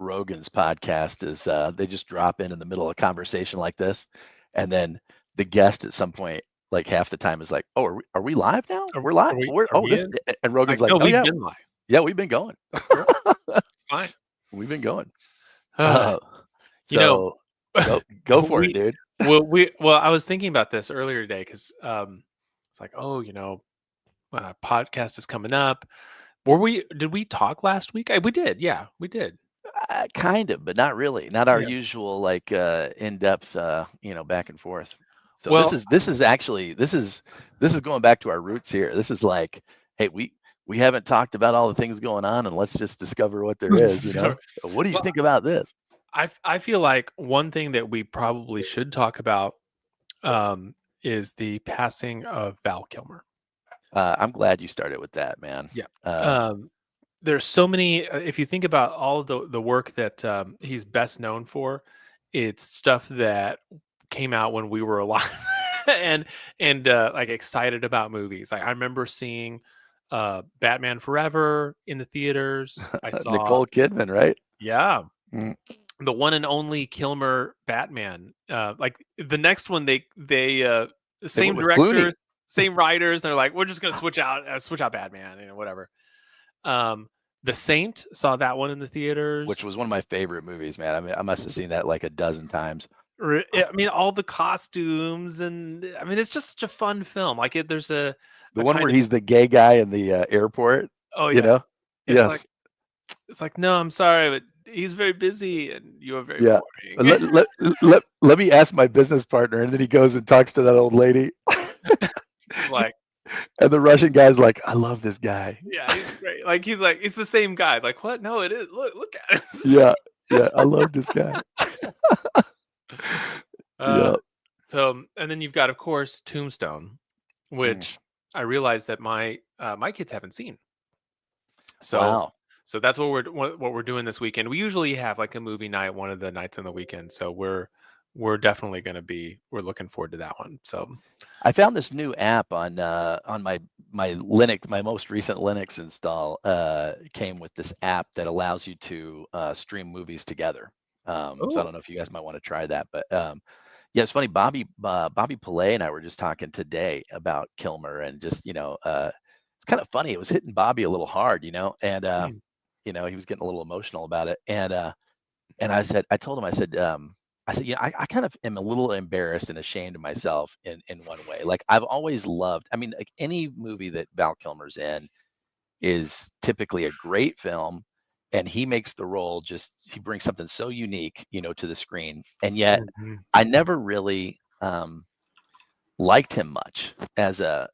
Rogan's podcast is they just drop in the middle of a conversation like this, and then the guest at some point, like half the time, is like, "Oh, are we live now? Are, We're live. are we We're are oh we this," in? and Rogan's Like, like, no, "Oh we've yeah, been live. yeah, we've been going. Sure, it's fine. We've been going." Uh, Uh, you know, so go for it, we dude. well, I was thinking about this earlier today because it's like, oh, podcast is coming up. Did we talk last week? We did. Yeah, we did. Kind of, but not really. Not our Yeah. usual like in-depth back and forth. So this Well, is this is actually this is going back to our roots here. This is like, hey, we haven't talked about all the things going on, and let's just discover what there is, you so, know? What do you well, think about this? I feel like one thing that we probably should talk about is the passing of Val Kilmer. I'm glad you started with that, man. Yeah. Uh, Um, there's so many. If you think about all of the work that he's best known for, it's stuff that came out when we were alive, and like excited about movies. Like I remember seeing Batman Forever in the theaters. I saw, Nicole Kidman, right? yeah, Mm. the one and only Kilmer Batman. Like the next one, the They went same with Clooney, directors, same writers. They're like, we're just gonna switch out Batman, whatever. Um, the Saint, saw that one in the which theaters. was one of my favorite movies, man. I mean, I must have seen that like a dozen times. I mean, all the costumes, and I mean, it's just such a fun film. Like there's The a one kind where of, he's the gay guy in the airport, oh you yeah, know? it's like Yes. no, I'm sorry, but he's very busy and you are very Yeah. boring. Let me ask my business partner, and then he goes and talks to that old lady, He's like, and the Russian guy's like, "I love this guy." yeah, he's great. Like he's like, it's the same guy. It's like, what? No, it is. Look at it. Yeah, yeah, I love this guy. uh, Yeah. so, and then you've got, of course, Tombstone, Mm. which I realized that my kids haven't seen. So Wow. so that's what we're doing this weekend. We usually have like a movie night one of the nights on the weekend. So we're definitely going to be we're looking forward to that one. So I found this new app on my Linux, my most recent Linux install came with this app that allows you to stream movies together. So I oh, don't know if you guys might want to try that, but yeah, it's funny. Bobby Pillay and I were just talking today about Kilmer, and just it's kind of funny. It was hitting Bobby a little hard, and mm, he was getting a little emotional about it, and I told him, I said, I kind of am a little embarrassed and ashamed of myself in one way. Like I've always loved, I mean, like any movie that Val Kilmer's in is typically a great film, and he makes the role, just he brings something so unique, to the screen. And yet mhm. I never really liked him much as a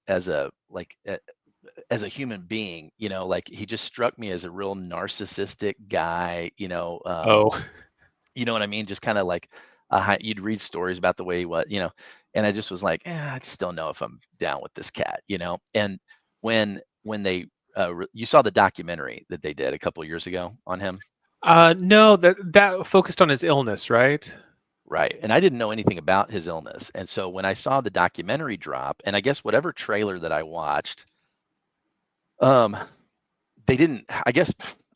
human being, like he just struck me as a real narcissistic guy, Oh, you know what I mean? Just kind of like you'd read stories about the way he was, and I just was like, I just don't know if I'm down with this cat. And when they you saw the documentary that they did a couple of years ago on him, no, that focused on his illness, right? right? And I didn't know anything about his illness, and so when I saw the documentary drop, and I guess whatever trailer that I watched, um, they didn't. I guess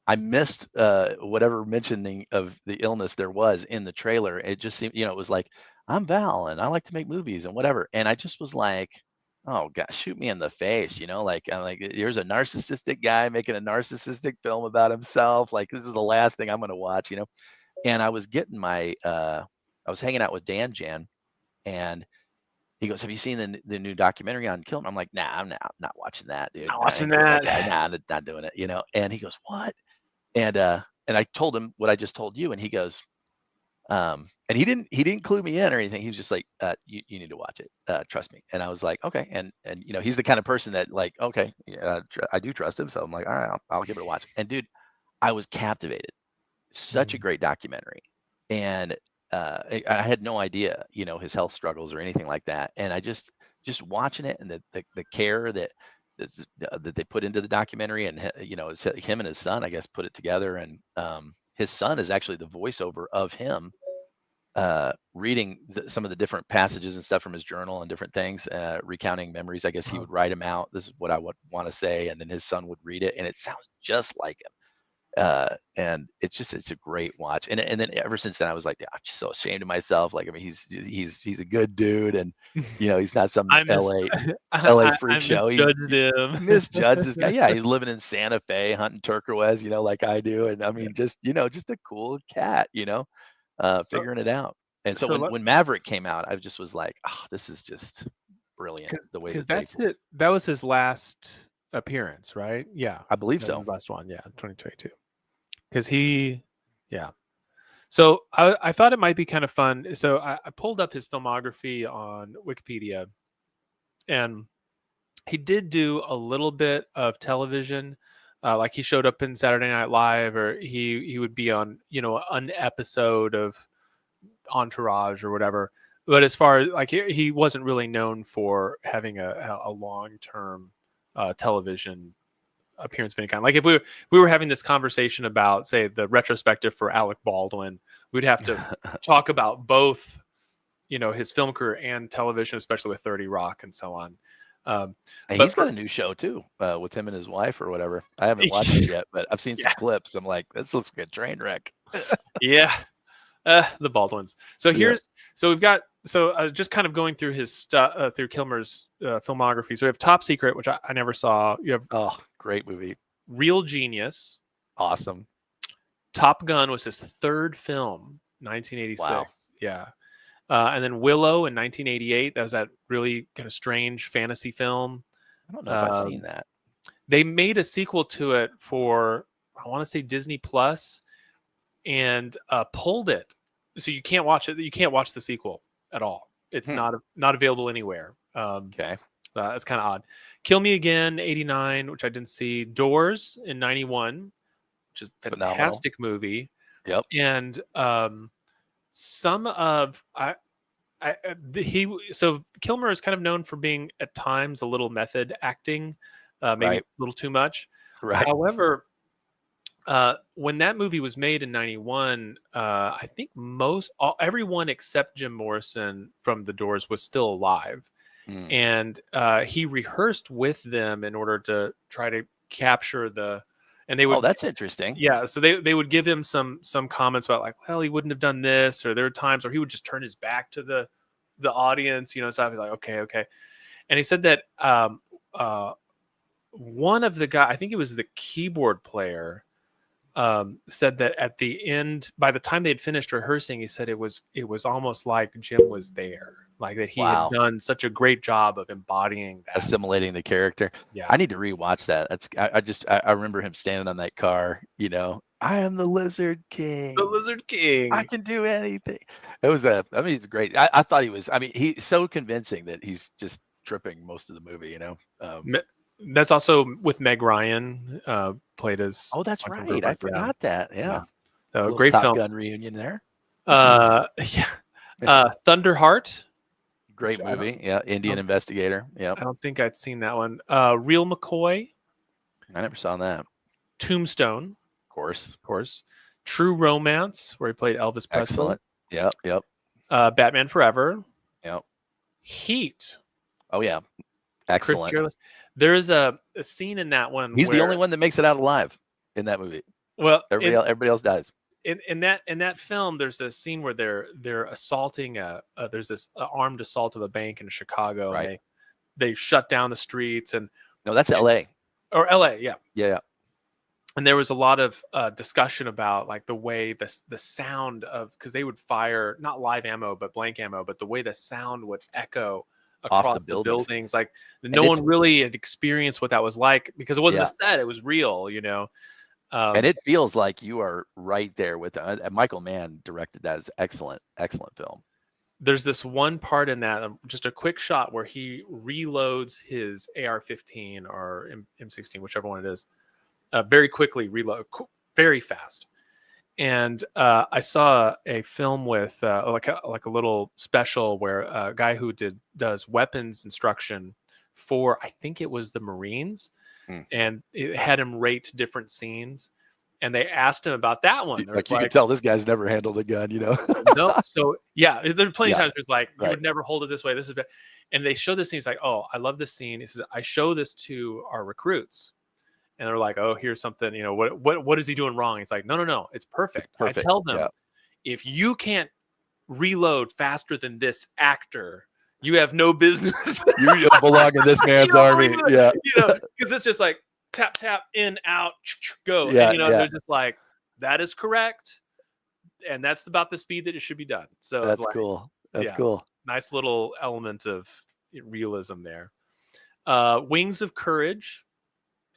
I missed whatever mentioning of the illness there was in the trailer. It just seemed, it was like, I'm Val and I like to make movies and whatever. And I just was like, oh God, shoot me in the face, like I'm like, here's a narcissistic guy making a narcissistic film about himself. Like this is the last thing I'm gonna watch. And I was getting I was hanging out with Dan Jan, and he goes, "Have you seen the new documentary on Kilmer?" I'm like, "Nah, I'm not watching that, dude. Not I watching ain't doing that that. guy. Nah, I'm not doing it." And he goes, "What?" And I told him what I just told you, and he goes, and he didn't clue me in or anything. He was just like, "You need to watch it. Trust me." And I was like, "Okay." And he's the kind of person that like, okay, yeah, I do trust him, so I'm like, "All right, I'll give it a watch." And dude, I was captivated. Such a Mm. great documentary, and I had no idea, his health struggles or anything like that. And I just watching it, and the care that they put into the documentary, and it's him and his son, I guess, put it together. And his son is actually the voiceover of him reading some of the different passages and stuff from his journal and different things, recounting memories. I guess he Wow. would write them out. This is what I would want to say, and then his son would read it, and it sounds just like him. And it's a great watch. And then ever since then, I was like, I'm just so ashamed of myself. Like, I mean, he's a good dude, and he's not some I mis LA I freak show. He misjudged him. misjudged this guy. Yeah, he's living in Santa Fe, hunting turquoise, like I do. And I Yeah. mean, just a cool cat, So figuring it out. And so so when let Maverick came out, I just was like, oh, this is just brilliant the way because that they. that's it. That was his last appearance, right? Yeah, I believe that was so. his last one. Yeah, 2022. Because yeah. So I thought it might be kind of fun. So I pulled up his filmography on Wikipedia, and he did do a little bit of television. Like he showed up in Saturday Night Live, or he would be on an episode of Entourage or whatever. But as far as like he wasn't really known for having a long term television appearance of any kind. Like if we were having this conversation about, say, the retrospective for Alec Baldwin, we'd have to talk about both, his film career and television, especially with 30 Rock and so on. And But he's got for a new show too, with him and his wife or whatever. I haven't watched it yet, but I've seen some yeah, clips. I'm like, this looks like a train wreck. yeah, the Baldwins. So Yeah. we've got I was just kind of going through his stuff through Kilmer's filmography. So we have Top Secret, which I never saw. You have Oh, great movie. Real Genius. Awesome. Top Gun was his third film, Wow. 1986. Yeah. And then Willow in 1988. That was that really kind of strange fantasy film. I don't know if I've seen that. They made a sequel to it for, I want to say, Disney Plus, and pulled it, so you can't watch it. You can't watch the sequel at all. It's not available anywhere. Okay. It's kind of odd. Kill Me Again, 89, which I didn't see. Doors in 91, which is a Phenomenal. fantastic movie. Yep. And some of so Kilmer is kind of known for being at times a little method acting, maybe Right. a little too much. Right. However, when that movie was made in 91, I think everyone except Jim Morrison from The Doors was still alive. Mm. And he rehearsed with them in order to try to capture and they would. Oh, that's interesting. Yeah, so they would give him some comments about, like, well, he wouldn't have done this, or there were times where he would just turn his back to the audience, so I was like, okay. And he said that one of the guy, I think it was the keyboard player, said that at the end, by the time they had finished rehearsing, he said it was almost like Jim was there, like that he Wow. had done such a great job of embodying that, Assimilating the character. Yeah, I need to rewatch that. I remember him standing on that car, I am the Lizard King. the Lizard King. I can do anything. It's great. I thought he was, he's so convincing that he's just tripping most of the movie, That's also with Meg Ryan, played as. Oh, that's right. I forgot that. Yeah. Great Top film. Gun reunion there. Yeah. Thunderheart. Great movie. Yeah. Indian Investigator. Yeah. I don't think I'd seen that one. Real McCoy. I never saw that. Tombstone. Of course. True Romance, where he played Elvis Presley. Excellent. Yep. Batman Forever. Yep. Heat. Oh, yeah. Excellent. There is a scene in that one. He's the only one that makes it out alive in that movie. Well, everybody else dies. In that film, there's a scene where they're assaulting there's this armed assault of a bank in Chicago. Right. And they shut down the streets No, that's L.A. Or L.A. Yeah. Yeah. And there was a lot of discussion about, like, the way the sound of, because they would fire not live ammo but blank ammo, but the way the sound would echo across the buildings. Like, no one really had experienced what that was like, because it wasn't a set; it was real, and it feels like you are right there with Michael Mann directed that. It's excellent film. There's this one part in that, just a quick shot where he reloads his AR-15 or M16, whichever one it is, very quickly, reload very fast. And I saw a film with like a little special where a guy who does weapons instruction for, I think it was the Marines, and it had him rate different scenes. And they asked him about that one. Like, you can tell this guy's never handled a gun, No, so yeah, there are plenty of times where it's like, you Right. would never hold it this way. This is bad. And they show this scene. He's like, oh, I love this scene. He says, I show this to our recruits, and they're like, "Oh, here's something. What is he doing wrong?" It's like, no, it's It's perfect. I perfect. tell Yeah. them, if you can't reload faster than this actor, you have no business. You don't belong in this You man's don't believe army. Yeah. it, because it's just like tap tap in out go, and Yeah. Yeah. they're just like, that is correct, and that's about the speed that it should be done. So it's That's like, cool. That's yeah, cool. nice little element of realism there. Wings of Courage,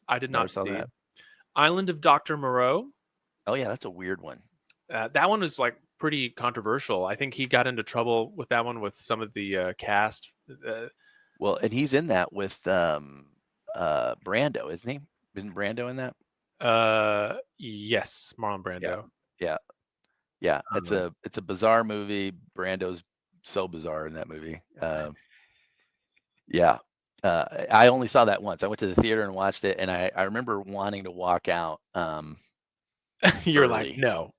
I did Never not saw see. that. Island of Dr. Moreau, Oh yeah, that's a weird one. that one was like pretty controversial. I think he got into trouble with that one with some of the cast. Well, and he's in that with Brando, isn't he? Isn't Brando in that? Yes, Marlon Yeah. Brando. Yeah. Yeah. Um, It's a bizarre movie. Brando's so bizarre in that movie. Yeah. I only saw that once. I went to the theater and watched it, and I remember wanting to walk out you're like, early. no.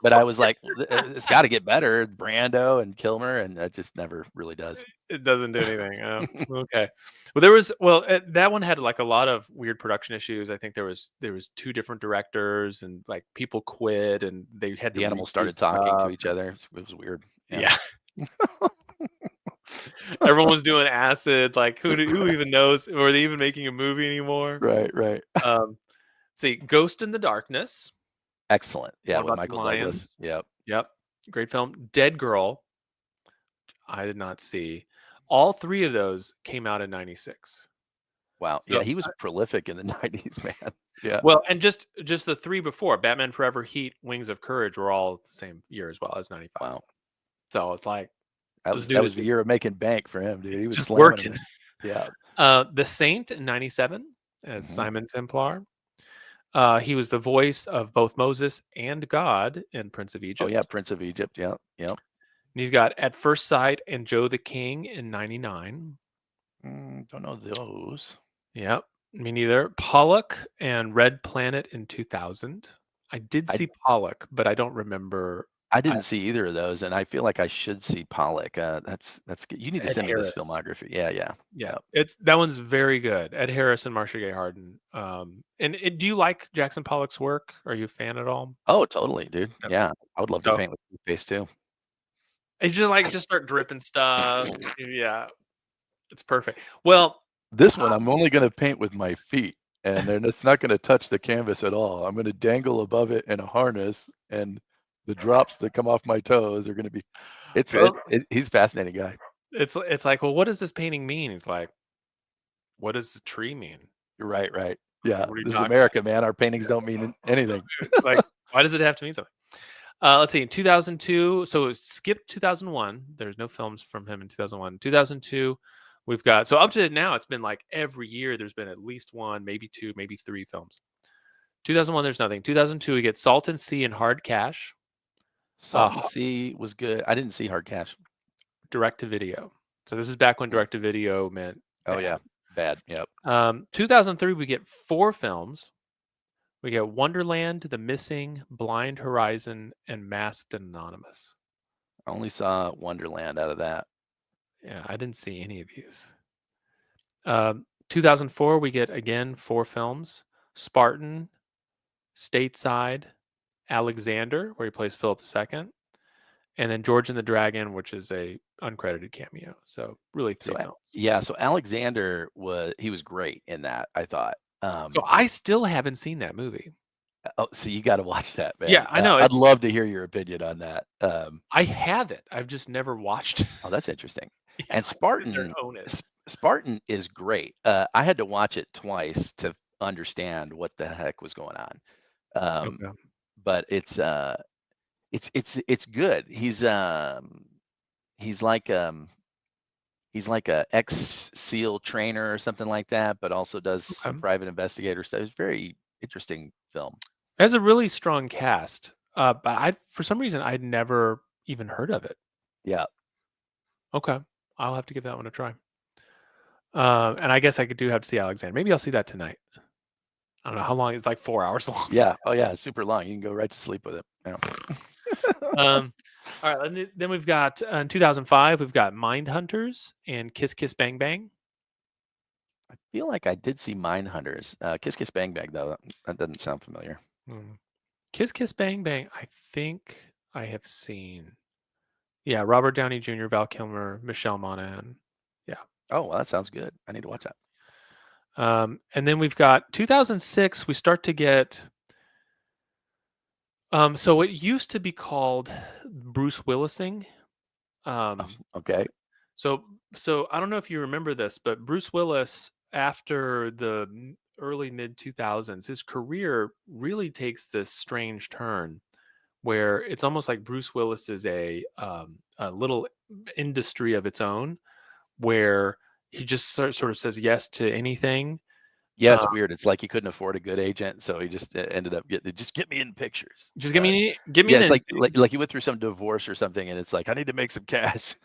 But I was like, it's got to get better. Brando and Kilmer, and that just never really does. It doesn't do anything. Oh, okay. That one had like a lot of weird production issues. I think there was two different directors, and like people quit, and they had to The animals reshoot started talking to stuff. each other. It was weird. Yeah. Yeah, everyone was doing acid. Like, who even knows? Were they even making a movie anymore? Right. Right. Um, see, Ghost in the Darkness. Excellent. Yeah, One with about the Michael Douglas. Mayans. Yep. Yep, great film. Dead Girl. I did not see. All three of those came out in '96. Wow. So Yeah, he was prolific in the 90s, man. Yeah. well, and just the three before, Batman Forever, Heat, Wings of Courage were all the same year as well as '95. Wow. So it's like this That dude was is the just, year of making bank for him, dude. it's He was just slamming them working. in. Yeah. The Saint in '97 as Hmm. Simon Templar. He was the voice of both Moses and God in Prince of Oh yeah, Egypt. Prince of Egypt. Yeah. Yep. And you've got At First Sight and Joe the King in '99. Don't know those. Yep, me neither. Pollock and Red Planet in 2000. I did I see Pollock, but I don't remember. I I, didn't see either of those, and I feel like I should see Pollock. That's good. You it's need to Ed send me this Harris. filmography. Yeah. Yeah. Yeah, Yep. it's that one's very good. Ed Harris and Marcia Gay Harden. Do you like Jackson Pollock's work? Are you a fan at all? Oh, totally, dude. Okay. Yeah. I would love to So paint with face too. it's just like just start dripping stuff. Yeah, it's perfect. Well, This one, I'm only going to paint with my feet, and then it's not going to touch the canvas at all. I'm going to dangle above it in a harness, and the drops that come off my toes are going to be. well, He's a fascinating guy. it's like, well, what does this painting mean? It's like, what does the tree mean? You're right, right. Like, Yeah, what are you this is talking about? America, man. Our paintings don't mean anything. Like, why does it have to mean something? Let's see. In 2002, so it skipped 2001. There's no films from him in 2001. 2002, we've got, so up to now, it's been like every year there's been at least one, maybe two, maybe three films. 2001, there's nothing. 2002, we get Salt and Sea and Hard Cash, Salt and Sea was good. I didn't see Hard Cash. direct to video. So this is back when direct to video meant Oh bad. yeah, bad. Yep. 2003, we get four films. We get Wonderland, The Missing, Blind Horizon, and Masked and Anonymous. I only saw Wonderland out of that. Yeah, I didn't see any of these. 2004, we get again four films: Spartan, Stateside, Alexander, where he plays Philip II, and then George and the Dragon, which is a uncredited cameo. So really three So films. yeah, so Alexander was great in that. I thought. So I still haven't seen that movie. Oh, so you got to watch that, man. Yeah, I know. I'd love to hear your opinion on that. I have it. I've just never watched it. Oh, that's interesting. Yeah, And I sit there and own it. Spartan is great. I had to watch it twice to understand what the heck was going on. Okay. But it's good. He's like a ex-SEAL trainer or something like that, but also does some Okay. private investigator stuff. It's a very interesting film. It has a really strong cast, but for some reason I'd never even heard of it. Yeah. Okay, I'll have to give that one a try. And I guess I do have to see Alexander. Maybe I'll see that tonight. I don't know how long. It's like 4 hours long. Yeah. Oh yeah, it's super long. You can go right to sleep with it. Yeah. All right. And then we've got in 2005, we've got Mind Hunters and Kiss Kiss Bang Bang. I feel like I did see Mine Hunters. Kiss Kiss Bang Bang though. That doesn't sound familiar. Mm. Kiss Kiss Bang Bang, I think I have seen. Yeah, Robert Downey Jr., Val Kilmer, Michelle Monaghan. Yeah. Oh, well, that sounds good. I need to watch that. And then we've got 2006. We start to get. So it used to be called Bruce Willising. Oh, Um, okay. so so I don't know if you remember this, but Bruce Willis, after the early mid 2000s, his career really takes this strange turn where it's almost like Bruce Willis is a little industry of its own, where he just sort of says yes to anything. Yeah, Uh, it's weird. It's like he couldn't afford a good agent, so he just ended up getting just get me in pictures. just give me Yeah, an it's in. like he went through some divorce or something, and it's like I need to make some cash.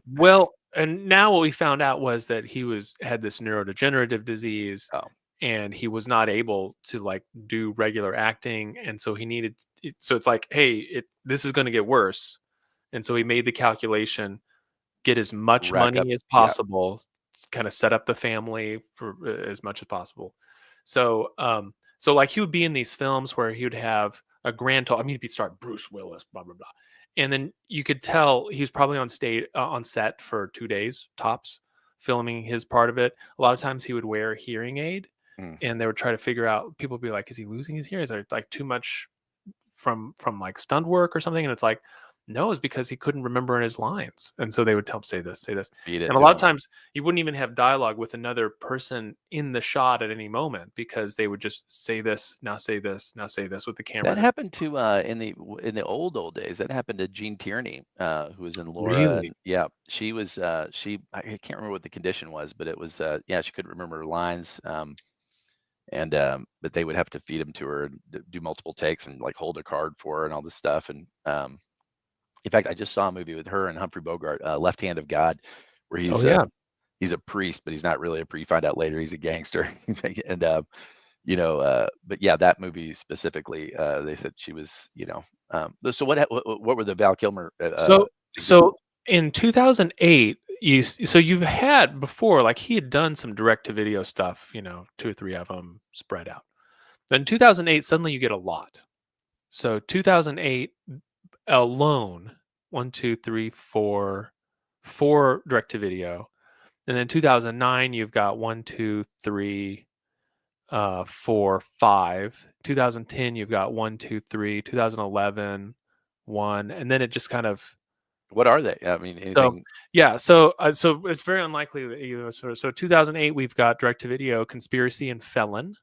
Well, and now what we found out was that he had this neurodegenerative disease, Oh, and he was not able to like do regular acting, and so he needed. So it's like, hey, this is going to get worse, and so he made the calculation: get as much rack up. money as Yeah, possible, kind of set up the family for as much as possible. So like he would be in these films where he would have a grand total. I mean, he'd start Bruce Willis, blah blah blah, and then you could tell he was probably on stage on set for 2 days tops, filming his part of it. A lot of times he would wear a hearing aid, mm, and they would try to figure out. People would be like, "Is he losing his hearing? Is there like too much from like stunt work or something?" And it's like, no, it's because he couldn't remember his lines. And so they would tell him, say this. feed it And a to lot of him. times he wouldn't even have dialogue with another person in the shot at any moment because they would just say this, now say this, now say this with the camera. That happened to in the old days. That happened to Gene Tierney, who was in Laura, Really? and yeah, she was I can't remember what the condition was, but it was yeah, she couldn't remember her lines. And but they would have to feed them to her and do multiple takes and like hold a card for her and all this stuff. And in fact, I just saw a movie with her and Humphrey Bogart, Left Hand of God, where Oh yeah. he's a priest, but he's not really a priest. You find out later he's a gangster. And but yeah, that movie specifically, they said she was, so what were the Val Kilmer So so examples? in 2008, you've had before, like he had done some direct to video stuff, 2 or 3 of them spread out. But in 2008, suddenly you get a lot. So 2008 alone, one, two, three, four direct to video, and then 2009 you've got one, two, three, 4, 5. 2010 you've got one, two, three. 2011, one, and then it just kind of. What are they? I mean, So anything? yeah, so it's very unlikely that so 2008 we've got direct to video, Conspiracy and Felon,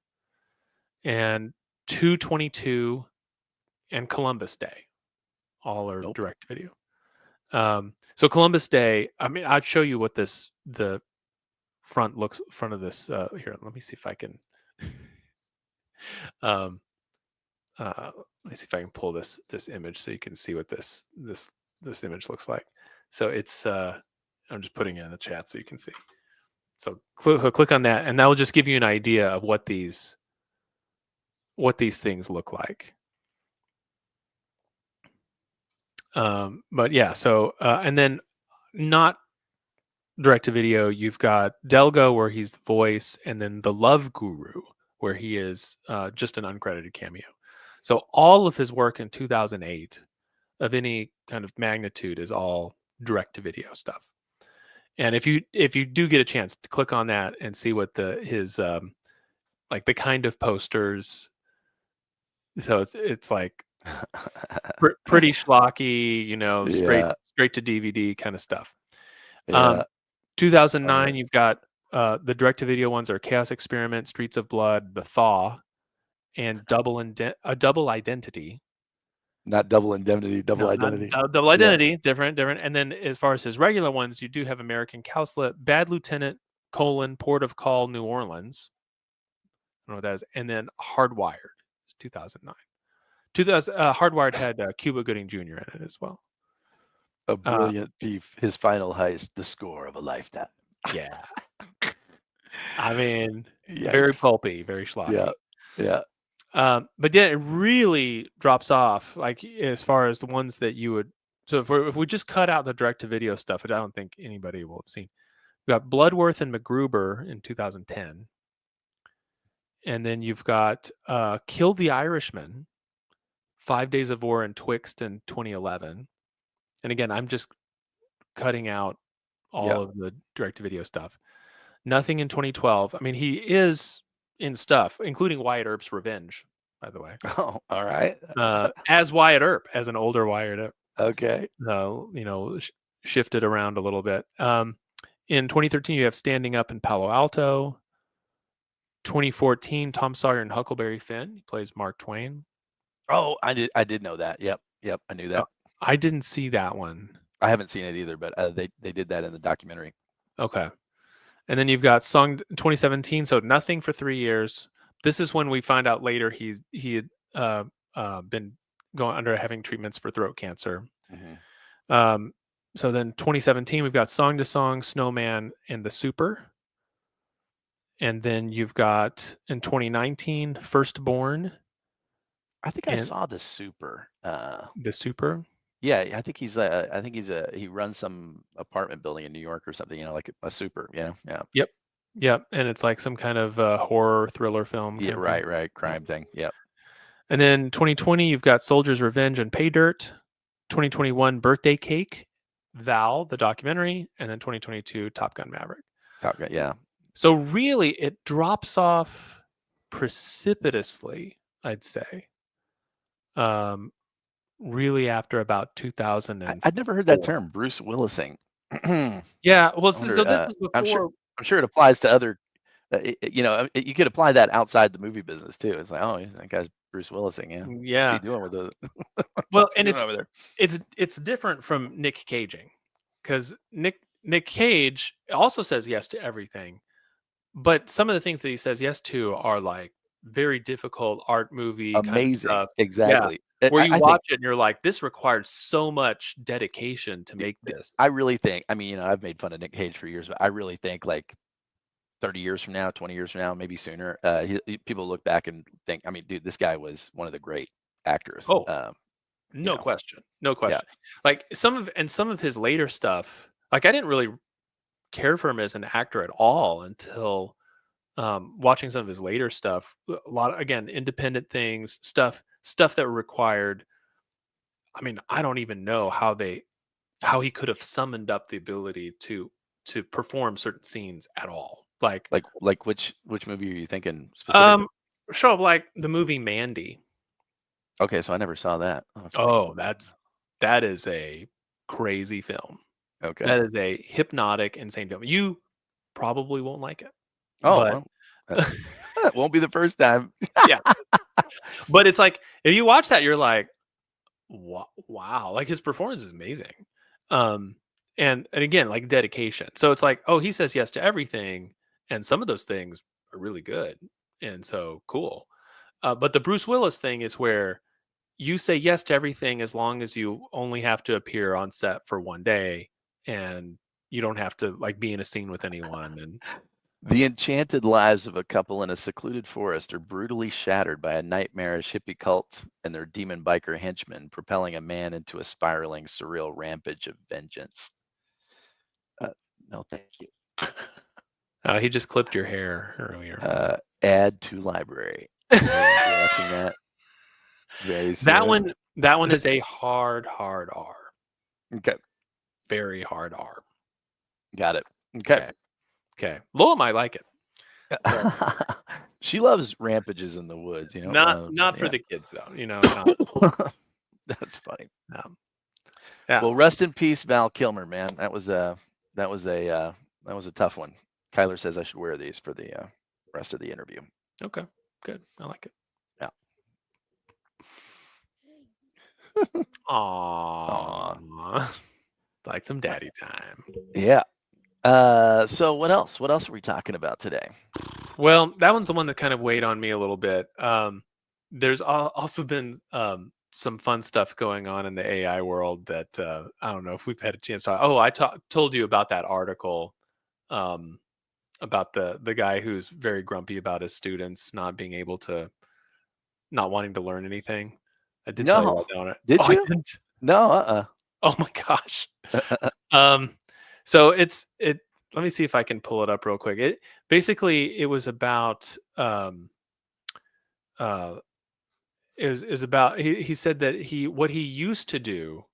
and 222 and Columbus Day. All are Nope. direct video. So Columbus Day, I mean, I'd show you what the front of this. Here, let me see if I can. Um, let me see if I can pull this image so you can see what this image looks like. So it's I'm just putting it in the chat so you can see. So click on that, and that will just give you an idea of what these things look like. But yeah, so and then not direct to video, you've got Delgo where he's the voice, and then the Love Guru where he is just an uncredited cameo. So all of his work in 2008 of any kind of magnitude is all direct to video stuff. And if you do get a chance to click on that and see what his like the kind of posters, so it's like pretty schlocky, Yeah, straight to DVD kind of stuff. yeah. Um, Oh, yeah. 2009, you've got the direct-to-video ones are Chaos Experiment, Streets of Blood, The Thaw, and Double Identity. Not Double Indemnity, Double No, not Identity. Double Yeah. Identity, different. And then as far as his regular ones, you do have American Cowslip, Bad Lieutenant, Port of Call, New Orleans. I don't know what that is. And then Hardwired, it's 2009. 2000, Hardwired had Cuba Gooding Jr. in it as well. A Uh, brilliant thief. His final heist, the score of a lifetime. yeah. I mean, very Yikes. pulpy, very Yeah. schlocky. Yeah. But then it really drops off, like as far as the ones that you would. So if we just cut out the direct to video stuff, which I don't think anybody will have seen, We got Bloodworth and MacGruber in 2010, and then you've got Kill the Irishman, 5 Days of War, and Twixt in 2011. And again, I'm just cutting out Yeah. all of the direct-to-video stuff. Nothing in 2012. I mean, he is in stuff, including Wyatt Earp's Revenge, by the way. Oh, all right. As Wyatt Earp, as an older Wyatt Earp. Okay. Shifted around a little bit. In 2013, you have Standing Up in Palo Alto. 2014, Tom Sawyer and Huckleberry Finn. He plays Mark Twain. Oh, I did know that. Yep, I knew that. I didn't see that one. I haven't seen it either, but they did that in the documentary. Okay. And then you've got Song 2017, so Nothing for 3 years. This is when we find out later he had been going under having treatments for throat cancer. Mm-hmm. So then 2017, we've got Song to Song, Snowman, and The Super. And then you've got in 2019, Firstborn. I think I saw The Super. The Super. Yeah, I think he runs some apartment building in New York or something. Like a super. Yeah. Yep. And it's like some kind of horror thriller film. Yeah, right. Crime thing. Yep. And then 2020, you've got Soldier's Revenge and Pay Dirt. 2021, Birthday Cake, Val, the documentary, and then 2022, Top Gun Maverick. Top Gun, yeah. So really, it drops off precipitously, I'd say. Really after about 2000. I'd never heard that term, Bruce Willising. Yeah, well, so this is before. I'm sure it applies to other. You could apply that outside the movie business too. It's like, oh, that guy's Bruce Willising. Yeah. What's he doing with the? Well, and it's different from Nick Caging, because Nick Cage also says yes to everything, but some of the things that he says yes to are like very difficult art movie amazing kind of stuff. Exactly. Yeah. Where you watch it and you're like, this required so much dedication to make this. I really think. I mean, I've made fun of Nick Cage for years, but I really think like 30 years from now, 20 years from now, maybe sooner, people look back and think, I mean, dude, this guy was one of the great actors. Oh, no question. Yeah. Like some of his later stuff, like I didn't really care for him as an actor at all until watching some of his later stuff. A lot of, again, independent things, stuff that required. I mean, I don't even know how he could have summoned up the ability to perform certain scenes at all. Like which movie are you thinking specifically? Sure, like the movie Mandy. Okay, so I never saw that. That is a crazy film. Okay. That is a hypnotic, insane film. You probably won't like it. Oh, well, that won't be the first time. Yeah. But it's like, if you watch that, you're like, wow, like his performance is amazing. And again, like dedication. So it's like, oh, he says yes to everything, and some of those things are really good, and so cool. But the Bruce Willis thing is where you say yes to everything as long as you only have to appear on set for one day, and you don't have to like be in a scene with anyone. And the enchanted lives of a couple in a secluded forest are brutally shattered by a nightmarish hippie cult and their demon biker henchmen, propelling a man into a spiraling, surreal rampage of vengeance. No, thank you. He just clipped your hair earlier. Add to library. Watching that. Very soon. That one is a hard R. Okay. Very hard R. Got it. Okay. Lola might like it. She loves rampages in the woods, Not for the kids though, That's funny. Yeah. Well, rest in peace, Val Kilmer, man. That was a tough one. Kyler says I should wear these for the rest of the interview. Okay, good. I like it. Yeah. Aww. Like some daddy time. Yeah. So what else? What else are we talking about today? Well, that one's the one that kind of weighed on me a little bit. There's also been some fun stuff going on in the AI world that I don't know if we've had a chance to talk. Oh, I told you about that article about the guy who's very grumpy about his students not wanting to learn anything. I did tell you about that on it. Did you? I didn't. No. Oh my gosh. So let me see if I can pull it up real quick. It basically it was about uh is about he said that what he used to do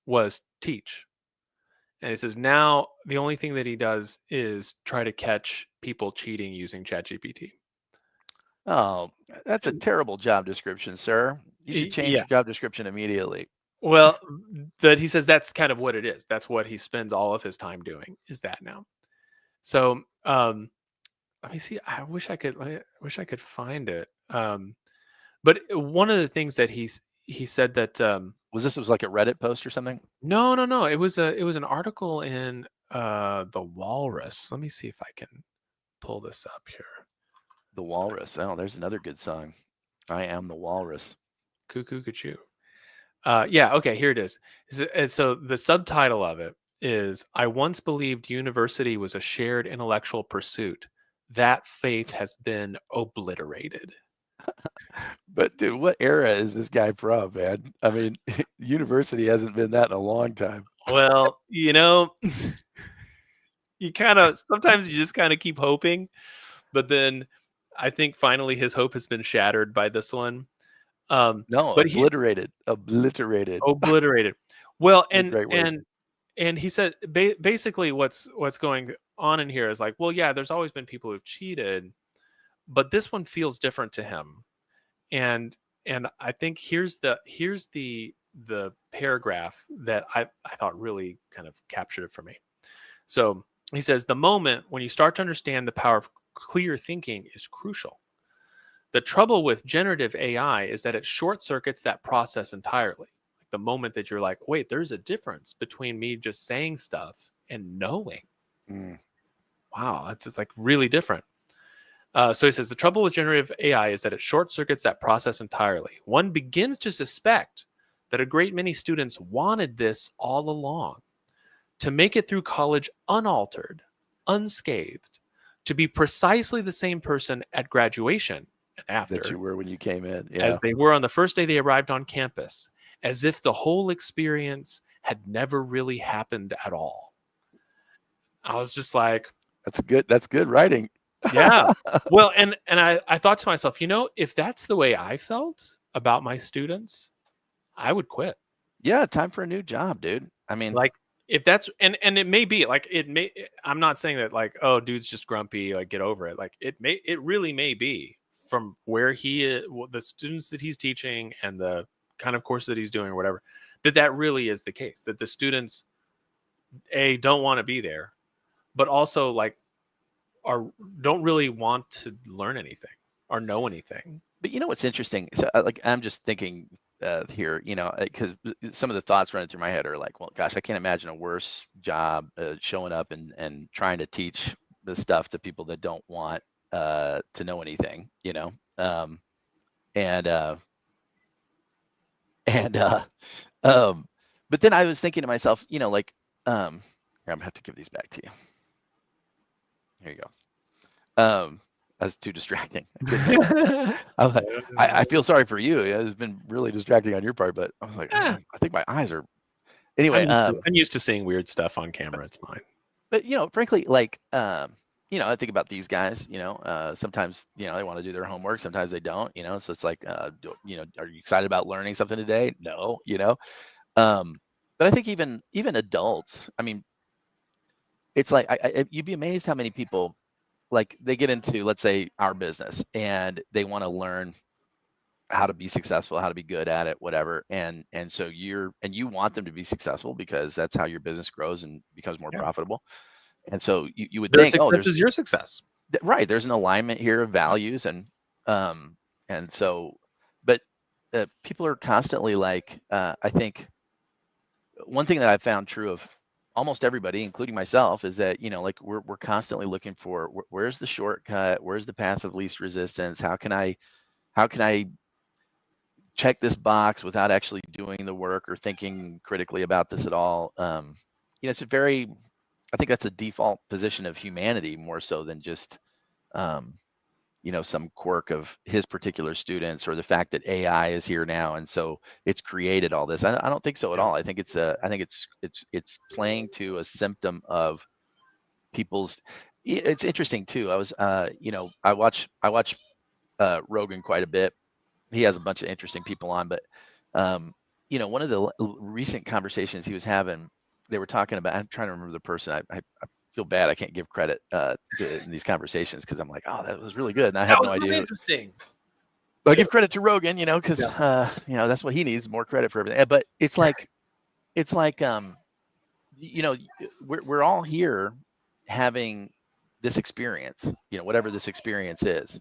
was teach. And it says now the only thing that he does is try to catch people cheating using ChatGPT. Oh, that's a And terrible job description, sir. You should change yeah, your job description immediately. well, that he says that's kind of what it is. That's what he spends all of his time doing is that now. So let me see. I wish I could find it. But one of the things that he said that Was like a Reddit post or something? no, no, no. It was an article in the Walrus. Let me see if I can pull this up here. The Walrus. Oh, there's another good song. I am the Walrus. Cuckoo Cuckoo. Yeah, okay, here it is. So the subtitle of it is I once believed university was a shared intellectual pursuit. That faith has been obliterated. But dude, what era is this guy from, man? I mean, university hasn't been that in a long time. Well, you know, you kind of sometimes you just kind of keep hoping, but then I think finally his hope has been shattered by this one. No, But he obliterated. Obliterated. obliterated. Well, What a great word. and he said basically what's going on in here is like, well, yeah, there's always been people who've cheated, but this one feels different to him. And I think here's the paragraph that I thought really kind of captured it for me. So he says the moment when you start to understand the power of clear thinking is crucial. The trouble with generative AI is that it short circuits that process entirely. Like the moment that you're like, wait, there's a difference between me just saying stuff and knowing. Mm, Wow, that's just like really different. So he says the trouble with generative AI is that it short circuits that process entirely. One begins to suspect that a great many students wanted this all along to make it through college unaltered, unscathed, to be precisely the same person at graduation and that after you were when you came in. as Yeah. they were on the first day they arrived on campus, as if the whole experience had never really happened at all. I was just like, That's good writing. yeah. Well, and I thought to myself, if that's the way I felt about my students, I would quit. Yeah, time for a new job, dude. I mean, Like if that's and it may be like I'm not saying that like, oh, dude's just grumpy, like get over it. Like it really may be from where he is, the students that he's teaching and the kind of course that he's doing or whatever, that really is the case, that the students don't want to be there, but also like are don't really want to learn anything or know anything. but you know what's interesting? So, like, I'm just thinking here, because some of the thoughts running through my head are like, well, gosh, I can't imagine a worse job showing up and trying to teach the stuff to people that don't want to know anything, and and um, but then I was thinking to myself, like, here, I'm gonna have to give these back to you. Here you go. That's too distracting. I feel sorry for you. It's been really distracting on your part, but I was like, Eh, I think my eyes are. Anyway, I'm used to seeing weird stuff on camera. It's fine. but frankly, like, I think about these guys. Sometimes they want to do their homework, sometimes they don't. So it's like, are you excited about learning something today? No. Um, but I think even adults. I mean, it's like you'd be amazed how many people like they get into, let's say, our business and they want to learn how to be successful, how to be good at it, whatever. And so you want them to be successful because that's how your business grows and becomes more Yeah. profitable. And so you would Their think, oh, success is your success. right, there's an alignment here of values um and so, but people are constantly like, I think one thing that I've found true of almost everybody, including myself, is that like we're constantly looking for where's the shortcut, where's the path of least resistance, how can I check this box without actually doing the work or thinking critically about this at all. It's I think that's a default position of humanity more so than just um, some quirk of his particular students or the fact that AI is here now and so it's created all this. I don't think so at Yeah. all. I think it's playing to a symptom of people's. It's interesting too. I was, I watch Rogan quite a bit. He has a bunch of interesting people on, but um, one of the recent conversations he was having, they were talking about. I'm trying to remember the person. I feel bad. I can't give credit in these conversations because I'm like, oh, that was really good, and I That have was no really idea. interesting. But I give credit to Rogan, because Yeah. that's what he needs, more credit for everything. But it's like you know, we're all here having this experience, whatever this experience is,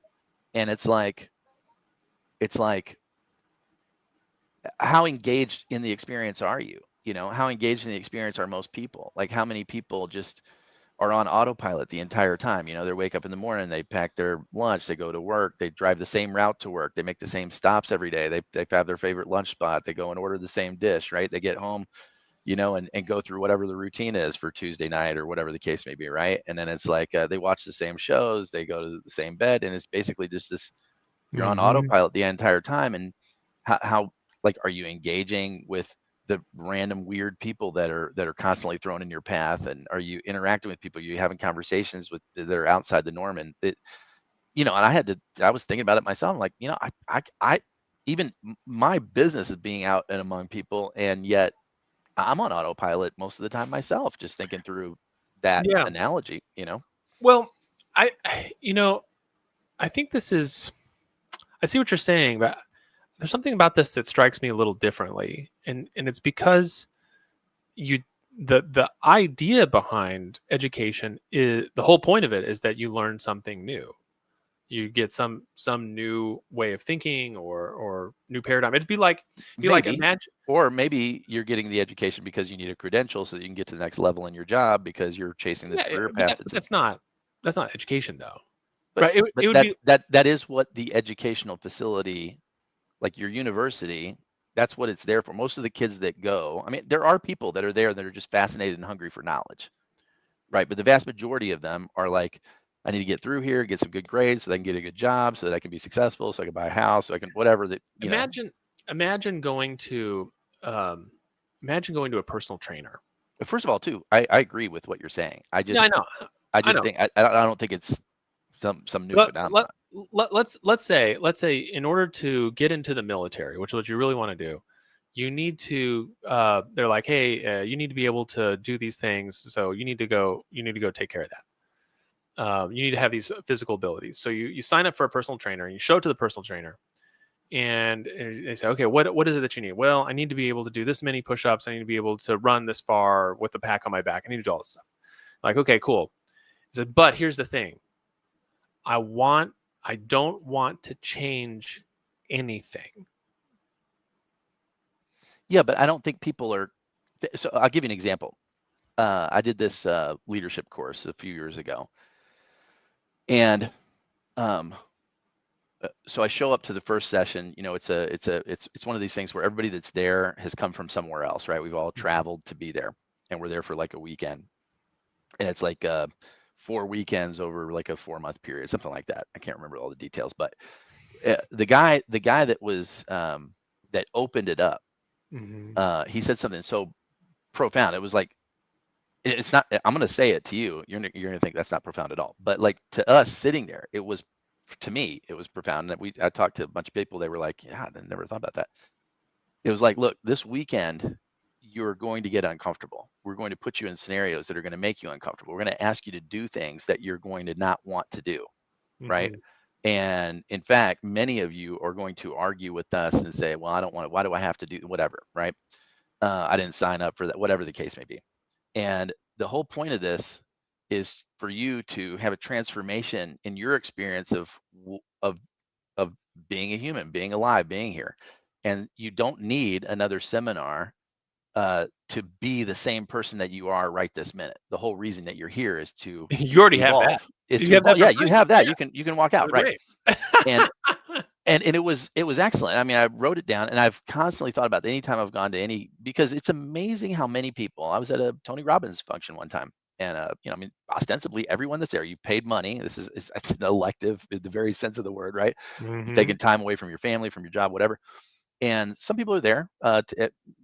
and it's like how engaged in the experience are you? How engaged in the experience are most people? Like, how many people just are on autopilot the entire time? They wake up in the morning, they pack their lunch, they go to work, they drive the same route to work, they make the same stops every day, they have their favorite lunch spot, they go and order the same dish, right? They get home, and go through whatever the routine is for Tuesday night or whatever the case may be, right? And then it's like they watch the same shows, they go to the same bed, and it's basically just this. You're on Hmm. autopilot the entire time, and how like, are you engaging with the random weird people that are constantly thrown in your path, and are you interacting with people? Are you having conversations with that are outside the norm? And and I was thinking about it myself. I'm like, I even my business is being out and among people, and yet I'm on autopilot most of the time myself, just thinking through that Yeah. analogy. Well, you know, I think this is. I see what you're saying, but there's something about this that strikes me a little differently, and it's because you the idea behind education is the whole point of it is that you learn something new. You get some new way of thinking or new paradigm. It'd be like Maybe. imagine. Or maybe you're getting the education because you need a credential so that you can get to the next level in your job because you're chasing this Yeah, career but, path but that's. that's not education though, But right? It but would that be. that that is what the educational facility, like your university, that's what it's there for. Most of the kids that go, I mean, there are people that are there that are just fascinated and hungry for knowledge, right? But the vast majority of them are like, I need to get through here, get some good grades so that I can get a good job, so that I can be successful, so I can buy a house, so I can whatever that. Imagine imagine going to um, imagine going to a personal trainer. But first of all, too, I agree with what you're saying. I Yeah, I just know, I I just know. think I don't think it's some new Let, let, phenomenon. let's say in order to get into the military, which is what you really want to do, you need to. They're like, hey, you need to be able to do these things, so you need to go take care of that. You need to have these physical abilities. So you sign up for a personal trainer, and you show it to the personal trainer, and they say, okay, what is it that you need? Well, I need to be able to do this many push-ups. I need to be able to run this far with the pack on my back. I need to do all this stuff. Like, okay, cool. He said, but here's the thing. I want I don't want to change anything. Yeah, but I don't think people are. So I'll give you an example. I did this leadership course a few years ago, and um, so I show up to the first session. It's one of these things where everybody that's there has come from somewhere else, right? We've all Mhm. traveled to be there, and we're there for like a weekend, and it's like 4 weekends over like a 4 month period, something like that. I can't remember all the details, but the guy that opened it up, Mhm. he said something so profound. It was like, it's not. I'm gonna say it to you. You're gonna think that's not profound at all. But like, to us sitting there, it was, to me, it was profound. And I talked to a bunch of people. They were like, yeah, I never thought about that. It was like, look, this weekend you're going to get uncomfortable. We're going to put you in scenarios that are going to make you uncomfortable. We're going to ask you to do things that you're going to not want to do, right? Mhm. And in fact, many of you are going to argue with us and say, well, I don't want to, why do I have to do whatever, right? I didn't sign up for that, whatever the case may be. And the whole point of this is for you to have a transformation in your experience of being a human, being alive, being here. And you don't need another seminar to be the same person that you are right this minute. The whole reason that you're here is to You already have that. evolve, is You to have that evolve. for Yeah, you free. have that. Yeah, You can walk out, that's right? great. And and it was excellent. I mean, I wrote it down, and I've constantly thought about it anytime I've gone to any, because it's amazing how many people. I was at a Tony Robbins function one time, and I mean, ostensibly everyone that's there, you paid money. This is it's an elective in the very sense of the word, right? You're Mhm. taking time away from your family, from your job, whatever. And some people are there.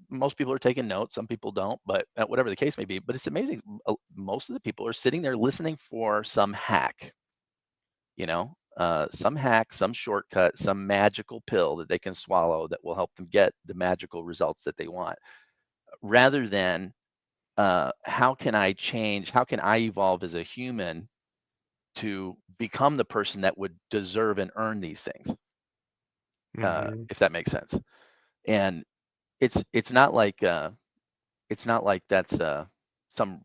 Most people are taking notes. Some people don't, but whatever the case may be. But it's amazing. Most of the people are sitting there listening for some hack, some hack, some shortcut, some magical pill that they can swallow that will help them get the magical results that they want, rather than how can I change? How can I evolve as a human to become the person that would deserve and earn these things, Hmm. if that makes sense. And it's not like that's some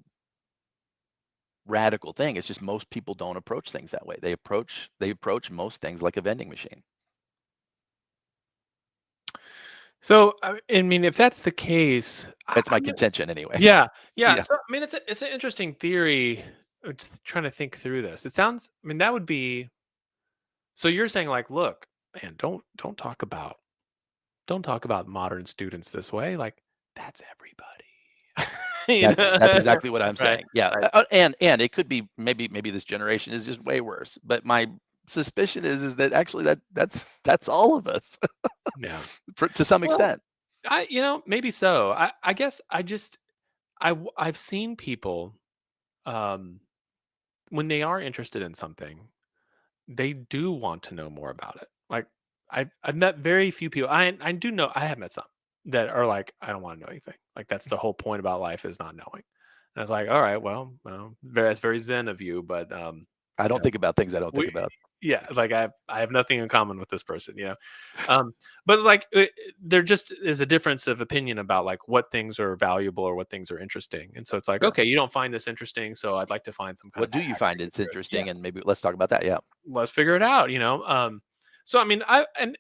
radical thing. It's just most people don't approach things that way. They approach most things like a vending machine. So, I mean, if that's the case, That's my contention anyway. yeah, yeah. Yeah. So, I mean, it's an interesting theory. It's trying to think through this. It sounds. I mean, that would be. So you're saying like, look, man, don't talk about modern students this way. Like, that's everybody. That's exactly what I'm Right, saying. Yeah. right. And it could be maybe this generation is just way worse. But my suspicion is that actually that's all of us Yeah. to some Well, extent. maybe so. I guess I've seen people, um, when they are interested in something, they do want to know more about it. Like, I've met very few people. I do know I have met some that are like, I don't want to know anything. Like, that's the whole point about life, is not knowing. And I was like, all right, well, that's very zen of you, but I you don't know, think about things I don't think we about. yeah, like I have nothing in common with this person, you know. But like, there just is a difference of opinion about like what things are valuable or what things are interesting. And so it's like, Sure. okay, you don't find this interesting, so I'd like to find some kind What of do you hack to find get it's through it. Yeah, interesting? And maybe let's talk about that. Yeah. let's figure it out, you know. So I mean,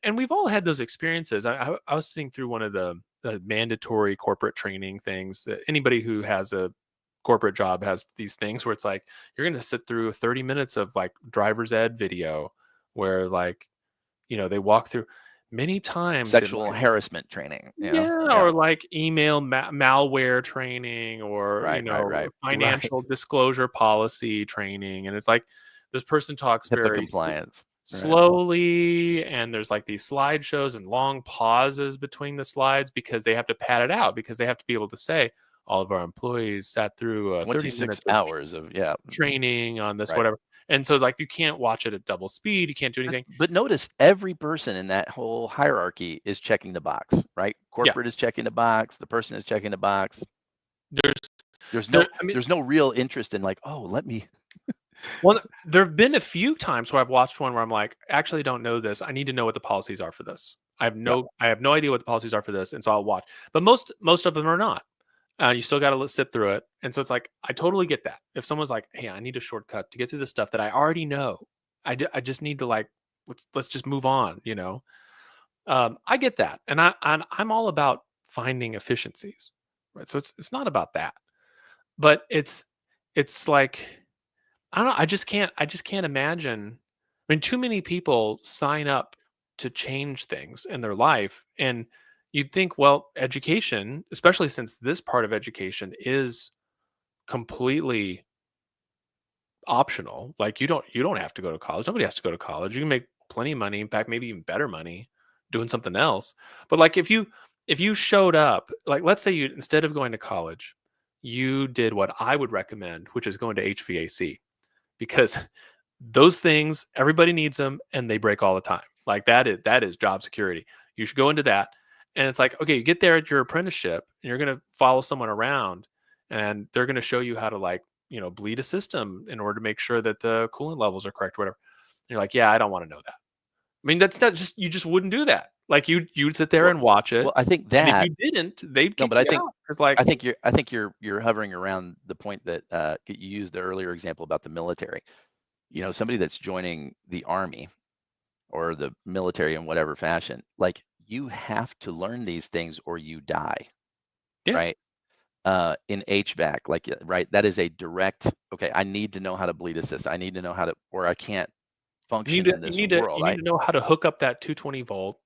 and we've all had those experiences. I was sitting through one of the mandatory corporate training things that anybody who has a corporate job has these things where it's like you're going to sit through 30 minutes of like driver's ed video where like, they walk through many times in Sexual like, harassment training. yeah, Yeah. or like email malware training, or Right. Right. Right. Right. financial disclosure policy training, and it's like this person talks HIPAA very compliance. Right. slowly, and there's like these slideshows and long pauses between the slides because they have to pad it out, because they have to be able to say all of our employees sat through 30 26 minutes of hours of, yeah. training on this, Right. whatever. And so like you can't watch it at double speed, you can't do anything. But notice every person in that whole hierarchy is checking the box, right? Yeah, Corporate is checking the box. The person is checking the box. there's There's there no I mean, there's no real interest in like, oh, let me. well, there have been a few times where I've watched one where I'm like, actually don't know this. I need to know what the policies are for this. Yeah. I have no idea what the policies are for this, and so I'll watch. But most of them are not. You still got to sit through it, and so it's like I totally get that. If someone's like, "Hey, I need a shortcut to get through the stuff that I already know," I just need to like let's just move on. I get that, and I'm all about finding efficiencies, right? So it's not about that, but it's like, I don't know. I just can't imagine. I mean, too many people sign up to change things in their life, and you'd think, well, education, especially since this part of education is completely optional. Like, you don't have to go to college. Nobody has to go to college. You can make plenty of money, in fact, maybe even better money doing something else. But like, if you showed up, like, let's say you, instead of going to college, you did what I would recommend, which is going to HVAC, because those things, everybody needs them and they break all the time. Like, that is job security. You should go into that. And it's like, okay, you get there at your apprenticeship and you're going to follow someone around, and they're going to show you how to, like, bleed a system in order to make sure that the coolant levels are correct, whatever. And you're like, yeah, I don't want to know that. I mean, that's not just, you just wouldn't do that. Like, you'd sit there Well, and watch it. well, I think And if that you didn't, they'd no, kick but you out. It's like, I think you're hovering around the point that you used the earlier example about the military. Somebody that's joining the army or the military in whatever fashion, like you have to learn these things or you die, yeah, right? In HVAC, like, right, that is a direct, okay, I need to know how to bleed assist. I need to know how to, or I can't you need function to in you this need to world. you need to know how to hook up that 220-volt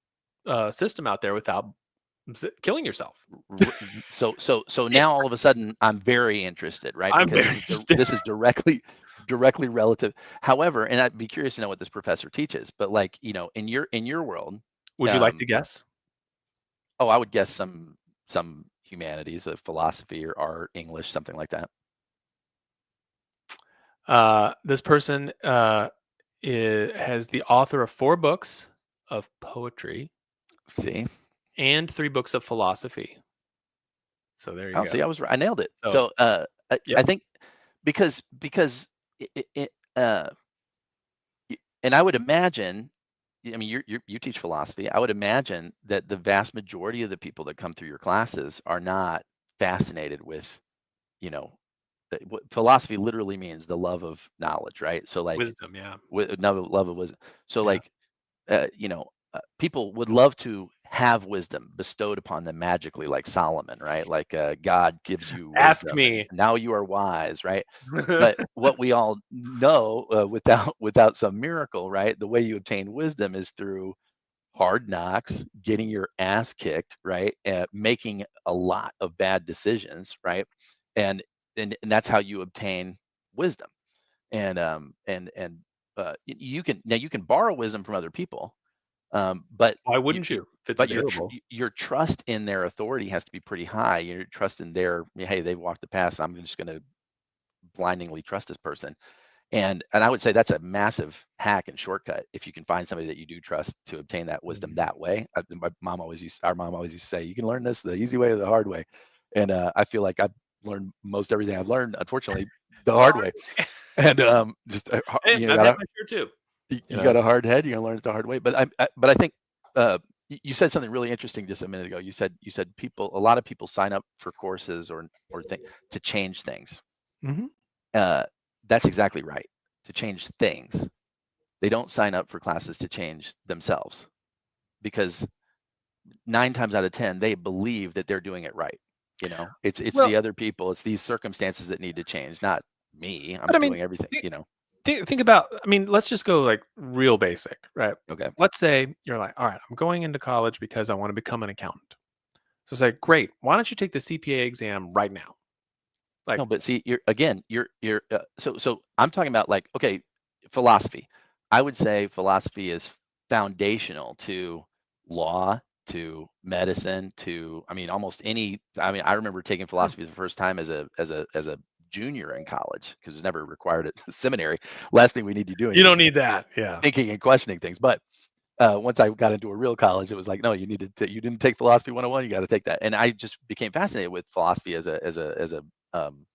system out there without killing yourself. So now all of a sudden I'm very interested, right? I'm Because very interested. this is directly relative. However, and I'd be curious to know what this professor teaches, but like, in your world, Would you like to um, guess? Oh, I would guess some humanities, philosophy or art, English, something like that. This person has the author of 4 books of poetry See? and 3 books of philosophy. So there you Oh, see, go. I nailed it. So, So, I yep. think because it and I would imagine, I mean, you teach philosophy. I would imagine that the vast majority of the people that come through your classes are not fascinated with, you know, what philosophy literally means the love of knowledge, right? So like, Wisdom, yeah. with no love of wisdom. So Yeah. like, people would love to have wisdom bestowed upon them magically, like Solomon, right? Like, God gives you Ask wisdom, and me. now you are wise, right? But what we all know, without some miracle, right? The way you obtain wisdom is through hard knocks, getting your ass kicked, right? Making a lot of bad decisions, right? And and that's how you obtain wisdom. And you can borrow wisdom from other people, but Why you, wouldn't you you if it's but available? your trust in their authority has to be pretty high. Your trust in their, hey, they've walked the path. I'm just going to blindingly trust this person. And I would say that's a massive hack and shortcut if you can find somebody that you do trust to obtain that wisdom Mhm. that way. Our mom always used to say, you can learn this the easy way or the hard way. And I feel like I've learned most everything I've learned, unfortunately, the The hard hard way. way. And Hey, I've had my share too, you you know? got a hard head, you're gonna learn it the hard way. But I think, you said something really interesting just a minute ago. You said a lot of people sign up for courses or things to change things. Mhm. Uh, that's exactly right. To change things. They don't sign up for classes to change themselves, because 9 times out of 10 they believe that they're doing it right. It's Well, the other people, it's these circumstances that need to change, not me. but I'm I mean, doing everything. thi think about, I mean, let's just go, like, real basic, right? Okay. Let's say you're like, "Alright, I'm going into college because I wanna become an accountant." So it's like, "Great. Why don't you take the CPA exam right now?" Like, No, but see, so I'm talking about, like, okay, philosophy. I would say philosophy is foundational to law, to medicine, to, I mean, almost any. I mean, I remember taking sure. philosophy the first time as a junior in college, because it's never required at seminary. Last thing we need you doing You don't is need that, yeah. thinking and questioning things. But once I got into a real college, it was like, no, you didn't take philosophy 101, you got to take that. And I just became fascinated with philosophy um,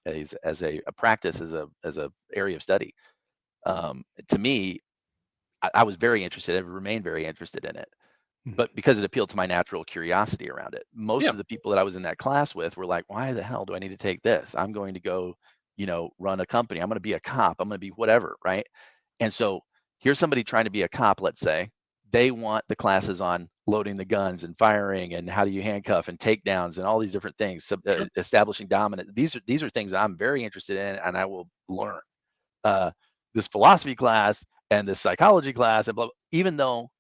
as a practice, as a area of study. To me, I was very interested. I've remained very interested in it, Mhm. but because it appealed to my natural curiosity around it. Most Yeah. of the people that I was in that class with were like, "Why the hell do I need to take this? I'm going to go, run a company. I'm going to be a cop. I'm going to be whatever, right?" And so here's somebody trying to be a cop, let's say. They want the classes on loading the guns and firing and how do you handcuff and takedowns and all these different things, Sure. establishing dominance. These are things that I'm very interested in and I will learn. Uh, this philosophy class and this psychology class and blah, blah, even though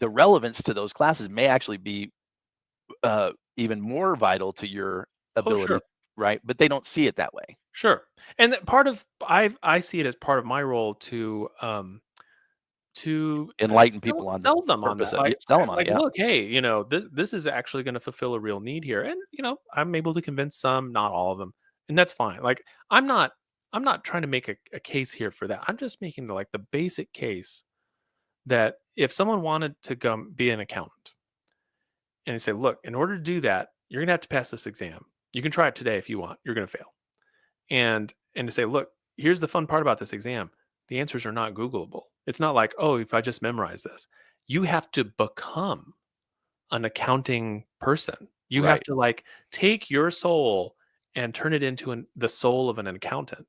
the relevance to those classes may actually be even more vital to your Oh, sure. ability, right? But they don't see it that way. Sure. And that part of I see it as part of my role to Enlighten people on the sell them on purpose that. of, Like, sell them on it. like, Yeah. "Look, hey, this is actually gonna fulfill a real need here." And, I'm able to convince some, not all of them, and that's fine. Like, I'm not trying to make a case here for that. I'm just making the basic case that if someone wanted to come be an accountant and they say, "Look, in order to do that, you're gonna have to pass this exam. You can try it today if you want. You're gonna fail." And to say, "Look, here's the fun part about this exam. The answers are not Googleable. It's not like, oh, if I just memorize this. You have to become an accounting person. You have Right. to take your soul and turn it into the soul of an accountant.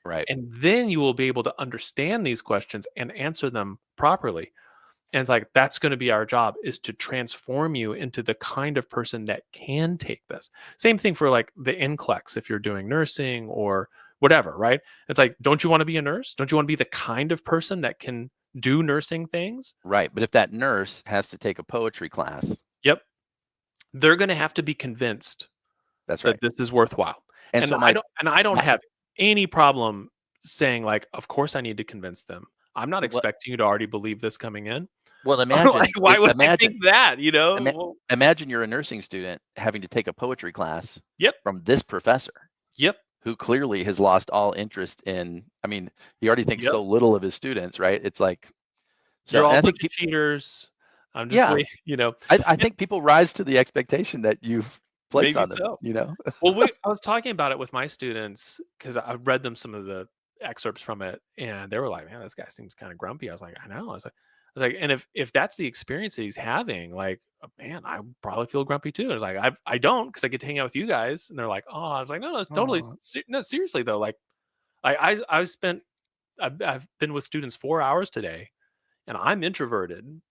Right. And then you will be able to understand these questions and answer them properly." And it's like, that's going to be our job, is to transform you into the kind of person that can take this. Same thing for like the NCLEX if you're doing nursing or whatever, right? It's like, don't you want to be a nurse? Don't you want to be the kind of person that can do nursing things? Right. But if that nurse has to take a poetry class, Yep. They're going to have to be convinced that's that right. this is worthwhile. And And so I don't my have any problem saying like, of course I need to convince them. I'm not what expecting you to already believe this coming in. Well, I'm like, why would I imagine think that? ima Well, imagine you're a nursing student having to take a poetry class yep, from this professor yep, who clearly has lost all interest in, I mean, he already thinks yep. so little of his students, right? It's like, so, You're all and a I think bunch of cheaters. I'm just yeah, waiting, I and think people rise to the expectation that you place maybe on them, so. you know? Well, I was talking about it with my students because I read them some of the excerpts from it, and they were like, "Man, this guy seems kind of grumpy." I was like, "I know." And if that's the experience that he's having, like, man, I probably feel grumpy too. It's like I don't because I get to hang out with you guys, and they're like, "Oh," I was like, "No, no, it's totally Oh, no, seriously though." Like, I've spent I've been with students 4 hours today, and I'm introverted,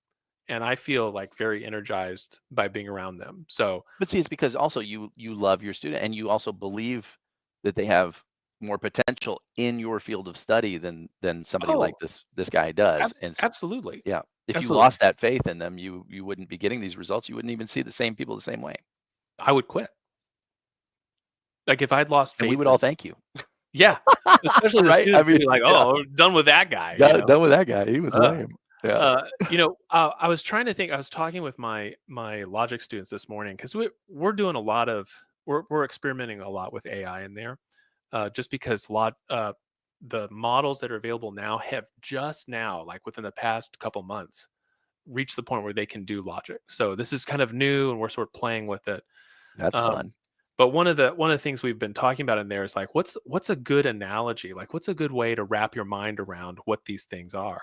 and I feel like very energized by being around them. So, but see, it's because also you love your student and you also believe that they have more potential in your field of study than somebody oh, like this guy does. And absolutely, yeah, if you absolutely. lost that faith in them, you wouldn't be getting these results. You wouldn't even see the same people the same way. I would quit. Like, if I'd lost And we faith would all in thank you. yeah, especially the Right? I students would mean, be like, yeah, "Oh, I'm done with that guy," done with that guy. He was Ugh. lame. Yeah, I was trying to think. I was talking with my logic students this morning because we're doing a lot of we're experimenting a lot with AI in there, just because the models that are available now have just now, like within the past couple months, reached the point where they can do logic. So this is kind of new, and we're sort of playing with it. that's Um, fun. but one of the things we've been talking about in there is like, what's a good analogy? Like, what's a good way to wrap your mind around what these things are?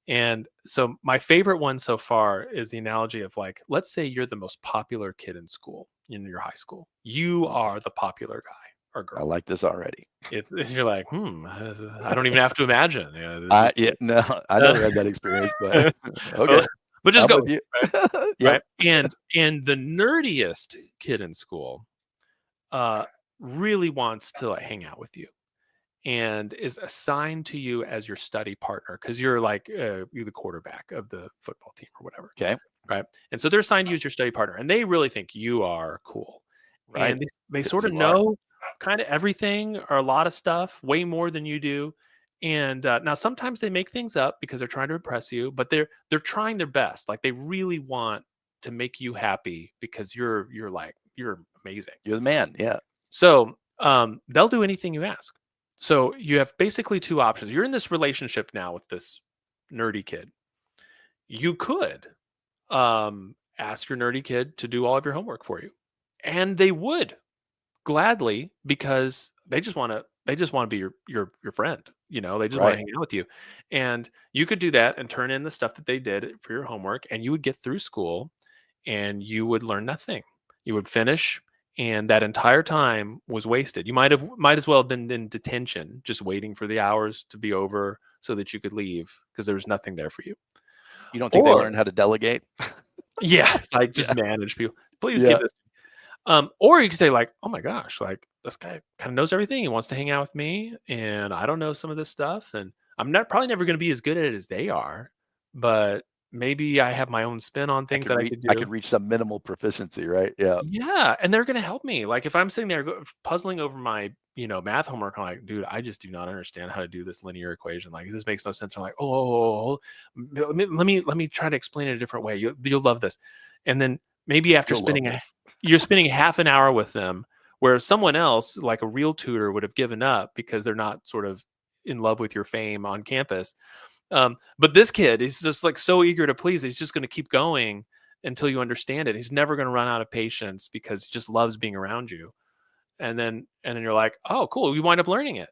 And so my favorite one so far is the analogy of like, let's say you're the most popular kid in school, in your high school. You are the popular guy or I girl. like this already. You're like, I don't even have to imagine. This is Yeah, no, I uh, never had that experience, but oh, okay, but just I'm go with you. right, Yep. right. And the nerdiest kid in school uh, really wants to like hang out with you and is assigned to you as your study partner because you're like you're the quarterback of the football team or whatever, Okay. right? And so they're assigned you as your study partner, and they really think you are cool, Right. and they Because sort of you are. know kind of everything or a lot of stuff way more than you do. And now sometimes they make things up because they're trying to impress you, but they're trying their best. Like they really want to make you happy because you're amazing. You're the man. Yeah. So they'll do anything you ask. So you have basically two options. You're in this relationship now with this nerdy kid. You could ask your nerdy kid to do all of your homework for you, and they would gladly because they just want to be your friend. They just want to Right. hang out with you, and you could do that and turn in the stuff that they did for your homework, and you would get through school, and you would learn nothing. You would finish, and that entire time was wasted. You might as well have been in detention, just waiting for the hours to be over so that you could leave because there was nothing there for you. You don't think they Or learned how to delegate? yeah, like just Yeah. manage people. Please give Yeah. this. Or you could say like, oh my gosh, like this guy kind of knows everything. He wants to hang out with me, and I don't know some of this stuff, and I'm not probably never going to be as good at it as they are, but maybe I have my own spin on things that I could I do. could reach some minimal proficiency, right? Yeah. Yeah, and they're gonna help me. Like, if I'm sitting there puzzling over my, math homework, I'm like, dude, I just do not understand how to do this linear equation. Like, this makes no sense. I'm like, oh, let me try to explain it a different way. You'll love this. And then maybe after You'll love this. you're spending half an hour with them, where someone else, like a real tutor, would have given up because they're not sort of in love with your fame on campus. But this kid is just like so eager to please. He's just going to keep going until you understand it. He's never going to run out of patience because he just loves being around you. And then you're like, oh, cool. You wind up learning it,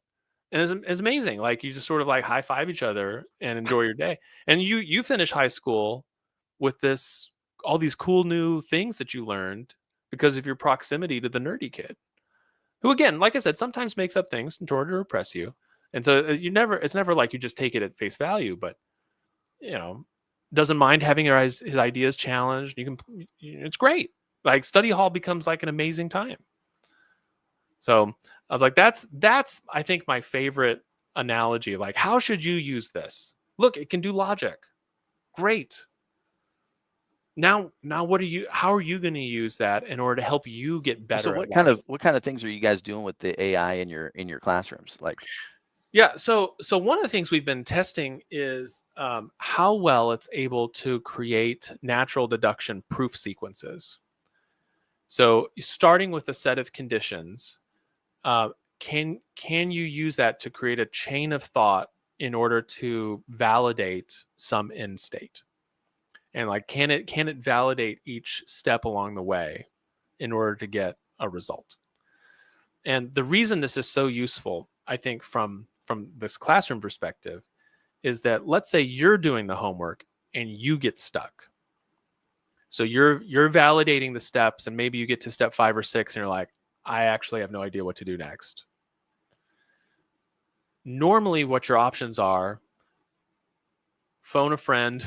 and it's amazing. Like you just sort of like high five each other and enjoy your day. And you finish high school with this all these cool new things that you learned because of your proximity to the nerdy kid, who again, like I said, sometimes makes up things in order to impress you. And so it's never like you just take it at face value, but you know, doesn't mind having his ideas challenged. It's great. Like study hall becomes like an amazing time. So I was like, that's I think my favorite analogy. Like, how should you use this? Look, it can do logic. Great. Now how are you going to use that in order to help you get So better at logic? what kind of things are you guys doing with the AI in your classrooms? Like, Yeah. So one of the things we've been testing is how well it's able to create natural deduction proof sequences. So starting with a set of conditions, uh, can you use that to create a chain of thought in order to validate some end state? And like, can it validate each step along the way in order to get a result? And the reason this is so useful, I think, from this classroom perspective, is that let's say you're doing the homework and you get stuck. So you're validating the steps, and maybe you get to step 5 or 6 and you're like, I actually have no idea what to do next. Normally what your options are: phone a friend,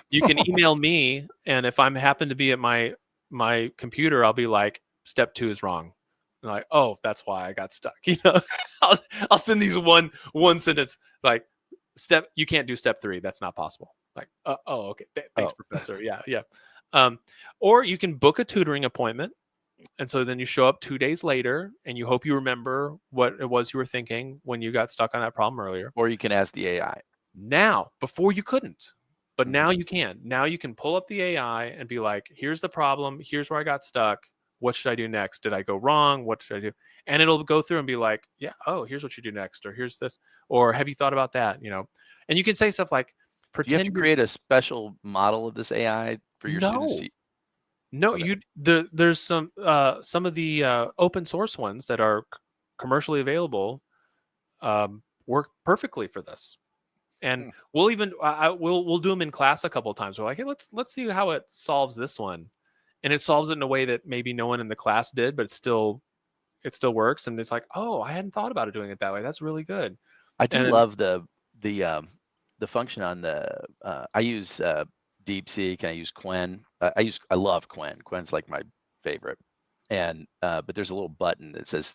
you can email me, and if I'm happen to be at my computer, I'll be like, step 2 is wrong. And like, oh, that's why I got stuck. I'll, I'll send these one sentence like, you can't do step 3. That's not possible. Like, oh, okay. Thanks, Oh, professor. Yeah, yeah. Um, or you can book a tutoring appointment, and so then you show up 2 days later, and you hope you remember what it was you were thinking when you got stuck on that problem earlier. or you can ask the AI. Now, before you couldn't, but now Mhm. you can. Now you can pull up the AI and be like, here's the problem. Here's where I got stuck. What should I do next? Did I go wrong? What should I do? And it'll go through and be like, yeah, oh, here's what you do next. Or here's this. Or have you thought about that? And you can say stuff like, Do you have to pretend you're, create a special model of this AI for your students no, to? no, Okay. there's some of the open source ones that are commercially available, work perfectly for this. And Hmm. we'll even we'll do them in class a couple of times. We're like, hey, let's see how it solves this one, and it solves it in a way that maybe no one in the class did, but it still works. And it's like, oh, I hadn't thought about it doing it that way. That's really good. I do And love the the function on the I use DeepSeek and I use Quen. I love Quen. Quen's like my favorite. And but there's a little button that says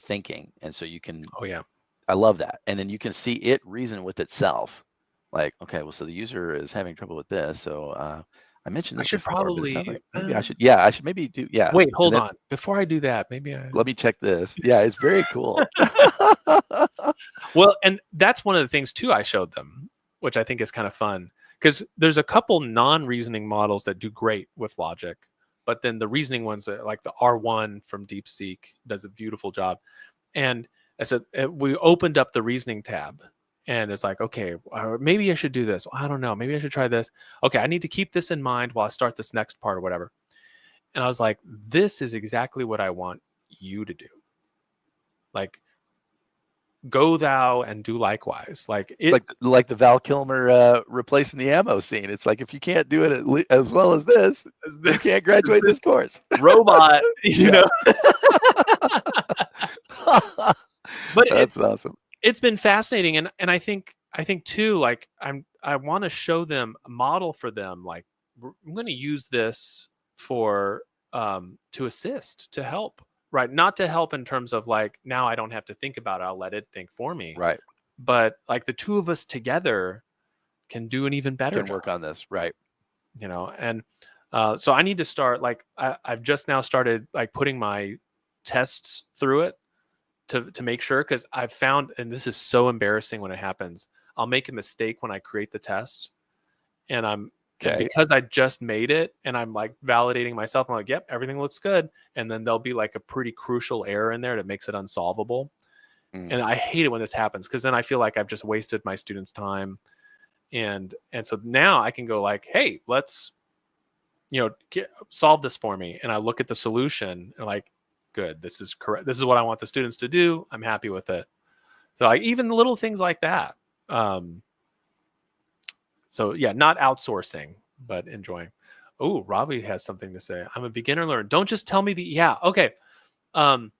thinking, and so you can. oh yeah, I love that, and then you can see it reason with itself. Like, okay, well, so the user is having trouble with this. So I mentioned I this should before, but it probably sounds like maybe I should. Yeah, I should maybe do. Yeah, wait. and Hold then on, before I do that, maybe I. let me check this. Yeah, it's very cool. Well, and that's one of the things too I showed them, which I think is kind of fun, because there's a couple non-reasoning models that do great with logic, but then the reasoning ones, like the R1 from DeepSeek, does a beautiful job. And I said, we opened up the reasoning tab, and it's like, okay, maybe I should do this. I don't know. Maybe I should try this. Okay, I need to keep this in mind while I start this next part or whatever. And I was like, this is exactly what I want you to do. Like, go thou and do likewise. Like It's it. like the Val Kilmer replacing the ammo scene. It's like if you can't do it as well as this, you can't graduate this This course. robot, Yeah, but that's awesome. it's been fascinating. And I think too, like, I want to show them a model for them. Like, I'm going to use this for to assist, to help, right? Not to help in terms of like, now I don't have to think about it, I'll let it think for me, Right, but like the two of us together can do an even better can job. work on this. Right. And so I need to start, like, I've just now started like putting my tests through it to make sure, because I've found, and this is so embarrassing when it happens, I'll make a mistake when I create the test, and and Okay. because I just made it and I'm like validating myself, I'm like, yep, everything looks good, and then there'll be like a pretty crucial error in there that makes it unsolvable. Mm. And I hate it when this happens, because then I feel like I've just wasted my students' time. And so now I can go like, hey, let's solve this for me, and I look at the solution and like, good, this is correct, this is what I want the students to do, I'm happy with it. So like, even little things like that. So yeah, not outsourcing, but enjoying. Oh, Robbie has something to say. I'm a beginner learner, don't just tell me yeah, okay. um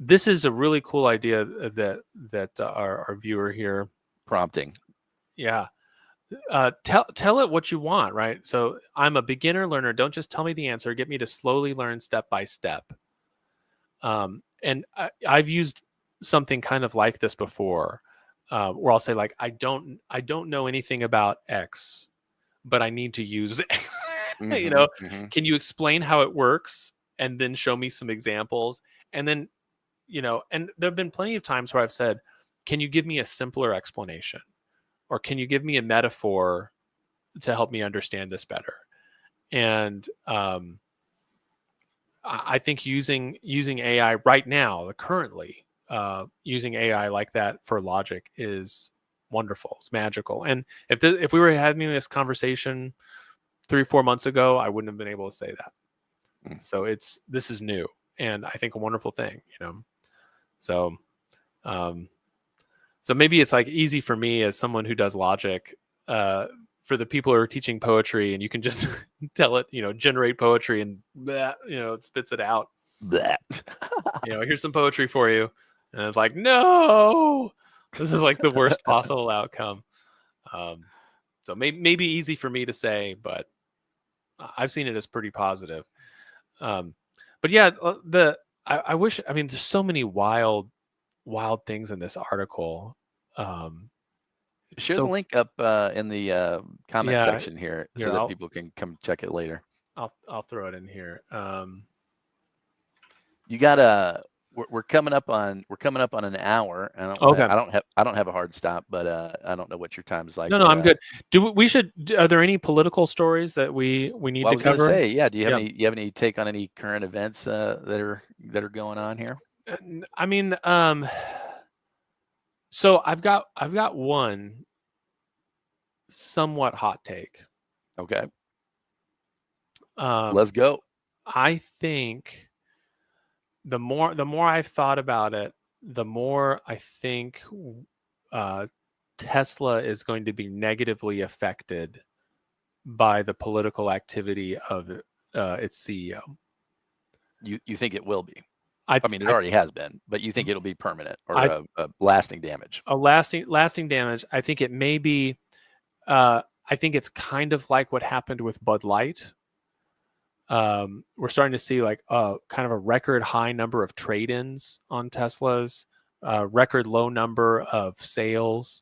this is a really cool idea that our viewer here. Prompting. Yeah. Tell it what you want, right? So, I'm a beginner learner, don't just tell me the answer, get me to slowly learn step by step. And I've used something kind of like this before, where I'll say like, I don't know anything about X, but I need to use X. you Hmm. know Hmm. can you explain how it works, and then show me some examples, and then and there have been plenty of times where I've said, can you give me a simpler explanation? Or can you give me a metaphor to help me understand this better? And I think using AI right now, currently, using AI like that for logic is wonderful. It's magical. And if we were having this conversation 3 or 4 months ago, I wouldn't have been able to say that. Mm. So this is new, and I think a wonderful thing. So um, so maybe it's like easy for me as someone who does logic. For the people who are teaching poetry, and you can just tell it, generate poetry, and it spits it out. That. Here's some poetry for you, and it's like, no, this is like the worst possible outcome. So maybe easy for me to say, but I've seen it as pretty positive. But yeah, I wish. I mean, there's so many wild things in this article. Share the So link up in the comment yeah, section here so here that people can come check it later. I'll throw it in here. You got we're coming up on an hour. Okay. I don't have a hard stop, but I don't know what your time's like. No, But I'm good. Are there any political stories that we need well, I to was going to cover? say, yeah. Do you have Yeah. any take on any current events that are going on here? I mean, so I've got one somewhat hot take. Okay, Um, let's go. I think the more I've thought about it, the more I think Tesla is going to be negatively affected by the political activity of its CEO. You think it will be? I I mean, it already has been, but you think it'll be permanent or I a lasting damage? a lasting damage. I think it may be. I think it's kind of like what happened with Bud Light. We're starting to see like kind of a record high number of trade-ins on Teslas, record low number of sales,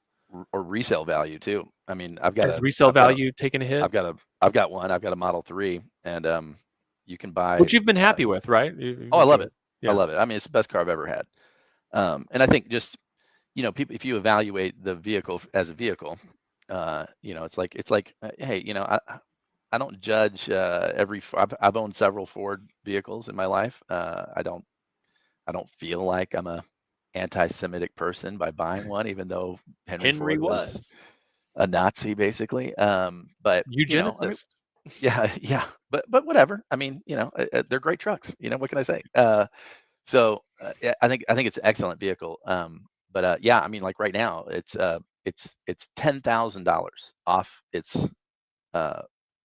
Or resale value too. I mean, I've got as resale value taking a hit, I've got one. I've got a Model 3, and you can buy. which you've been happy with, right? You've Oh, I love enjoyed. it. I Yeah. love it. I mean, it's the best car I've ever had. And I think just people, if you evaluate the vehicle as a vehicle, it's like hey, I don't judge I've owned several Ford vehicles in my life. I don't feel like I'm a anti-Semitic person by buying one, even though Henry Henry Ford was was a Nazi basically. But I mean, eugenicist. yeah, yeah. But whatever. I mean, they're great trucks. What can I say? Yeah, I think it's an excellent vehicle. But yeah, I mean, like right now, it's $10,000 off its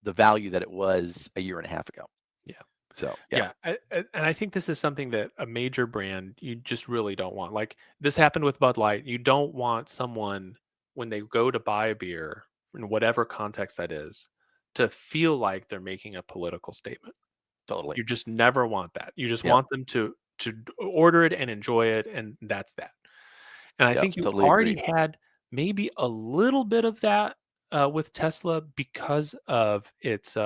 the value that it was a year and a half ago. Yeah. So yeah, Yeah, and I think this is something that a major brand you just really don't want. Like this happened with Bud Light. You don't want someone when they go to buy a beer in whatever context that is to feel like they're making a political statement. totally. You just never want that. You just Yep, want them to order it and enjoy it, and that's that. And I yep, think you totally already agree. had maybe a little bit of that with Tesla because of its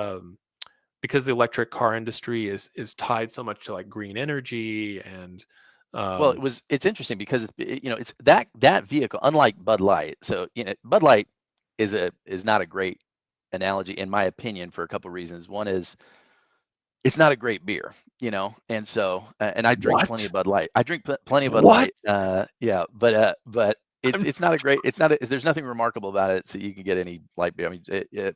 because the electric car industry is tied so much to like green energy and Well, um, it's interesting because it's that vehicle, unlike Bud Light. So Bud Light is not a great analogy in my opinion for a couple of reasons. One is it's not a great beer, and so and I drink plenty what of Bud Light. I drink plenty of Bud what Light. Yeah, but I'm, it's not a great. It's not. There's nothing remarkable about it, so you can get any light beer. I mean,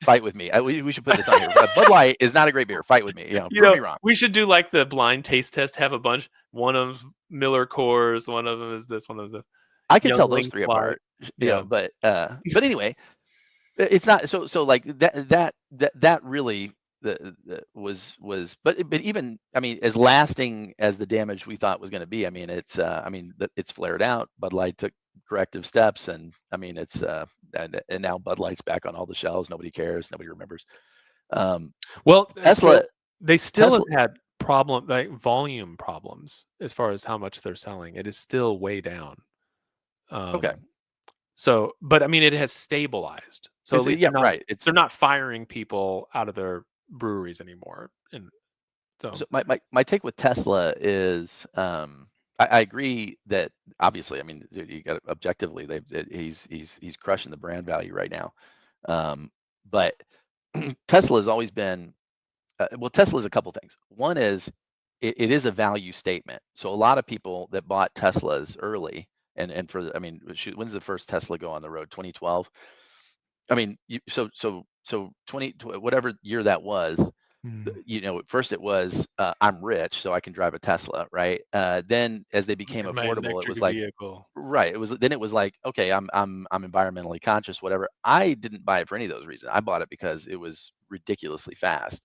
fight with me. We should put this on here. Bud Light is not a great beer. Fight with me. Prove me wrong. we should do like the blind taste test. Have a bunch. One of Miller Coors. One of them is this. One of this. I could tell those Youngling three Fly. apart. Yeah. But anyway, it's not so like that really but even I mean as lasting as the damage we thought was going to be. I mean it's flared out. Bud Light took corrective steps, and I mean it's and now Bud Light's back on all the shelves. Nobody cares. Nobody remembers. Um, Well, Tesla so they still Tesla. have had volume problems as far as how much they're selling. It is still way down. Okay, So, but I mean, it has stabilized. So at least yeah, right. they're not firing people out of their breweries anymore. And So So my take with Tesla is, I agree that obviously, I mean, you got objectively, he's crushing the brand value right now. But Tesla has always been, well, Tesla's a couple things. One is it is a value statement. So a lot of people that bought Teslas early, and for I mean, shoot, when's the first Tesla go on the road? 2012. I mean, so 20 whatever year that was, mm, first it was, I'm rich, so I can drive a Tesla, right? Then as they became get my affordable, it electric was like, vehicle. right, it was like, okay, I'm environmentally conscious, whatever. I didn't buy it for any of those reasons. I bought it because it was ridiculously fast,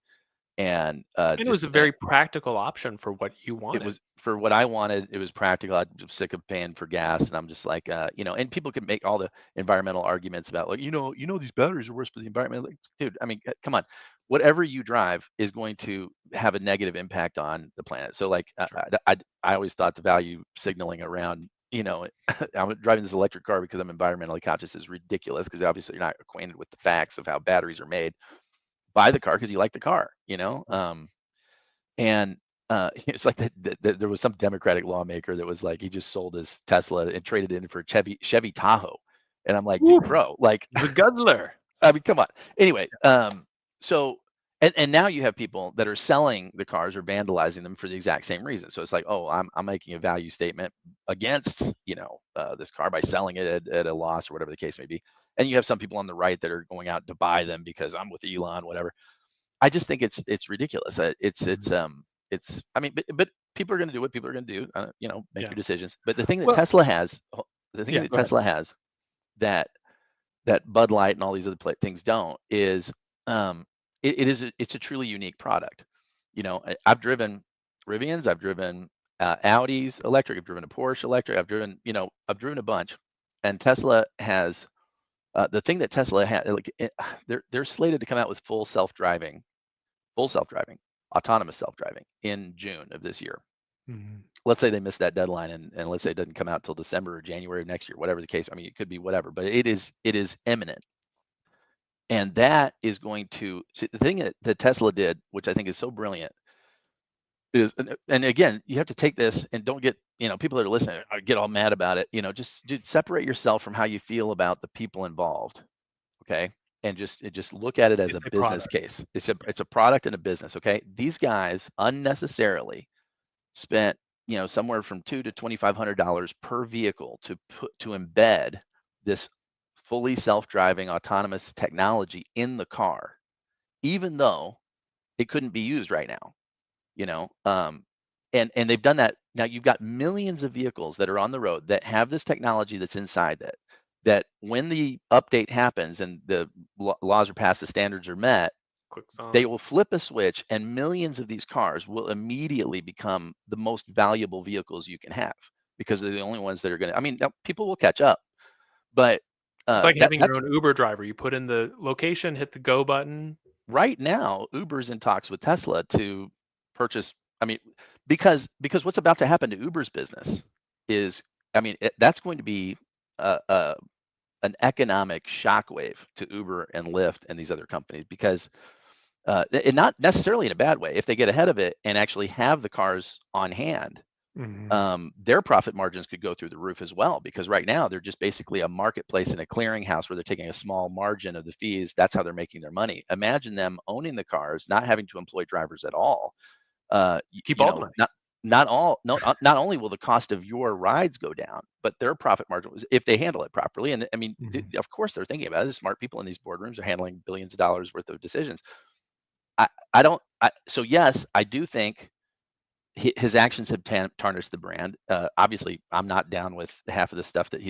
and And it was just a very practical option for what you it wanted. was for what I wanted. It was practical. I'm sick of paying for gas, and I'm just like, and people can make all the environmental arguments about, like, these batteries are worse for the environment. Like, dude, I mean, come on. Whatever you drive is going to have a negative impact on the planet. So, like, Sure. I always thought the value signaling around, I'm driving this electric car because I'm environmentally conscious is ridiculous, because obviously you're not acquainted with the facts of how batteries are made. Buy the car because you like the car, and it's like there was some Democratic lawmaker that was like, he just sold his Tesla and traded it in for a Chevy Tahoe, and I'm like, dude, Woo, bro, like, the guzzler. I mean, come on. Anyway, so and now you have people that are selling the cars or vandalizing them for the exact same reason. So it's like, oh, I'm making a value statement against this car by selling it at a loss or whatever the case may be. And you have some people on the right that are going out to buy them because I'm with Elon, whatever. I just think it's ridiculous. Mhm. It's I mean, but people are going to do what people are going to do. Make Yeah. your decisions. But the thing that Well, Tesla has, yeah, go ahead. that Bud Light and all these other things don't is, um, it's a truly unique product. I've driven Rivians, I've driven Audis electric, I've driven a Porsche electric, I've driven a bunch, and Tesla has, the thing that Tesla has, like, they're slated to come out with full self-driving, autonomous self-driving in June of this year. Mhm. Let's say they miss that deadline, and let's say it doesn't come out till December or January of next year, whatever the case. I mean, it could be whatever, but it is imminent. And that is going to see the thing that Tesla did, which I think is so brilliant, is, and again, you have to take this and don't get, people that are listening get all mad about it. Just dude, separate yourself from how you feel about the people involved. Okay. And just look at it as a It's a business product. case. It's a Yeah. it's a product and a business. Okay. These guys unnecessarily spent, somewhere from $200 to $2,500 per vehicle to embed this fully self-driving autonomous technology in the car, even though it couldn't be used right now. you know um, and they've done that. Now you've got millions of vehicles that are on the road that have this technology that's inside that when the update happens and the laws are passed, the standards are met, Clicks they on. will flip a switch and millions of these cars will immediately become the most valuable vehicles you can have, because they're the only ones that are going to, I mean, now people will catch up, but It's like having your that's own Uber driver. You put in the location, hit the go button. right now. Uber's in talks with Tesla to purchase, I mean, because what's about to happen to Uber's business is, I mean, that's going to be a an economic shockwave to Uber and Lyft and these other companies, because and not necessarily in a bad way. If they get ahead of it and actually have the cars on hand, Mhm. their profit margins could go through the roof as well. Because right now they're just basically a marketplace and a clearinghouse where they're taking a small margin of the fees. That's how they're making their money. Imagine them owning the cars, not having to employ drivers at all. Keep all the money. Not all, no, not only will the cost of your rides go down, but their profit margin was, if they handle it properly. And I mean, Mhm. of course they're thinking about it. The smart people in these boardrooms are handling billions of dollars worth of decisions. I don't. So yes, I do think his actions have tarnished the brand. Obviously, I'm not down with half of the stuff that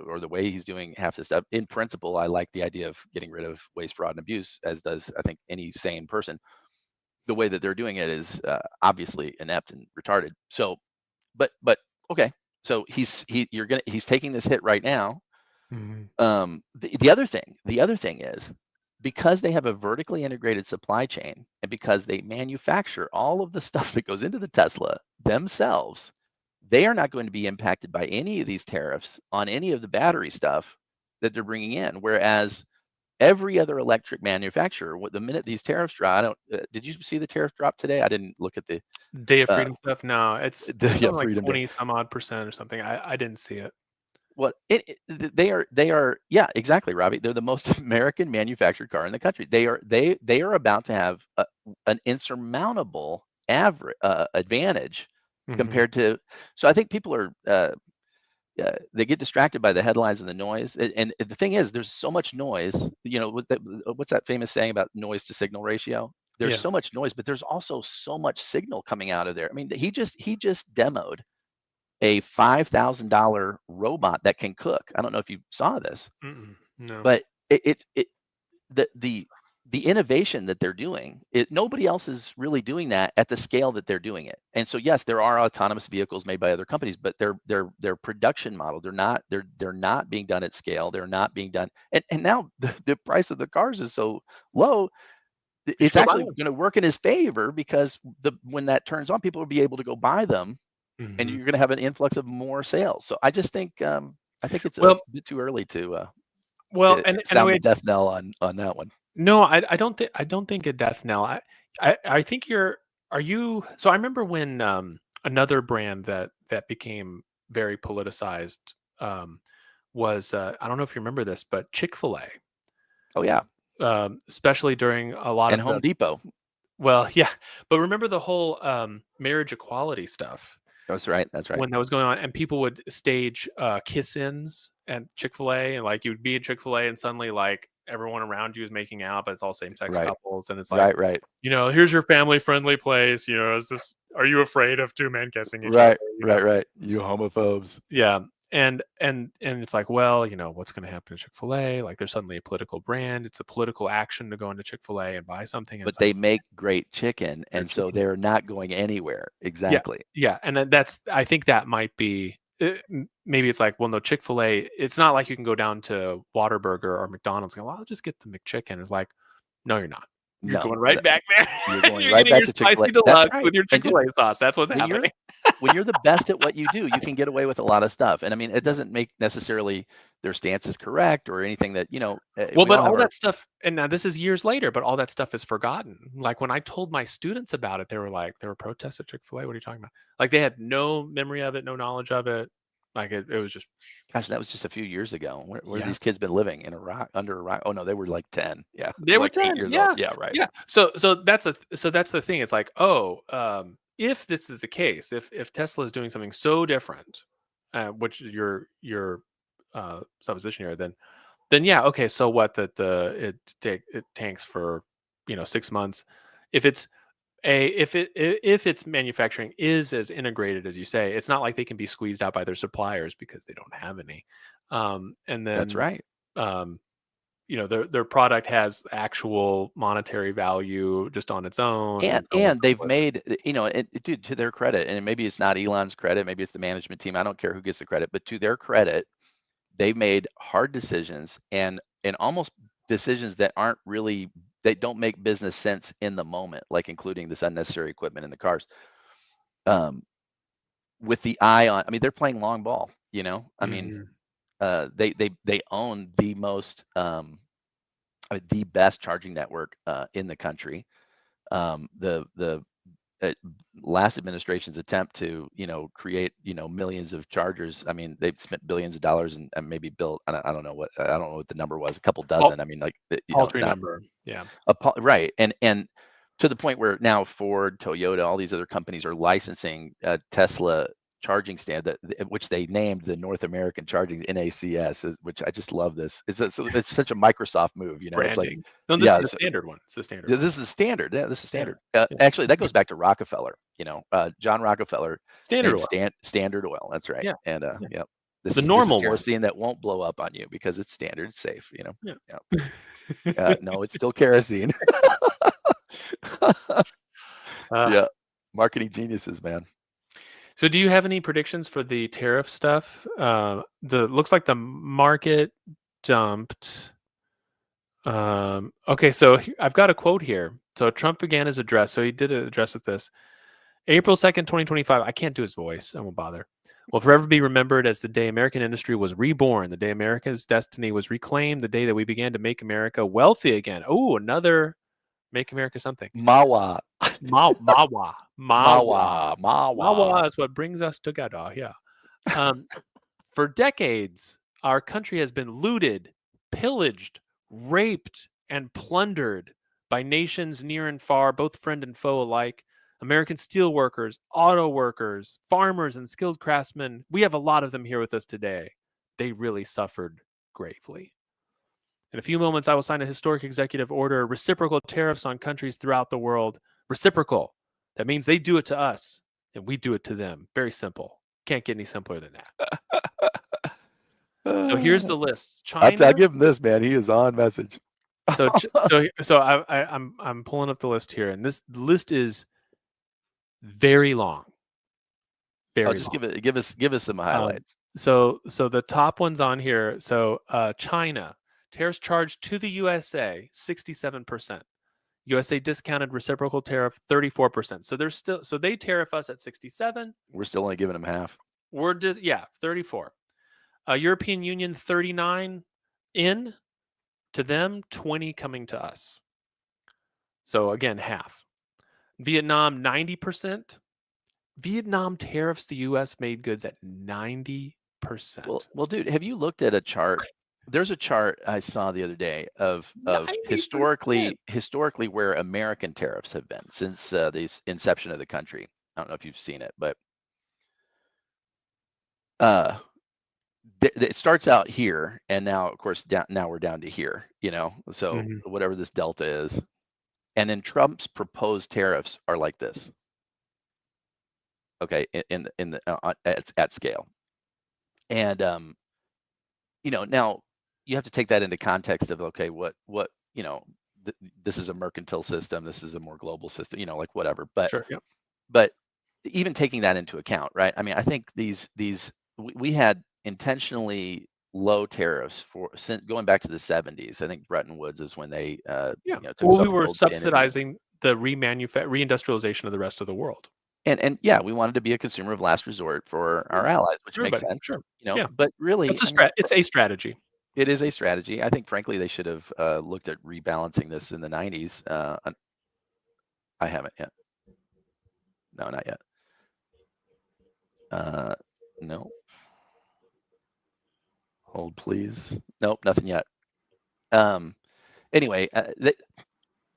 or the way he's doing half the stuff. In principle, I like the idea of getting rid of waste, fraud, and abuse, as does, I think, any sane person. The way that they're doing it is obviously inept and retarded. So, but okay. So he's taking this hit right now. Mhm. The other thing is, because they have a vertically integrated supply chain, and because they manufacture all of the stuff that goes into the Tesla themselves, they are not going to be impacted by any of these tariffs on any of the battery stuff that they're bringing in. Whereas every other electric manufacturer, the minute these tariffs drop, I don't. Did you see the tariff drop today? I didn't look at the Day of uh, Freedom stuff. No, it's yeah, something like Freedom Day. 20 some odd percent or something. I didn't see it. What they are, yeah, exactly, Robbie. They're the most American manufactured car in the country. They are about to have an insurmountable advantage Hmm. compared to. So I think people are they get distracted by the headlines and the noise. And the thing is, there's so much noise. What's that famous saying about noise to signal ratio? There's Yeah. so much noise, but there's also so much signal coming out of there. I mean, he just demoed a $5,000 robot that can cook. I don't know if you saw this, No. but it the the the innovation that they're doing, nobody else is really doing that at the scale that they're doing it. And so yes, there are autonomous vehicles made by other companies, but their production model, they're not being done at scale. They're not being done, and now the price of the cars is so low. You It's should go buy actually them. going to work in his favor because when that turns on, people will be able to go buy them, and Hmm. you're going to have an influx of more sales. So I think it's a Well, bit too early to and sound the wait, death knell on that one. no, I don't think a death knell. I think you're. Are you? So I remember when another brand that became very politicized um, was I don't know if you remember this, but Chick-fil-A, Oh yeah, especially during a lot and of Home the, Depot. well, yeah, but remember the whole marriage equality stuff That's right. That's right. when that was going on, and people would stage kiss-ins at Chick-fil-A, and like you would be at Chick-fil-A, and suddenly like everyone around you is making out, but it's all same-sex Right. couples, and it's like, Right. Right. here's your family-friendly place. Is this? Are you afraid of two men kissing each other? Right. Right. Right. You homophobes. Yeah. And it's like, well, what's going to happen to Chick-fil-A? Like, there's suddenly a political brand. It's a political action to go into Chick-fil-A and buy something. And But it's like they make great chicken, their and so chicken. they're not going anywhere. Yeah, Exactly. yeah, and I think that might be maybe it's like, well, no, Chick-fil-A. It's not like you can go down to Whataburger or McDonald's and go, well, I'll just get the McChicken. It's like, no, you're not. You're No, going right back there. you're going You're right getting back your to Chick-fil-A. spicy That's deluxe right. with your And dude, Chick-fil-A sauce. That's what's when you're happening. when you're the best at what you do, you can get away with a lot of stuff. And I mean, it doesn't make necessarily their stance is correct or anything that, Well, we but all have all our. that stuff, and now this is years later, but all that stuff is forgotten. Like when I told my students about it, they were like, there were protests at Chick-fil-A. What are you talking about? Like they had no memory of it, no knowledge of it. Like it was just, Gosh, that was just a few years ago. Where yeah, these kids been living in Iraq, under Iraq? Oh no, they were like 10. Yeah, they they're were like 8 10. years old. Yeah. Yeah, right. Yeah. So that's the thing. It's like, oh, if this is the case, if Tesla is doing something so different, which is your supposition here, then yeah, okay. So what? It tanks for 6 months. If it's if its manufacturing is as integrated as you say, it's not like they can be squeezed out by their suppliers because they don't have any. And That's then right. um, their product has actual monetary value just on its own, And and so on and and so they've forth. made, dude, to their credit, and maybe it's not Elon's credit, maybe it's the management team. I don't care who gets the credit, but to their credit, they've made hard decisions and almost decisions that aren't really, they don't make business sense in the moment, like including this unnecessary equipment in the cars. Um, with the eye on, I mean, they're playing long ball. I mean, Mhm. they own the best charging network in the country. The uh, last administration's attempt to create millions of chargers. I mean, they've spent billions of dollars and maybe built. I don't know what the number was. A couple Pal- dozen. I mean, like Paltry not number. Yeah. right. And to the point where now Ford, Toyota, all these other companies are licensing Tesla charging stand which they named the North American Charging NACS, which I just love this. It's such a Microsoft move. It's like, Branding. No, this is yeah, the standard one. It's the standard yeah, one. this is standard. Yeah, this is Yeah. standard. Yeah. Actually, that goes back to Rockefeller. John Rockefeller Standard named oil. Standard Oil. That's right. Yeah. And Yeah. yeah, this The is normal one. kerosene that won't blow up on you because it's standard, it's safe. Yeah. Yeah. No, it's still kerosene. uh, Yeah, marketing geniuses, man. so do you have any predictions for the tariff stuff? The looks like the market dumped. Okay, so I've got a quote here. So Trump began his address. So he did an address with this. April 2nd, 2025. I can't do his voice. I won't bother. will forever be remembered as the day American industry was reborn, the day America's destiny was reclaimed, the day that we began to make America wealthy again. Oh, another make America something. Mawa, Mawa. Mawa, Mawa. Mawa is what brings us together. Yeah. Um, for decades, our country has been looted, pillaged, raped, and plundered by nations near and far, both friend and foe alike. American steelworkers, auto workers, farmers, and skilled craftsmen. We have a lot of them here with us today. They really suffered gravely. In a few moments, I will sign a historic executive order, reciprocal tariffs on countries throughout the world. Reciprocal. That means they do it to us and we do it to them. Very simple. Can't get any simpler than that. So here's the list. I'll China. give him this, man. He is on message. So I'm pulling up the list here, and this list is very long. Very just long. give us some highlights. So the top ones on here. So China, tariffs charged to the USA 67%. USA discounted reciprocal tariff 34%. So they're still they tariff us at 67. We're still only giving them half. We're just 34. European Union 39 in to them, 20 coming to us. So again, half. Vietnam 90%. Vietnam tariffs the US made goods at 90%. Well, dude, have you looked at a chart? There's a chart I saw the other day of 90%. historically where American tariffs have been since the inception of the country. I don't know if you've seen it, but it starts out here, and now, of course, now we're down to here. So whatever this delta is, and then Trump's proposed tariffs are like this. Okay, at scale, and now you have to take that into context of, okay, what this is a mercantile system, this is a more global system, like whatever. But sure, yep. But even taking that into account, right? I mean, I think we had intentionally low tariffs since going back to the 70s. I think Bretton Woods is when they took we were subsidizing the reindustrialization of the rest of the world. And yeah, we wanted to be a consumer of last resort for our allies, which makes sense. Sure. But really, it's a strategy. It is a strategy. I think, frankly, they should have looked at rebalancing this in the 90s. I haven't yet. No, not yet. No. Hold, please. Nope, nothing yet. Anyway,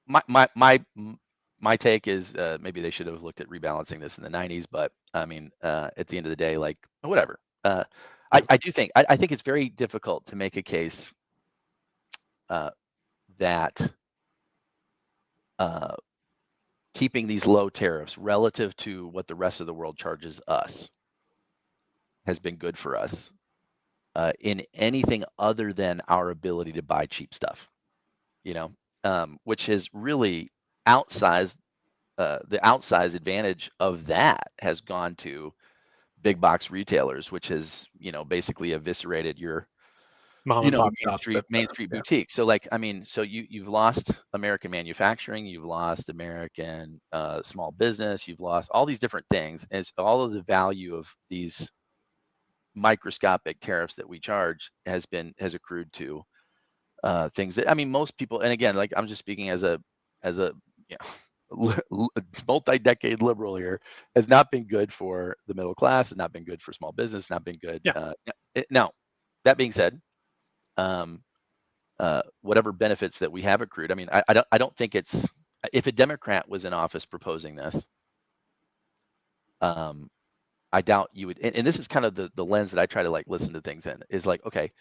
my take is maybe they should have looked at rebalancing this in the 90s, but I mean, at the end of the day, like, whatever. I do think I think it's very difficult to make a case that keeping these low tariffs relative to what the rest of the world charges us has been good for us in anything other than our ability to buy cheap stuff, which has really outsized the outsized advantage of that has gone to big box retailers, which has basically eviscerated your Main Street boutique. So so you've lost American manufacturing, you've lost American small business, you've lost all these different things, and it's all of the value of these microscopic tariffs that we charge has accrued to things that, I mean, most people, and again, like, I'm just speaking as a multi-decade liberal here, has not been good for the middle class, has not been good for small business, not been good. Now, that being said, whatever benefits that we have accrued, I mean, I don't think it's, if a Democrat was in office proposing this, I doubt you would, and this is kind of the lens that I try to like listen to things in, is like, okay,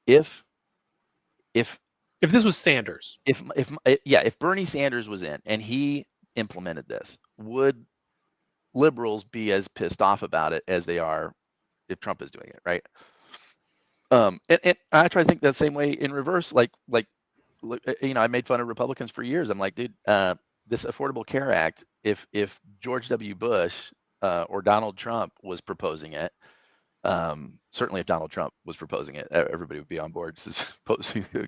if this was Sanders, if Bernie Sanders was in and he implemented this, would liberals be as pissed off about it as they are if Trump is doing it, right? And I try to think that same way in reverse. Like I made fun of Republicans for years. I'm like, dude, this Affordable Care Act, if George W. Bush or Donald Trump was proposing it, Certainly, if Donald Trump was proposing it, everybody would be on board. I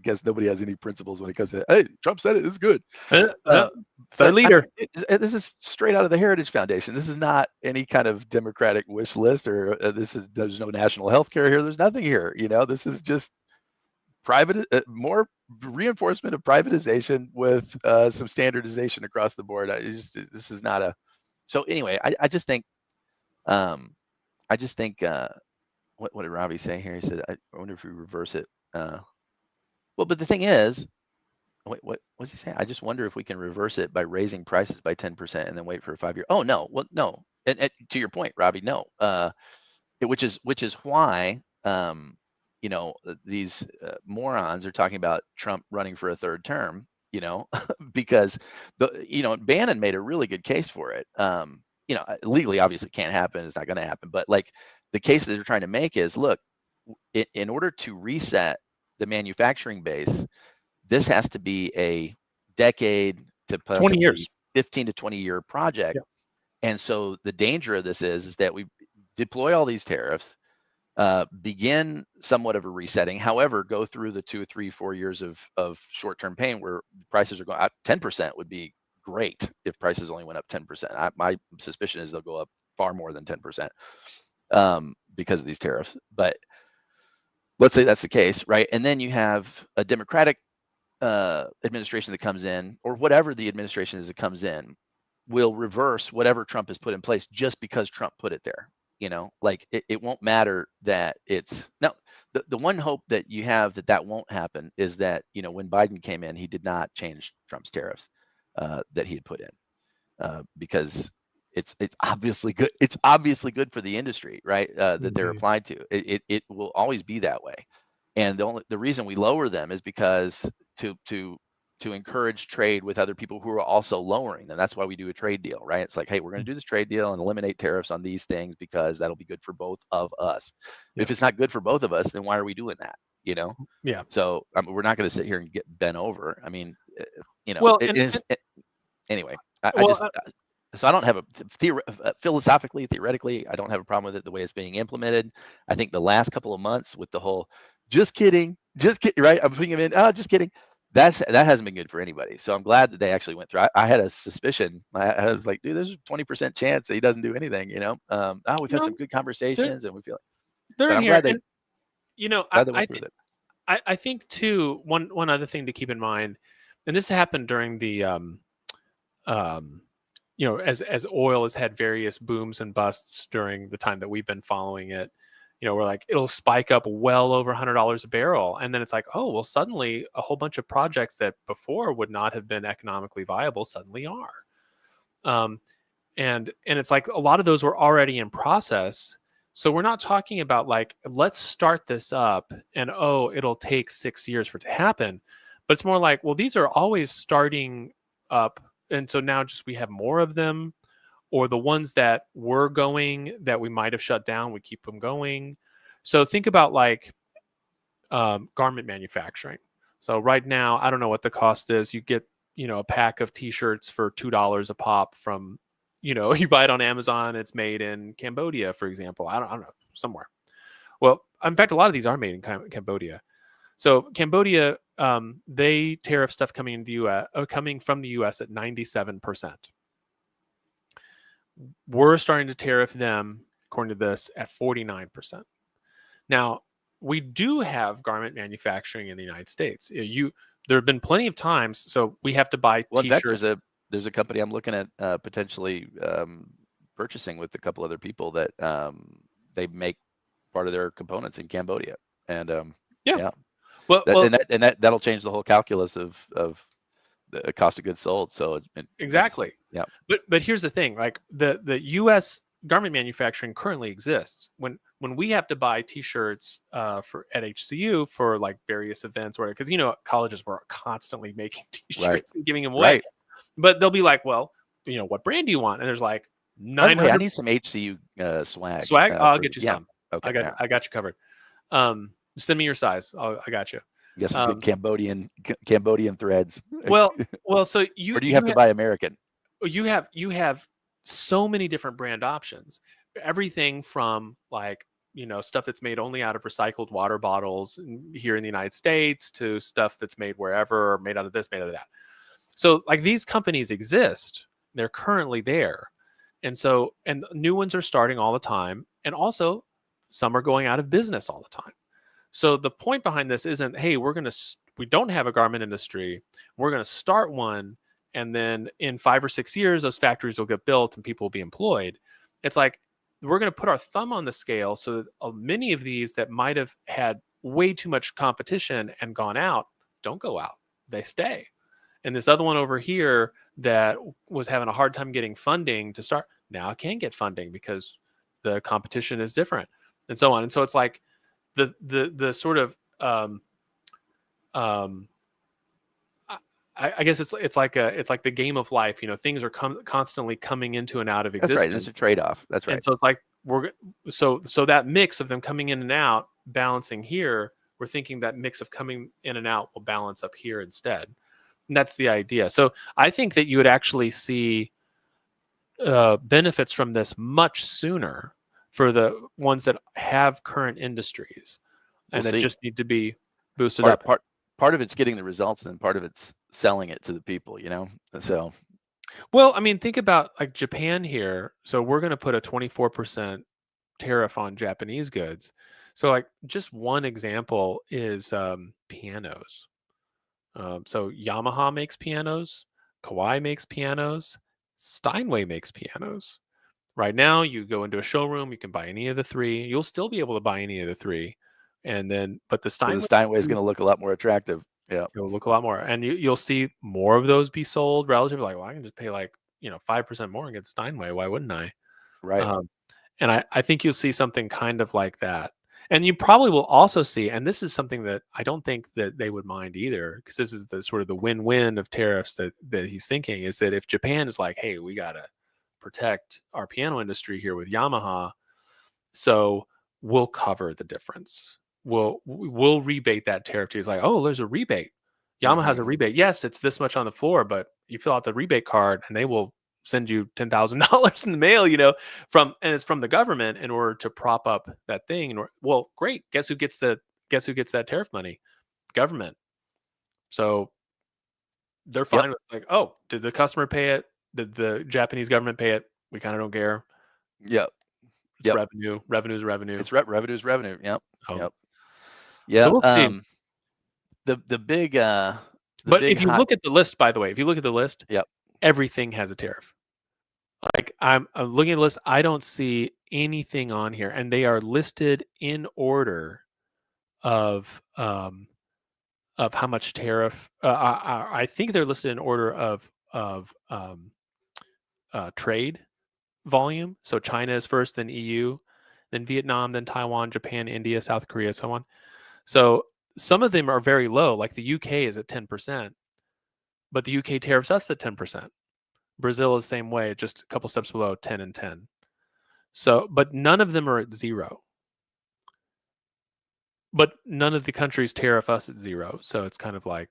guess nobody has any principles when it comes to, hey, Trump said it, it's good. It's our But leader. this is straight out of the Heritage Foundation. This is not any kind of Democratic wish list, or there's no national health care here. There's nothing here. This is just more reinforcement of privatization with some standardization across the board. This is not a. So anyway, I just think, what did Robbie say here? He said, I wonder if we reverse it. Well, but the thing is, what was he saying? I just wonder if we can reverse it by raising prices by 10% and then wait for a 5 year. Oh no, well no. And to your point, Robbie, no. Which is why these morons are talking about Trump running for a third term. Because Bannon made a really good case for it. Legally, obviously, can't happen. It's not going to happen. But like the case that they're trying to make is, look, in order to reset the manufacturing base, this has to be a decade to 20 years. possibly 15 to 20-year project. Yeah. And so the danger of this is that we deploy all these tariffs, begin somewhat of a resetting. However, go through the 2 or 3, 4 years of short-term pain where prices are going up. 10% would be great if prices only went up 10%. My suspicion is they'll go up far more than 10% because of these tariffs. But let's say that's the case, right? And then you have a Democratic administration that comes in, or whatever the administration is that comes in, will reverse whatever Trump has put in place just because Trump put it there. Like it won't matter that it's no. The one hope that you have that won't happen is that when Biden came in, he did not change Trump's tariffs that he had put in because it's obviously good. It's obviously good for the industry, right? That they're applied to. It will always be that way. And the reason we lower them is because to encourage trade with other people who are also lowering them. That's why we do a trade deal, right? It's like, hey, we're going to do this trade deal and eliminate tariffs on these things because that'll be good for both of us. Yep. If it's not good for both of us, then why are we doing that? Yeah. So we're not going to sit here and get bent over. I mean, well, anyway. So I don't have philosophically, theoretically, I don't have a problem with it the way it's being implemented. I think the last couple of months with the whole, just kidding, right? I'm putting him in. Oh, just kidding. That hasn't been good for anybody. So I'm glad that they actually went through. I had a suspicion. I was like, dude, there's a 20% chance that he doesn't do anything. We've had some good conversations and we feel like they're in here. I think too. One other thing to keep in mind, and this happened during the as oil has had various booms and busts during the time that we've been following it. We're like, it'll spike up well over $100 a barrel. And then it's like, oh, well, suddenly a whole bunch of projects that before would not have been economically viable suddenly are. And it's like a lot of those were already in process. So we're not talking about like, let's start this up and, it'll take 6 years for it to happen. But it's more like, well, these are always starting up. And so now just we have more of them. Or the ones that were going that we might have shut down, we keep them going. So think about like garment manufacturing. So right now, I don't know what the cost is. You get, a pack of T-shirts for $2 a pop from, you buy it on Amazon. It's made in Cambodia, for example. I don't know, somewhere. Well, in fact, a lot of these are made in Cambodia. So Cambodia, they tariff stuff coming from the U.S. at 97%. We're starting to tariff them, according to this, at 49%. Now, we do have garment manufacturing in the United States. There have been plenty of times, so we have to buy T-shirts. In fact, there's a company I'm looking at potentially purchasing with a couple other people that they make part of their components in Cambodia, and well, that'll change the whole calculus of the cost of goods sold. So exactly. Yeah. But here's the thing, like the U.S. garment manufacturing currently exists. When we have to buy T-shirts at HCU for like various events, or because colleges were constantly making T-shirts and giving them away. Right. But they'll be like, well, what brand do you want? And there's like 900. I need some HCU swag. Swag? I'll get you some. Okay. I got you covered. Send me your size. I got you. You got some good Cambodian threads. Well, so or do you have to buy American? You have so many different brand options. Everything from like stuff that's made only out of recycled water bottles here in the United States to stuff that's made wherever, made out of this, made out of that. So like these companies exist, they're currently there. And new ones are starting all the time. And also some are going out of business all the time. So the point behind this isn't, hey, we don't have a garment industry. We're going to start one. And then in 5 or 6 years, those factories will get built and people will be employed. It's like, we're going to put our thumb on the scale so that many of these that might have had way too much competition and gone out don't go out. They stay. And this other one over here that was having a hard time getting funding to start, now it can get funding because the competition is different and so on. And so it's like the sort of I guess it's like the game of life. Things are constantly coming into and out of That's existence. right. It's a trade-off. That's right. And so it's like so that mix of them coming in and out, balancing here, we're thinking that mix of coming in and out will balance up here instead. And that's the idea. So I think that you would actually see benefits from this much sooner for the ones that have current industries and that just need to be boosted up. Part of it's getting the results and part of it's selling it to the people, So, well, I mean, think about like Japan here. So we're going to put a 24% tariff on Japanese goods. So like just one example is pianos. So Yamaha makes pianos, Kawai makes pianos, Steinway makes pianos. Right now, you go into a showroom, you can buy any of the three. You'll still be able to buy any of the three. And then, but the Steinway is going to look a lot more attractive. Yeah. It'll look a lot more. And you'll see more of those be sold relatively. Like, well, I can just pay 5% more and get Steinway. Why wouldn't I? Right. And I think you'll see something kind of like that. And you probably will also see, and this is something that I don't think that they would mind either, because this is the sort of the win-win of tariffs that he's thinking, is that if Japan is like, hey, we got to protect our piano industry here with Yamaha, so we'll cover the difference. We'll rebate that tariff to you. It's like, oh, there's a rebate. Yamaha has a rebate. Yes, it's this much on the floor, but you fill out the rebate card and they will send you $10,000 in the mail, and it's from the government in order to prop up that thing. Well, great. Guess who gets that tariff money? Government. So they're fine with like, oh, did the customer pay it? Did the Japanese government pay it? We kind of don't care. Yep. It's revenue. Revenue's revenue. It's revenue's revenue. Yep. Oh. Yep. Yeah. So we'll see. The big but if you look at the list, by the way, yep, everything has a tariff. Like I'm looking at the list, I don't see anything on here, and they are listed in order of how much tariff. I think they're listed in order of trade volume. So China is first, then EU, then Vietnam, then Taiwan, Japan, India, South Korea, so on. So some of them are very low, like the UK is at 10%, but the UK tariffs us at 10%. Brazil is the same way, just a couple steps below, 10 and 10. So, but none of them are at 0. But none of the countries tariff us at 0. So it's kind of like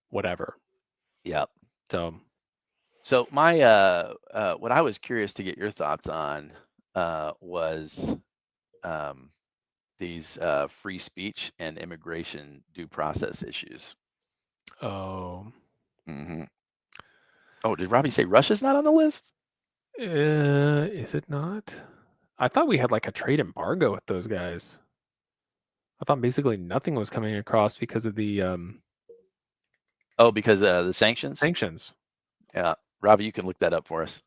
whatever. Yep. So my what I was curious to get your thoughts on was these free speech and immigration due process issues. Oh. Mm-hmm. Oh, did Robbie say Russia's not on the list? Is it not? I thought we had like a trade embargo with those guys. I thought basically nothing was coming across because of the because the sanctions. Yeah, Robbie, you can look that up for us.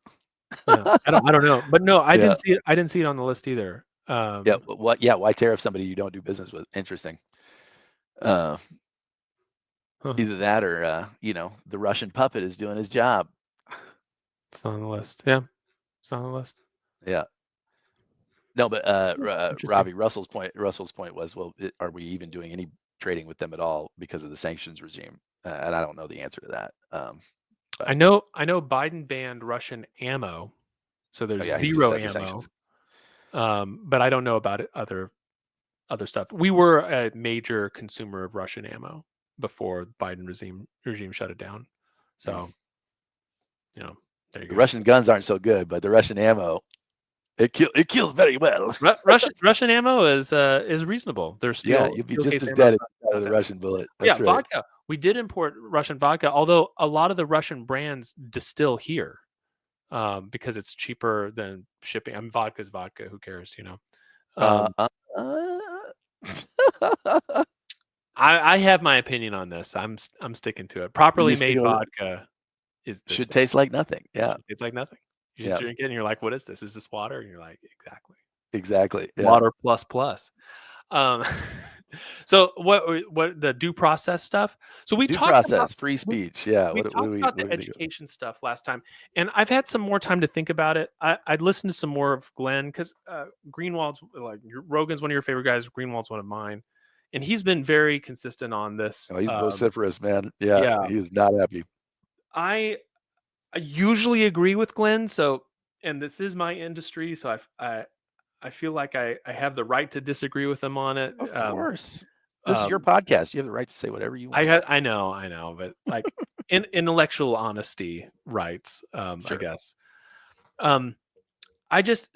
Yeah, I don't know, but no, I didn't see it. I didn't see it on the list either. Why tariff somebody you don't do business with? Interesting. Either that or the Russian puppet is doing his job. It's not on the list. Yeah, it's not on the list. Yeah. No, but Robbie, Russell's point was, well, are we even doing any trading with them at all because of the sanctions regime? And I don't know the answer to that. I know Biden banned Russian ammo, so there's 0 ammo. But I don't know about it, other stuff. We were a major consumer of Russian ammo before the Biden regime shut it down. So, there you go. The Russian guns aren't so good, but the Russian ammo It kills very well. Russian ammo is reasonable. There's Yeah, steel you'd be steel just case as ammo. dead It's if not, you died not with a that. Russian bullet. Yeah, That's right. vodka. We did import Russian vodka, although a lot of the Russian brands distill here because it's cheaper than shipping. I mean, vodka's vodka. Who cares? Uh, Um, uh, I have my opinion on this. I'm sticking to it. Properly you're made sticking with it. vodka is this Should thing. taste like nothing. Yeah, It's like nothing. You should yeah, drink it, and you're like, "What is this? Is this water?" And you're like, "Exactly, exactly. Yeah, water plus plus." Um, so what the due process stuff? So we due talked about process, free we, speech. Yeah. we What do talked we about what the do we think of? education stuff last time, and I've had some more time to think about it. I'd listened to some more of Glenn because Greenwald's Rogan's one of your favorite guys. Greenwald's one of mine, and he's been very consistent on this. Oh, he's vociferous, man. Yeah, Yeah, he is not happy. I I usually agree with Glenn. So, and this is my industry, so I feel like I have the right to disagree with him on it. Of course, this is your Um, podcast. You have the right to say whatever you want. I know, but like intellectual honesty rights, I Sure. guess. Um, I just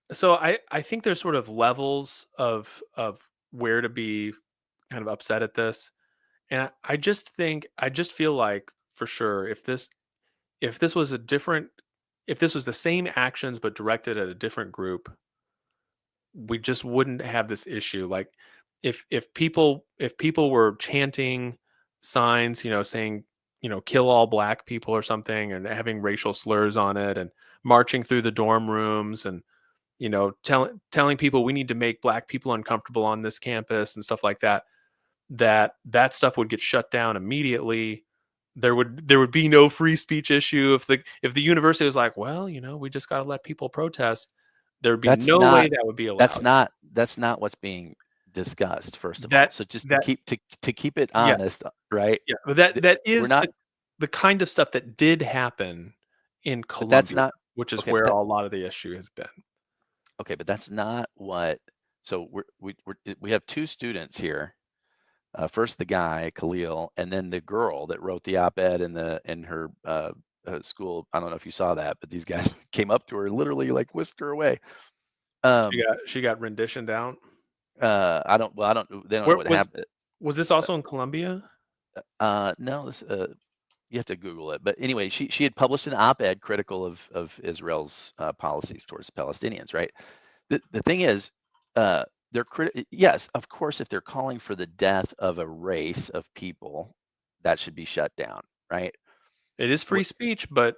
I think there's sort of levels of where to be kind of upset at this, and I just feel like for sure if this was a different if this was the same actions but directed at a different group, we just wouldn't have this issue. Like if people were chanting signs, saying, kill all black people or something and having racial slurs on it and marching through the dorm rooms and telling people we need to make black people uncomfortable on this campus and stuff like that, that stuff would get shut down immediately. There would be no free speech issue if the university was like, well, we just got to let people protest. There would be That's no way not that would be that's allowed. not that's not what's being discussed, first of all. That So just that to keep it Yeah, honest, right? yeah. But that We're is not, the kind of stuff that did happen in but that's Columbia, not which is okay, but where that a lot of the issue has been. okay, but that's not what. So we have two students here. First the guy Khalil, and then the girl that wrote the op-ed in her school. I don't know if you saw that, but these guys came up to her and literally like whisked her away. Um, She got rendition down. I don't. Well, I don't. They don't know Where what happened. was this also in Columbia? No, you have to Google it. But anyway, she had published an op-ed critical of Israel's policies towards Palestinians. Right. The thing is, they're yes, of course, if they're calling for the death of a race of people, that should be shut down. Right. It is free speech, but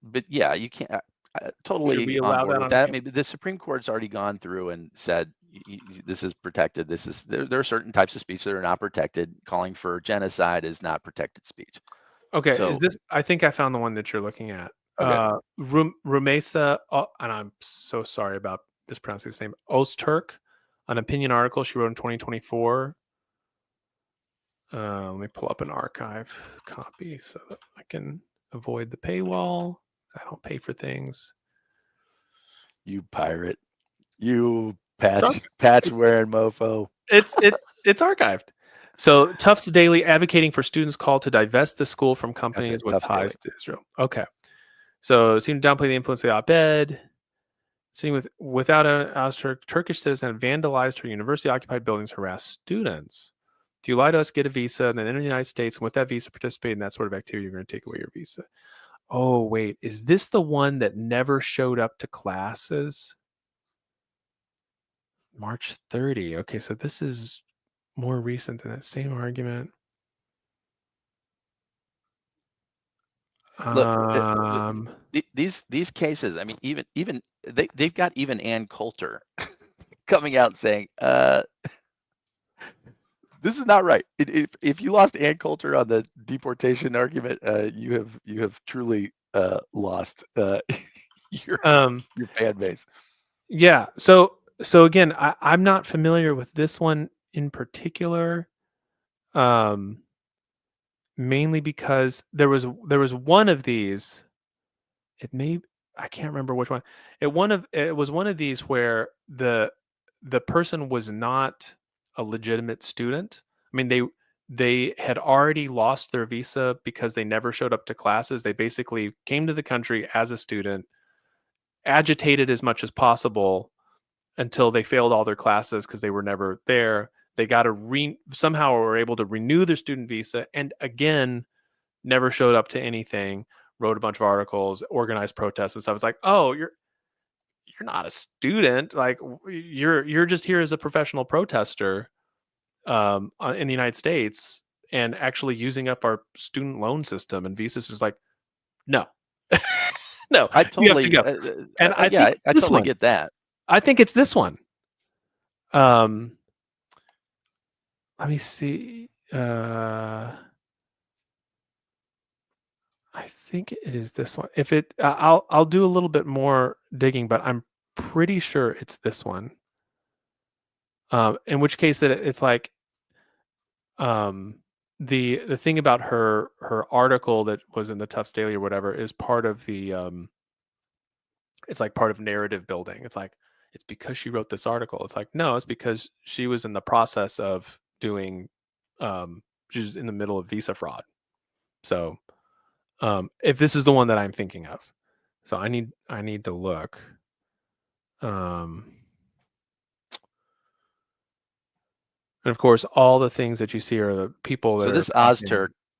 But yeah, you can't. should we Totally on allow board that with on that. campus? Maybe the Supreme Court's already gone through and said this is protected. This is there are certain types of speech that are not protected. Calling for genocide is not protected speech. Okay, is So this? I think I found the one that you're looking at. okay, Rumesa, and I'm so sorry about mispronouncing his name. Ozturk, an opinion article she wrote in 2024. Let me pull up an archive copy so that I can avoid the paywall. I don't pay for things. you pirate, you It's patch wearing mofo. it's archived. So Tufts Daily advocating for students called to divest the school from That's companies it. with Tough daily. ties to Israel. Okay. So it seemed to downplay the influence of the op-ed. Seen without a Turkish citizen vandalized her university occupied buildings, harassed students. If you lie to us, get a visa, and then enter the United States, and with that visa, participate in that sort of activity, you're going to take away your visa. Oh, wait. Is this the one that never showed up to classes? March 30. Okay, so this is more recent than that same argument. Look, Um, these cases. I mean, even they've got even Ann Coulter coming out saying, this is not right. If you lost Ann Coulter on the deportation argument, you have truly lost your your fan base. yeah. So again, I'm not familiar with this one in particular. Mainly because there was one of these. It may I can't remember which one. It was one of these where the person was not a legitimate student. I mean, they had already lost their visa because they never showed up to classes. They basically came to the country as a student agitated as much as possible until they failed all their classes because they were never there. They got to somehow were able to renew their student visa, and again, never showed up to anything. Wrote a bunch of articles, organized protests and stuff. It's like, oh, you're not a student. Like you're just here as a professional protester in the United States, and actually using up our student loan system and visa systems. Like, no, no, I you have to totally, go. And I yeah, think it's I this totally one. get that. I think it's this one. Let me see. I think it is this one. If it, I'll do a little bit more digging, but I'm pretty sure it's this one. In which case, it's like the thing about her article that was in the Tufts Daily or whatever is part of the it's like part of narrative building. It's like it's because she wrote this article. It's like no, it's because she was in the process of doing she's in the middle of visa fraud. So if this is the one that I'm thinking of, so I need to look. And of course, all the things that you see are the people that So are this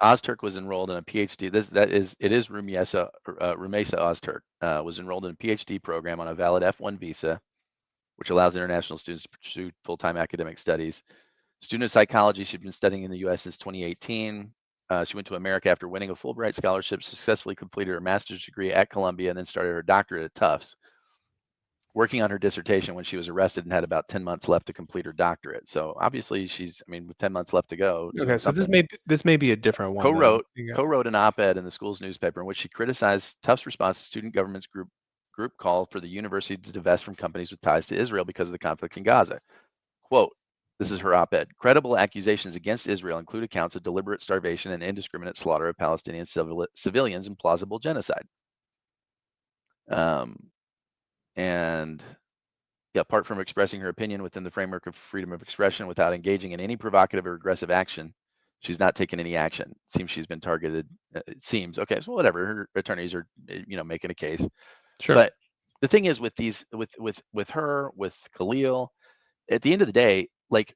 Ozturk was enrolled in a PhD. It is Rumesa Ozturk was enrolled in a PhD program on a valid F1 visa, which allows international students to pursue full-time academic studies. Student of psychology, she'd been studying in the U.S. since 2018. She went to America after winning a Fulbright scholarship, successfully completed her master's degree at Columbia, and then started her doctorate at Tufts, working on her dissertation when she was arrested and had about 10 months left to complete her doctorate. So obviously with 10 months left to go, doing okay. So something. this may be a different one. Co-wrote an op-ed in the school's newspaper in which she criticized Tufts' response to student government's group call for the university to divest from companies with ties to Israel because of the conflict in Gaza. Quote, this is her op-ed. Credible accusations against Israel include accounts of deliberate starvation and indiscriminate slaughter of Palestinian civilians and plausible genocide. And apart from expressing her opinion within the framework of freedom of expression without engaging in any provocative or aggressive action, she's not taken any action. It seems she's been targeted. It seems okay. So whatever, her attorneys are, making a case. Sure. But the thing is, with these, with her, with Khalil, at the end of the day, like,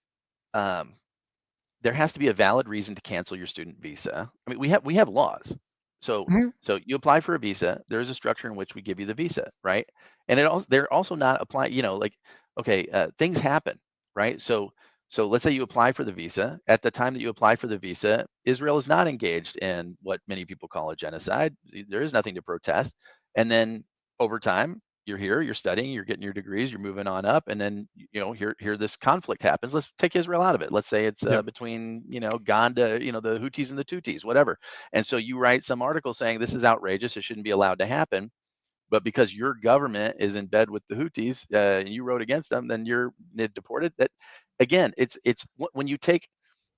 there has to be a valid reason to cancel your student visa. I mean, we have laws. So Mhm. so you apply for a visa. There is a structure in which we give you the visa, right? And they're also not apply. Like, okay, things happen, right? So let's say you apply for the visa. At the time that you apply for the visa, Israel is not engaged in what many people call a genocide. There is nothing to protest. And then over time, you're here, you're studying, you're getting your degrees, you're moving on up, and then here this conflict happens. Let's take Israel out of it. Let's say it's Yep. between Gonda, the Houthis and the Tutsis, whatever. And so you write some article saying this is outrageous, it shouldn't be allowed to happen. But because your government is in bed with the Houthis, and you wrote against them, then you're deported. That again, it's when you take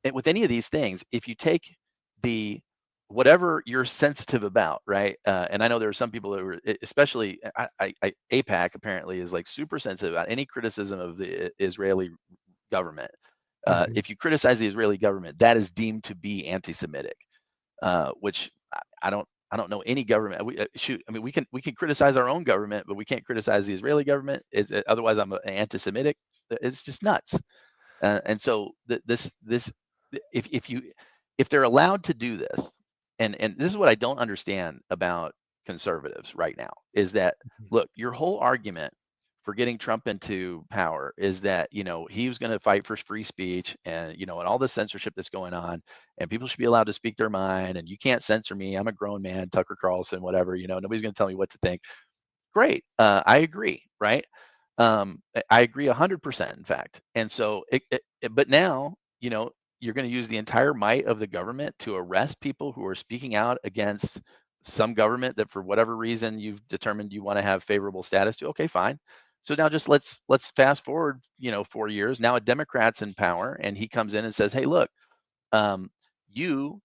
it with any of these things, if you take the whatever you're sensitive about, right? And I know there are some people that were, especially APAC apparently is like super sensitive about any criticism of the Israeli government. Mhm. If you criticize the Israeli government, that is deemed to be anti-Semitic, which I don't know any government. I mean, we can criticize our own government, but we can't criticize the Israeli government. Otherwise, I'm anti-Semitic. It's just nuts. And so this if they're allowed to do this, and this is what I don't understand about conservatives right now is that, Mhm. look, your whole argument for getting Trump into power is that he was going to fight for free speech, and and all the censorship that's going on, and people should be allowed to speak their mind, and you can't censor me, I'm a grown man, Tucker Carlson, whatever, nobody's going to tell me what to think. Great. I agree, right? I agree 100%, in fact. And so, but now, you're going to use the entire might of the government to arrest people who are speaking out against some government that, for whatever reason, you've determined you want to have favorable status to. Okay, fine. So now just let's fast forward, 4 years. Now a Democrat's in power, and he comes in and says, "Hey, look, um, you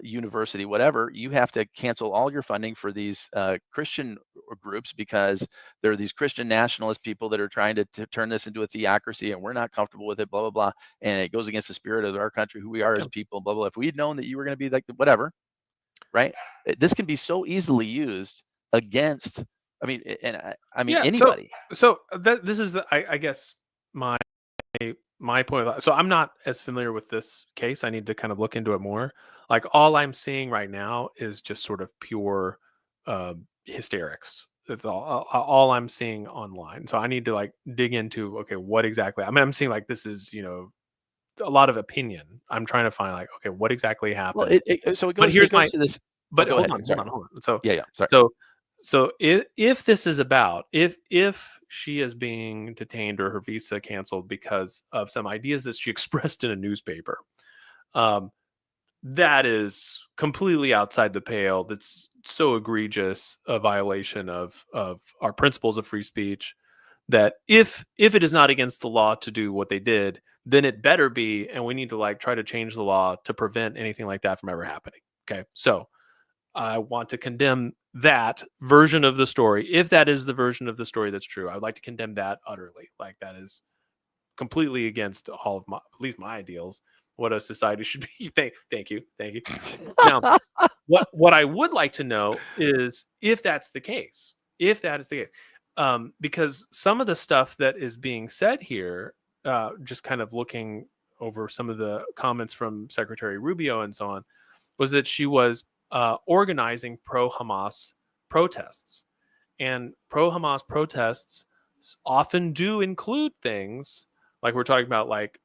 university, whatever, you have to cancel all your funding for these Christian groups because there are these Christian nationalist people that are trying to turn this into a theocracy, and we're not comfortable with it, blah blah blah, and it goes against the spirit of our country, who we are as Yep. people, blah blah. If we'd known that you were going to be like whatever, right? This can be so easily used against I mean, I mean Yeah. anybody. So this is, I guess, my my point. So I'm not as familiar with this case. I need to kind of look into it more. Like all I'm seeing right now is just sort of pure hysterics. That's all I'm seeing online. So I need to like dig into, okay, what exactly? I mean, I'm seeing like this is, a lot of opinion. I'm trying to find like, okay, what exactly Well, happened? so it But goes here's my to this. Oh, but go hold ahead. on, hold Sorry. on, hold on. So Yeah, sorry. so if this is about, if she is being detained or her visa canceled because of some ideas that she expressed in a newspaper, um, that is completely outside the pale. That's so egregious a violation of our principles of free speech that if it is not against the law to do what they did, then it better be, and we need to like try to change the law to prevent anything like that from ever happening. Okay, so I want to condemn that version of the story. If that is the version of the story that's true, I would like to condemn that utterly. Like that is completely against all of my, at least my ideals, what a society should be. Thank you, thank you. Now, what I would like to know is if that's the case. If that is the case, because some of the stuff that is being said here, just kind of looking over some of the comments from Secretary Rubio and so on, was that she was organizing pro-Hamas protests, and pro-Hamas protests often do include things like we're talking about, like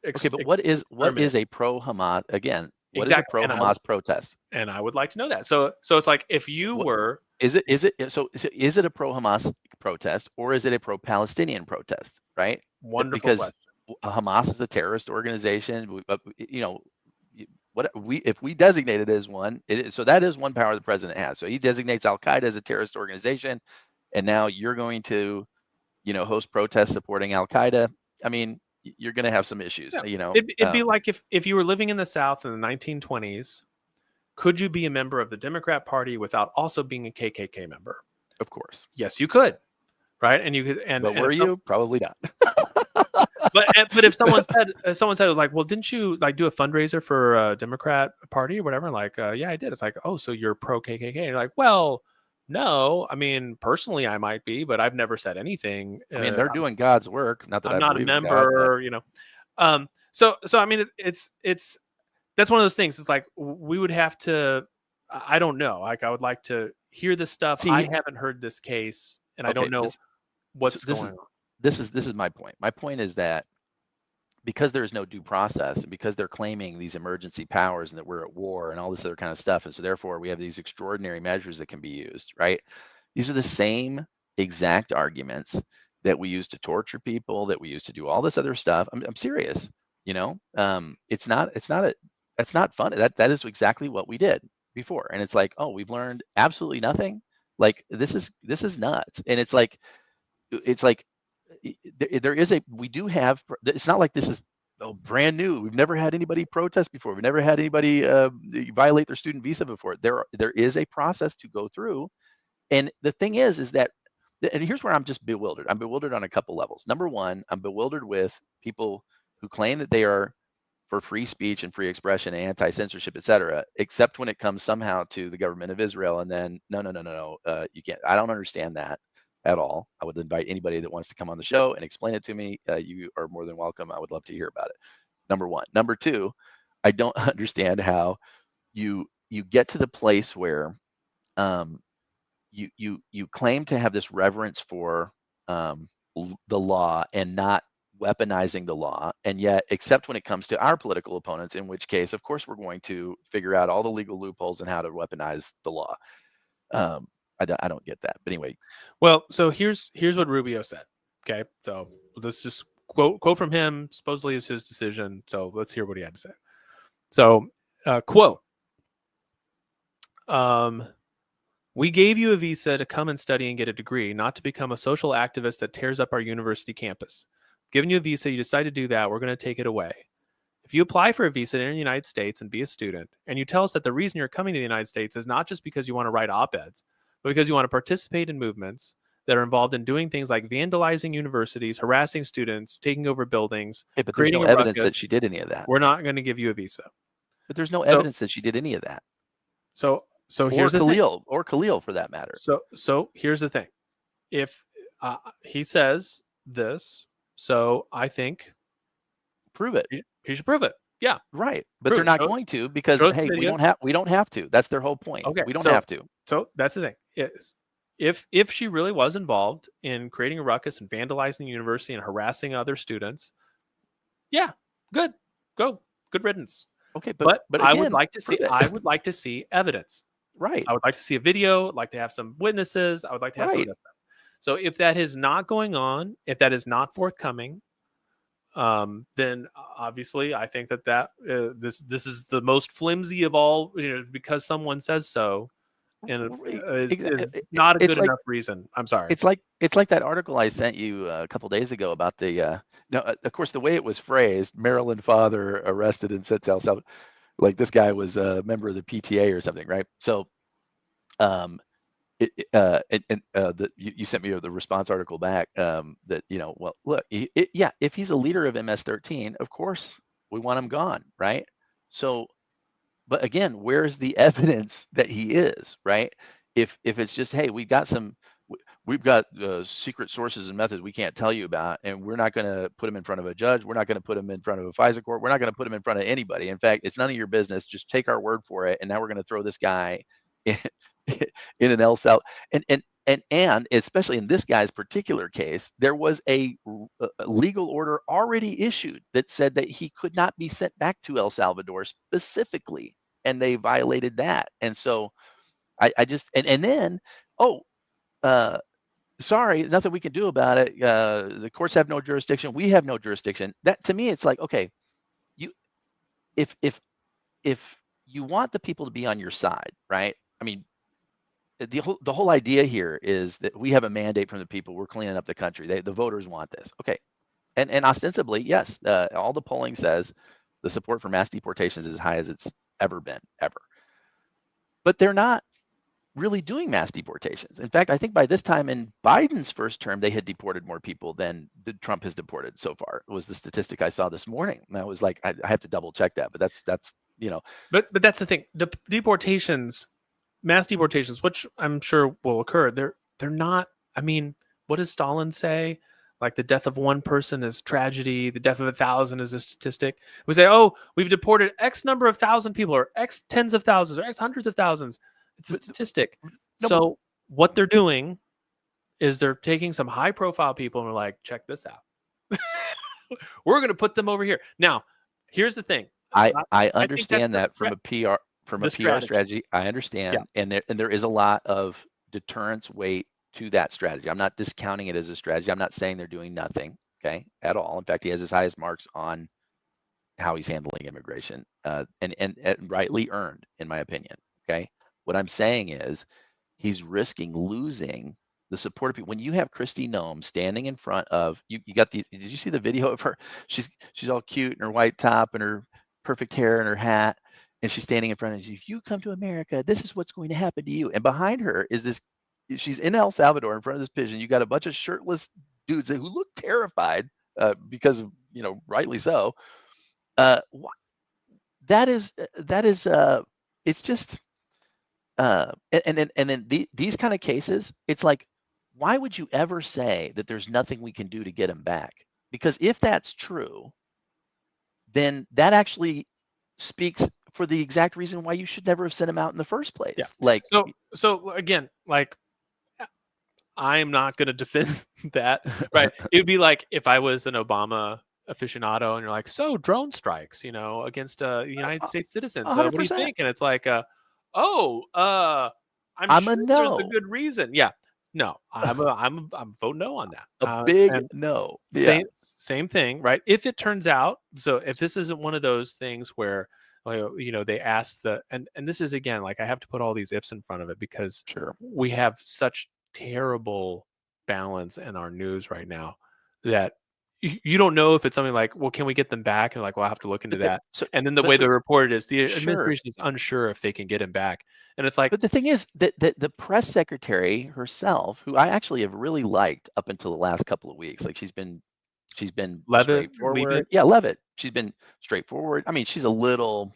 Okay, but what is exterminating. a pro Hamas again? What is a Exactly, pro Hamas protest? and I would like to know that. So it's like if you What were is it a pro Hamas protest or is it a pro Palestinian protest? Right? wonderful Because question. Hamas is a terrorist organization. What we if we designate it as one, so that is one power the president has. So he designates Al Qaeda as a terrorist organization, and now you're going to host protests supporting Al Qaeda. I mean, you're going to have some issues. Yeah, it'd be like if you were living in the South in the 1920s. Could you be a member of the Democrat Party without also being a KKK member? Of course. Yes, you could, right? And you could, But and were if some, you? Probably not. but if someone said it was like, well, didn't you like do a fundraiser for a Democrat Party or whatever? Like, yeah, I did. It's like, oh, so you're pro KKK? And you're like, well, no, I mean, personally, I might be, but I've never said anything. I mean, they're doing God's work. Not that I'm I not a believe in God, but member. So I mean, it's that's one of those things. It's like we would have to. I don't know. Like I would like to hear this stuff. I see, haven't heard this case, and I okay, don't know so what's going on. this is my point. My point is that because there's no due process and because they're claiming these emergency powers and that we're at war and all this other kind of stuff, and so therefore we have these extraordinary measures that can be used, right? These are the same exact arguments that we use to torture people, that we use to do all this other stuff. I'm serious. That's not fun. That is exactly what we did before, and it's like, oh, we've learned absolutely nothing. Like this is nuts, and it's like there is we do have. It's not like this is brand new. We've never had anybody protest before. We've never had anybody violate their student visa before. There is a process to go through, and the thing is that, and here's where I'm just bewildered. I'm bewildered on a couple levels. Number one, I'm bewildered with people who claim that they are for free speech and free expression and anti-censorship, et cetera, except when it comes somehow to the government of Israel. And then, no, you can't. I don't understand that at all. I would invite anybody that wants to come on the show and explain it to me. You are more than welcome. I would love to hear about it. Number one. Number two, I don't understand how you get to the place where um, you claim to have this reverence for the law and not weaponizing the law, and yet except when it comes to our political opponents, in which case of course we're going to figure out all the legal loopholes and how to weaponize the law. I don't get that, but anyway. Well, so here's what Rubio said. Okay, so let's just quote from him. Supposedly it's his decision. So let's hear what he had to say. So, quote. We gave you a visa to come and study and get a degree, not to become a social activist that tears up our university campus. Given you a visa, you decide to do that, we're going to take it away. If you apply for a visa in the United States and be a student, and you tell us that the reason you're coming to the United States is not just because you want to write op-eds, but because you want to participate in movements that are involved in doing things like vandalizing universities, harassing students, taking over buildings, Hey, but there's no creating a evidence that ruckus, she did any of that. we're not going to give you a visa. But there's no So, evidence that she did any of that. so So or here's the thing. Khalil for that matter. So here's the thing. If he says this, so I think Prove it. he should prove it. Yeah, Right. But they're prove it. not going to, because Show us the hey, video. we don't have to. That's their whole point. Okay, We don't so have to. that's the thing is, if she really was involved in creating a ruckus and vandalizing the university and harassing other students, yeah, good, go, good riddance. Okay, But but again, prove it. I would like to see evidence. Right. I would like to see a video. I'd like to have some witnesses. I would like to have some of Right. that stuff. So if that is not going on, if that is not forthcoming, then obviously I think that this is the most flimsy of all. Because someone says so, and is not a It's good like enough reason. I'm sorry. it's like that article I sent you a couple days ago about the no, of course the way it was phrased, Maryland father arrested and sent to El Salvador, like this guy was a member of the PTA or something, right? So um you sent me the response article back, that well, look, yeah, if he's a leader of MS-13, of course we want him gone, right? So, but again, where's the evidence that he is, right? If it's just, hey, we've got secret sources and methods we can't tell you about, and we're not going to put him in front of a judge, we're not going to put him in front of a FISA court, we're not going to put him in front of anybody. In fact, it's none of your business. Just take our word for it. And now we're going to throw this guy in, in an El Sal, and especially in this guy's particular case, there was a legal order already issued that said that he could not be sent back to El Salvador specifically, and they violated that. And so I just, and then, oh, sorry, nothing we can do about it. The courts have no jurisdiction. We have no jurisdiction. That, to me, it's like, okay, you, if you want the people to be on your side, right? I mean, the whole idea here is that we have a mandate from the people. We're cleaning up the country. The voters want this. Okay. And ostensibly, yes, all the polling says the support for mass deportations is as high as it's ever been, ever. But they're not really doing mass deportations. In fact, I think by this time in Biden's first term, they had deported more people than Trump has deported so far. It was the statistic I saw this morning. And I was like, I have to double check that, but that's But that's the thing. The deportations, mass deportations, which I'm sure will occur, they're not. I mean, what does Stalin say? Like the death of one person is tragedy, the death of 1,000 is a statistic. We say, oh, we've deported X number of thousand people, or X tens of thousands, or X hundreds of thousands. It's a statistic. No, so what they're doing is they're taking some high profile people and they're like, check this out. We're going to put them over here. Now, here's the thing. I understand that from a PR strategy. I understand, Yeah. and there is a lot of deterrence weight to that strategy. I'm not discounting it as a strategy. I'm not saying they're doing nothing, okay, at all. In fact, he has his highest marks on how he's handling immigration, and rightly earned, in my opinion. Okay, what I'm saying is he's risking losing the support of people. When you have Kristi Noem standing in front of you, you got these. Did you see the video of her? She's all cute in her white top and her perfect hair and her hat, and she's standing in front of you. If you come to America, this is what's going to happen to you. And behind her is this. She's in El Salvador in front of this pigeon. You got a bunch of shirtless dudes who look terrified, because of, rightly so. That is it's just, and then these kind of cases, it's like, why would you ever say that there's nothing we can do to get him back? Because if that's true, then that actually speaks for the exact reason why you should never have sent him out in the first place. Yeah. Like, so again, like, I'm not going to defend that, right? It would be like if I was an Obama aficionado and you're like, so drone strikes, against United States citizens. What do you think? And it's like, I'm sure there's a good reason. Yeah. No, I'm vote no on that. A big no. Same thing, right? If it turns out, so if this isn't one of those things where, they ask and this is, again, like, I have to put all these ifs in front of it because we have such terrible balance in our news right now that you don't know if it's something like, well, can we get them back? And like, well, I'll have to look into that. And then the way they report it is the administration is unsure if they can get him back. And it's like, but the thing is that the press secretary herself, who I actually have really liked up until the last couple of weeks, like she's been Levitt, straightforward. Yeah, Levitt. She's been straightforward. I mean, she's a little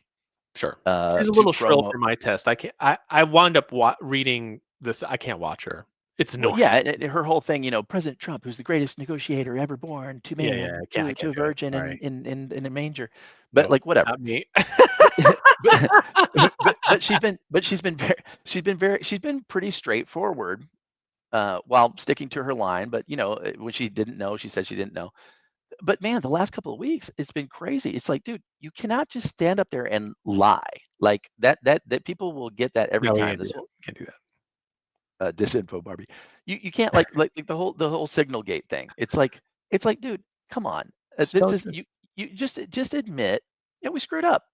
Sure. She's a to little shrill promo. for my test. I can't. I wound up reading this. I can't watch her. It's Well, annoying. yeah, her whole thing, President Trump, who's the greatest negotiator ever born to Yeah, yeah. man, I to can't a do it. virgin Sorry. in a manger. But No, like whatever. not me. But but she's been pretty straightforward while sticking to her line. But when she didn't know, she said she didn't know. But man, the last couple of weeks, it's been crazy. It's like, dude, you cannot just stand up there and lie like that people will get that every No, we time. can't do This that. whole Can't do that. disinfo Barbie. You can't like the whole signal gate thing. It's like, dude, come on. Just tell This the is truth. you just admit, yeah, we screwed up.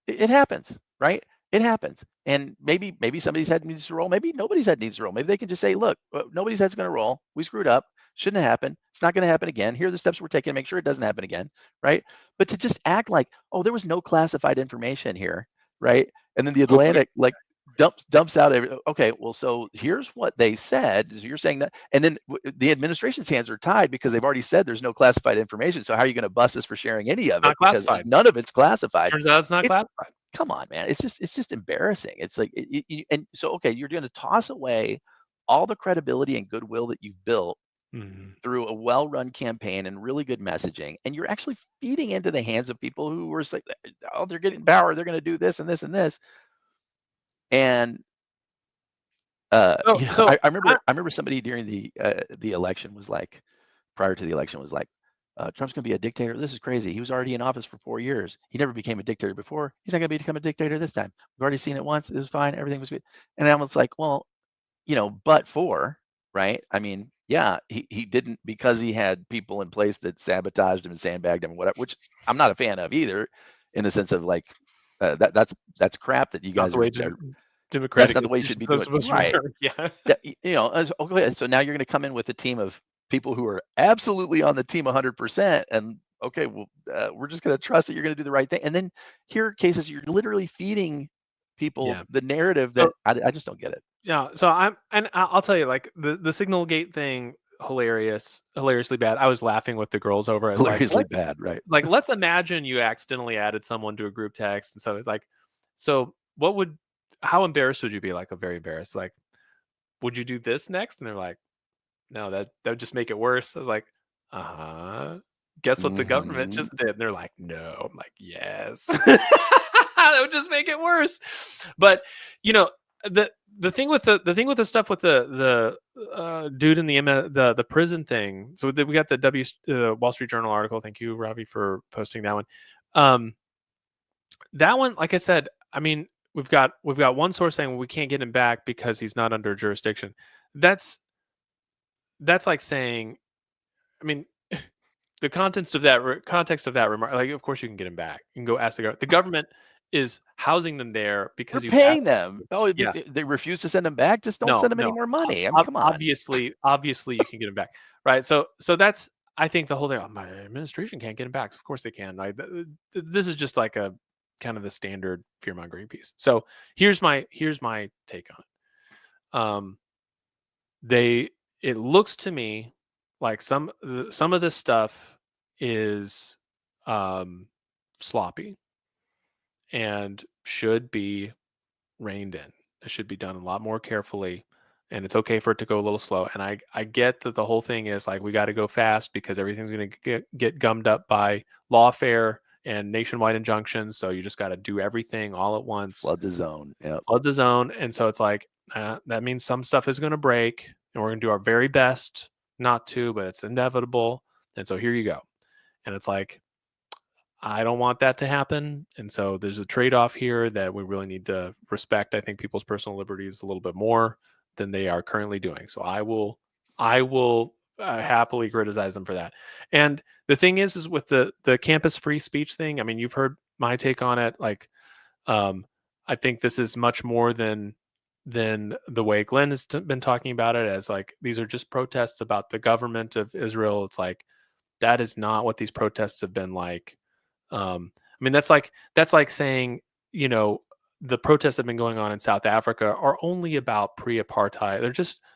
It happens, right? It happens. And maybe somebody's head needs to roll. Maybe nobody's head needs to roll. Maybe they can just say, look, nobody's head's going to roll. We screwed up. Shouldn't have happened. It's not going to happen again. Here are the steps we're taking to make sure it doesn't happen again, right? But to just act like, oh, there was no classified information here, right? And then the Oh, wait. Atlantic dumps out okay, well, so here's what they said. You're saying that, and then the administration's hands are tied because they've already said there's no classified information. So how are you going to bust us for sharing any of Not it? Because classified. none of it's classified. Turns out it's not It's classified. Come on, man. It's just embarrassing. It's like, and so okay, you're going to toss away all the credibility and goodwill that you've built Mhm. through a well-run campaign and really good messaging, and you're actually feeding into the hands of people who were like, oh, they're getting power, they're going to do this and this and this, and So I remember somebody during the election was like, prior to the election was like, Trump's going to be a dictator. This is crazy. He was already in office for 4 years. He never became a dictator before. He's not going to become a dictator this time. We've already seen it once. It was fine. Everything was good. And I was like, well, but for, right? I mean, yeah, he didn't, because he had people in place that sabotaged him and sandbagged him and whatever, which I'm not a fan of either, in the sense of like, that's crap that you it's not guys the way that's democratic not the way you should be institutions are doing. supposed to Right. work. Yeah. Yeah, okay, so now you're gonna come in with a team of people who are absolutely on the team 100%, and okay, well, we're just gonna trust that you're gonna do the right thing. And then here are cases you're literally feeding people Yeah. the narrative So that I just don't get it. yeah. So I'll tell you, like the signal gate thing, hilariously bad. I was laughing with the girls over it. It's like, Hilariously bad, right? let's imagine you accidentally added someone to a group text, and so it's like, so what would, how embarrassed would you be? Like, very embarrassed. Like, would you do this next? And they're like, no, that would just make it worse. I was like, uh-huh. Guess what the government Mhm. just did? And they're like, no. I'm like, yes. That would just make it worse. But you know, the thing with the stuff with the dude in the prison thing. So we got the Wall Street Journal article. Thank you, Robbie, for posting that one. Um, that one, like I said, I mean, we've got one source saying, well, we can't get him back because he's not under jurisdiction. That's like saying, I mean, the context of that remark, like, of course you can get him back. You can go ask the government. The government is housing them there You're because you've asked. paying them. Oh, Yeah, they refuse to send them back? Just don't no, send them any no. more money. I mean, come on. Obviously, you can get him back, right? So that's, I think, the whole thing. Oh, my administration can't get him back. Of course they can. Like, this is just like a kind of the standard fear mongering piece. So here's my take on it. It looks to me like some of this stuff is sloppy and should be reined in. It should be done a lot more carefully, and it's okay for it to go a little slow. And I get that the whole thing is like, we got to go fast because everything's going to get gummed up by lawfare and nationwide injunctions. So you just got to do everything all at once, Flood the zone. Yep. flood the zone. And so it's like, that means some stuff is going to break, and we're going to do our very best not to, but it's inevitable. And so here you go. And it's like, I don't want that to happen. And so there's a trade-off here that we really need to respect, I think, people's personal liberties a little bit more than they are currently doing. So I will happily criticize them for that. And the thing is with the campus free speech thing, I mean, you've heard my take on it. Like, I think this is much more than the way Glenn has been talking about it, as like, these are just protests about the government of Israel. It's like, that is not what these protests have been like. I mean, that's like saying, the protests that have been going on in South Africa are only about pre-apartheid.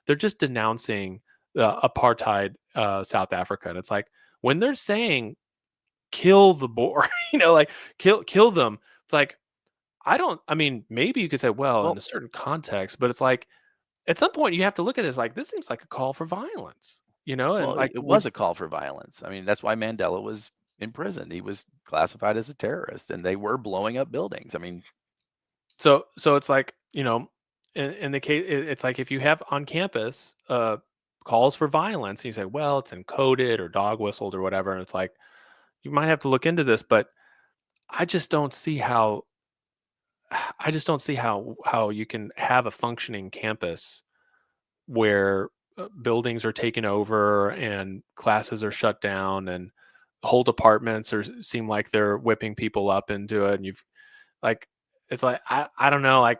They're just denouncing apartheid South Africa, and it's like, when they're saying kill the Boer, like kill them. It's like, I mean, maybe you could say, well, in Well, a certain context, but it's like at some point you have to look at this like this seems like a call for violence, and well, like it would was a call for violence. I mean, that's why Mandela was in prison. He was classified as a terrorist, and they were blowing up buildings. I mean, so it's like, in the case it's like if you have on campus calls for violence, and you say, well, it's encoded or dog whistled or whatever, and it's like you might have to look into this, but I just don't see how how you can have a functioning campus where buildings are taken over and classes are shut down and whole departments seem like they're whipping people up into it, and you've like it's like I don't know, like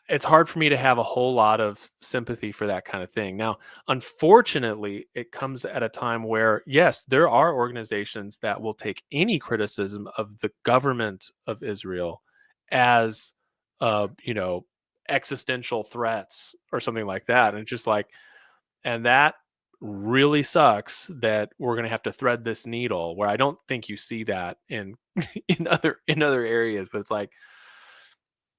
it's hard for me to have a whole lot of sympathy for that kind of thing. Now, unfortunately, it comes at a time where, yes, there are organizations that will take any criticism of the government of Israel as, you know, existential threats or something like that. And it's just like, and that really sucks that we're going to have to thread this needle where I don't think you see that in in other areas, but it's like,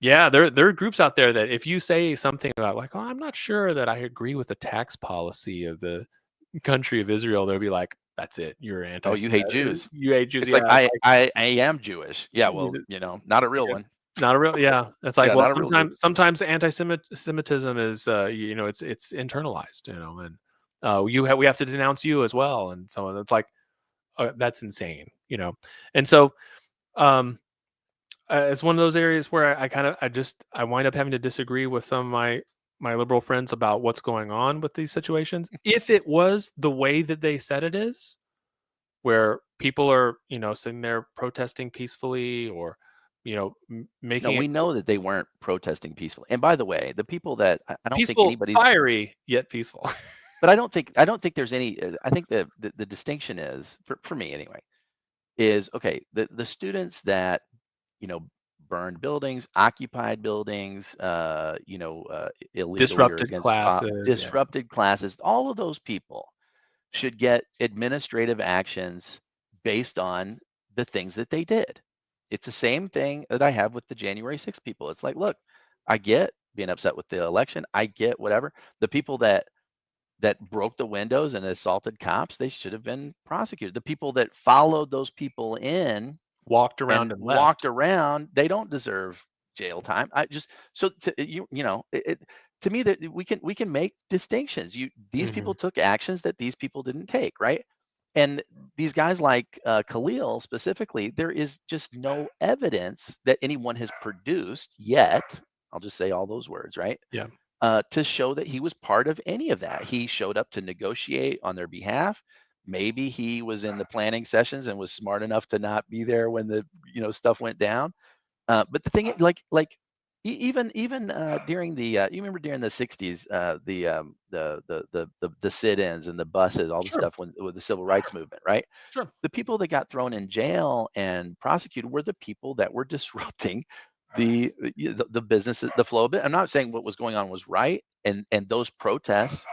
yeah, there are groups out there that if you say something about like, "Oh, I'm not sure that I agree with the tax policy of the country of Israel," they'll be like, "That's it. You're oh, you hate anti-Semitic. Jews. You hate Jews." It's like Yeah, it's like I am Jewish. Yeah, you well, d- not a real yeah, one. not a real. Yeah, it's like, Yeah, well, not a real Jew. sometimes anti-Semitism is it's internalized, and we have to denounce you as well, and so on. It's like that's insane. And so um it's one of those areas where I kind of I wind up having to disagree with some of my liberal friends about what's going on with these situations. If it was the way that they said it is, where people are sitting there protesting peacefully or No, making we it know that they weren't protesting peacefully. And by the way, the people that I don't think peaceful, anybody's, fiery yet peaceful. but I don't think there's any. I think the distinction is for me anyway is okay. The students that you know burned buildings, occupied buildings, illegally or Disrupted against classes. Yeah. disrupted classes. All of those people should get administrative actions based on the things that they did. It's the same thing that I have with the January 6th people. It's like, look, I get being upset with the election. I get whatever. The people that broke the windows and assaulted cops, they should have been prosecuted. The people that followed those people in Walked around and and walked left. around, they don't deserve jail time. I just so to, to me that we can make distinctions. These people Hmm. took actions that these people didn't take, right? And these guys like Khalil specifically, there is just no evidence that anyone has produced yet. I'll just say all those words, right? Yeah. To show that he was part of any of that. He showed up to negotiate on their behalf. Maybe he was in the planning sessions and was smart enough to not be there when the stuff went down. But the thing, even during the you remember during the '60s, the sit-ins and the buses, all the Sure. stuff when with the civil rights movement, right? Sure. The people that got thrown in jail and prosecuted were the people that were disrupting the business, the flow of it. I'm not saying what was going on was right, and those protests,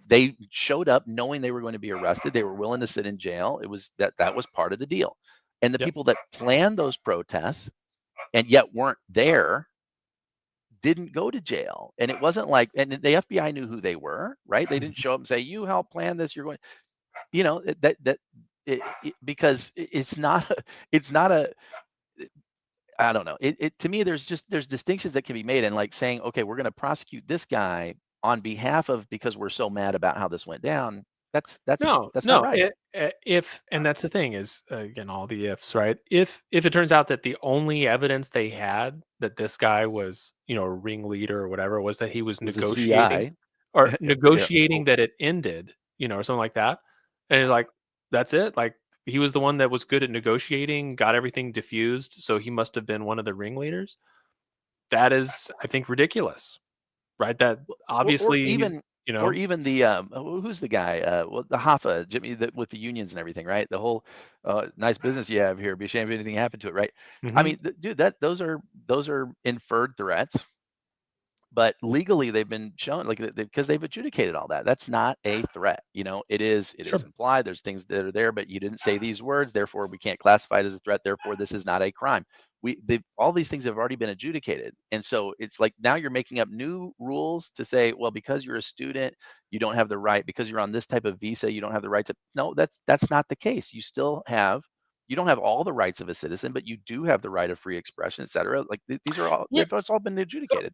they showed up knowing they were going to be arrested. They were willing to sit in jail. It was that was part of the deal. And the Yep. people that planned those protests and yet weren't there didn't go to jail. And it wasn't like, and the FBI knew who they were, right? They didn't Mhm. show up and say, "You helped plan this. You're going," because it's not it's not a I don't know. It to me, there's distinctions that can be made, and like saying, okay, we're going to prosecute this guy on behalf of because we're so mad about how this went down. No, That's not no. right. If and that's the thing is again all the ifs, right? If it turns out that the only evidence they had that this guy was a ringleader or whatever was that he was It was the negotiating CI. or Yeah. negotiating that it ended, or something like that, and it's like that's it. Like he was the one that was good at negotiating, got everything diffused, so he must have been one of the ringleaders. That is, I think, ridiculous, right? That Or obviously he's even the who's the guy? Well, the Hoffa Jimmy with the unions and everything, right? The whole nice business you have here. Be ashamed if anything happened to it, right? I Mhm. mean, dude, that those are inferred threats. but legally they've been shown like because they've adjudicated all that. That's not a threat. It is Sure. implied. There's things that are there, but you didn't say these words, therefore we can't classify it as a threat. Therefore, this is not a crime. All these things have already been adjudicated, and so it's like now you're making up new rules to say, well, because you're a student, you don't have the right. Because you're on this type of visa, you don't have the right to. No, that's not the case. You don't have all the rights of a citizen, but you do have the right of free expression, et cetera. Like these are all, Yeah. it's all been So adjudicated.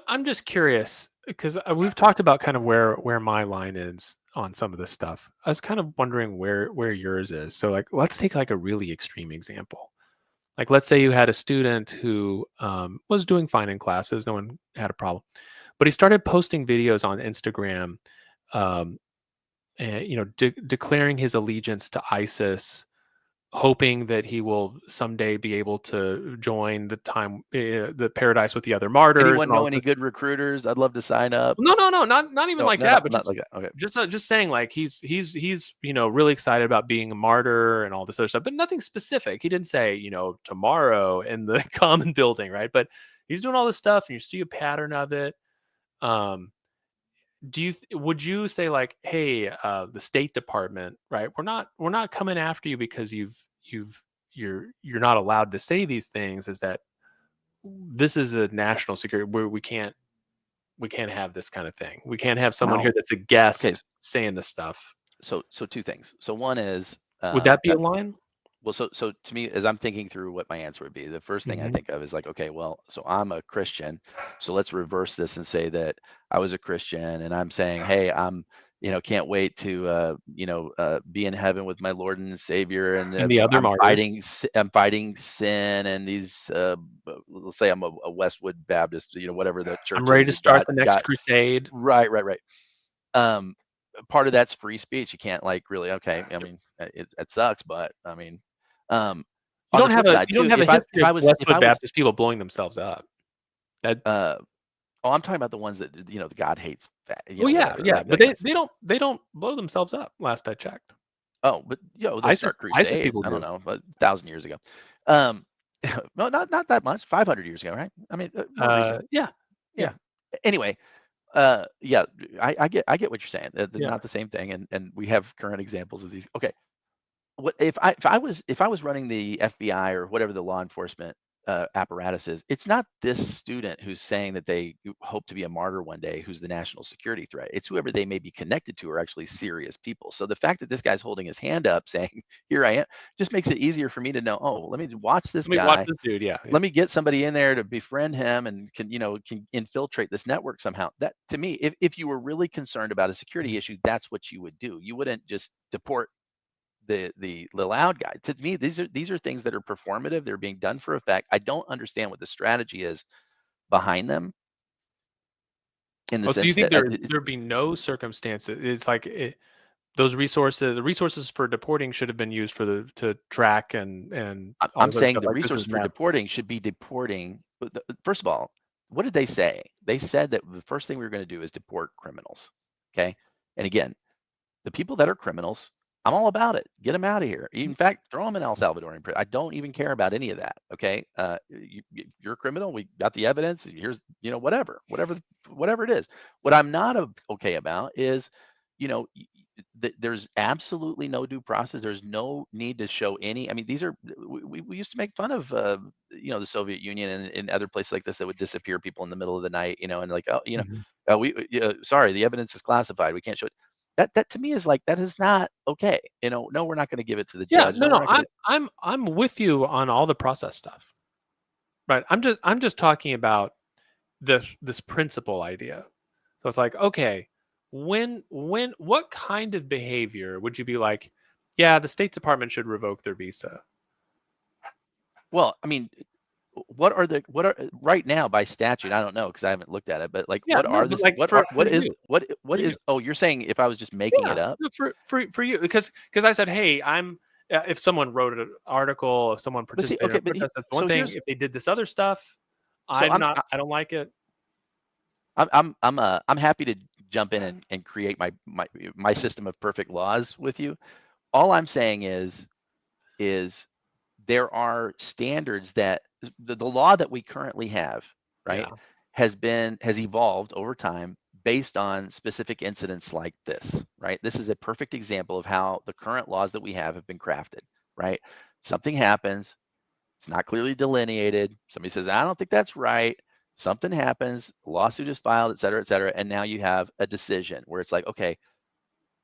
I'm just curious because we've talked about kind of where my line is on some of this stuff. I was kind of wondering where yours is. So like, let's take like a really extreme example. Like, let's say you had a student who was doing fine in classes, no one had a problem, but he started posting videos on Instagram, um, and declaring his allegiance to ISIS, hoping that he will someday be able to join the paradise with the other martyrs Anyone and all know any this. good recruiters? I'd love to sign up. No, not even No, like that, not, but not like that. Okay. just saying like he's really excited about being a martyr and all this other stuff, but nothing specific. He didn't say tomorrow in the common building, right? But he's doing all this stuff, and you see a pattern of it. Um, would you say like, hey, the State Department, right? We're not coming after you because you're not allowed to say these things. Is that this is a national security where we can't have this kind of thing. We can't have someone Well, here that's a okay. guest saying this stuff. So two things. So one is, Would that be a line? well, so to me, as I'm thinking through what my answer would be, the first thing I Mhm. think of is like, okay, well, so I'm a Christian, so let's reverse this and say that I was a Christian, and I'm saying, hey, can't wait to, be in heaven with my Lord and Savior, and And the other martyrs. I'm fighting sin, and these, let's say I'm a Westwood Baptist, whatever the I'm church ready is, to that start the next crusade. right, right, right. Um, Part of that's free speech. You can't like really, okay. I Yep. mean, it sucks, but I mean, um, You on the don't have flip a side you don't too, have a history of if I Westwood was, Baptist people blowing themselves up. That uh, oh, I'm talking about the ones that the God hates, well, yeah, whatever, yeah, like but that kind of stuff. they don't blow themselves up. Last I checked, Oh, but they'll start ISIS crusades. people I don't do. know, 1,000 years ago. Um, no, not that much. 500 years ago, right? I mean, more recent. Yeah, Yeah. yeah, Anyway, yeah, I get what you're saying. They're yeah. not the same thing, and we have current examples of these. Okay, what if I was running the FBI or whatever the law enforcement apparatus is? It's not this student who's saying that they hope to be a martyr one day, who's the national security threat. It's whoever they may be connected to are actually serious people. So the fact that this guy's holding his hand up saying, "Here I am," just makes it easier for me to know. Oh, let me watch this Let me watch guy. this dude. Yeah, yeah. Let me get somebody in there to befriend him and can infiltrate this network somehow. That to me, if you were really concerned about a security Mhm. issue, that's what you would do. You wouldn't just deport the loud guy. To me, these are things that are performative. They're being done for effect. I don't understand what the strategy is behind them in the Oh, so you sense think that there'd be no circumstances? It's like those resources, the resources for deporting should have been used to track and all I'm this other saying stuff. the Like this is resource for meth. deporting should be deporting. First of all, what did they say? They said that the first thing we were going to do is deport criminals. Okay, and again, the people that are criminals, I'm all about it. Get them out of here. In fact, throw them in El Salvador. I don't even care about any of that. Okay, you're a criminal. We got the evidence. Here's whatever it is. What I'm not okay about is, there's absolutely no due process. There's no need to show any. I mean, these are we used to make fun of the Soviet Union and other places like this that would disappear people in the middle of the night. And like, oh, Mhm. sorry, the evidence is classified. We can't show it. That to me is like, that is not okay. No, we're not going to give it to the Yeah, judge. no, No, we're no, not going to. I'm with you on all the process stuff, right? I'm just talking about this principle idea. So it's like, okay, what kind of behavior would you be like, yeah, the State Department should revoke their visa? Well, I mean, what are right now by statute? I don't know because I haven't looked at it. But like, Yeah, what no, are but this? like for you, What for you. is? Oh, you're saying if I was just making Yeah, it up? no, for you, because I said, hey, if someone wrote an article, if someone But see, participated in okay, a protest, that's one so thing. here's If they did this other stuff, so I don't like it. I'm happy to jump in and create my system of perfect laws with you. All I'm saying is there are standards that the law that we currently have, right? Yeah. has evolved over time based on specific incidents like this, right? This is a perfect example of how the current laws that we have been crafted, right? Something happens, it's not clearly delineated. Somebody says, I don't think that's right. Something happens, a lawsuit is filed, et cetera, and now you have a decision where it's like, okay,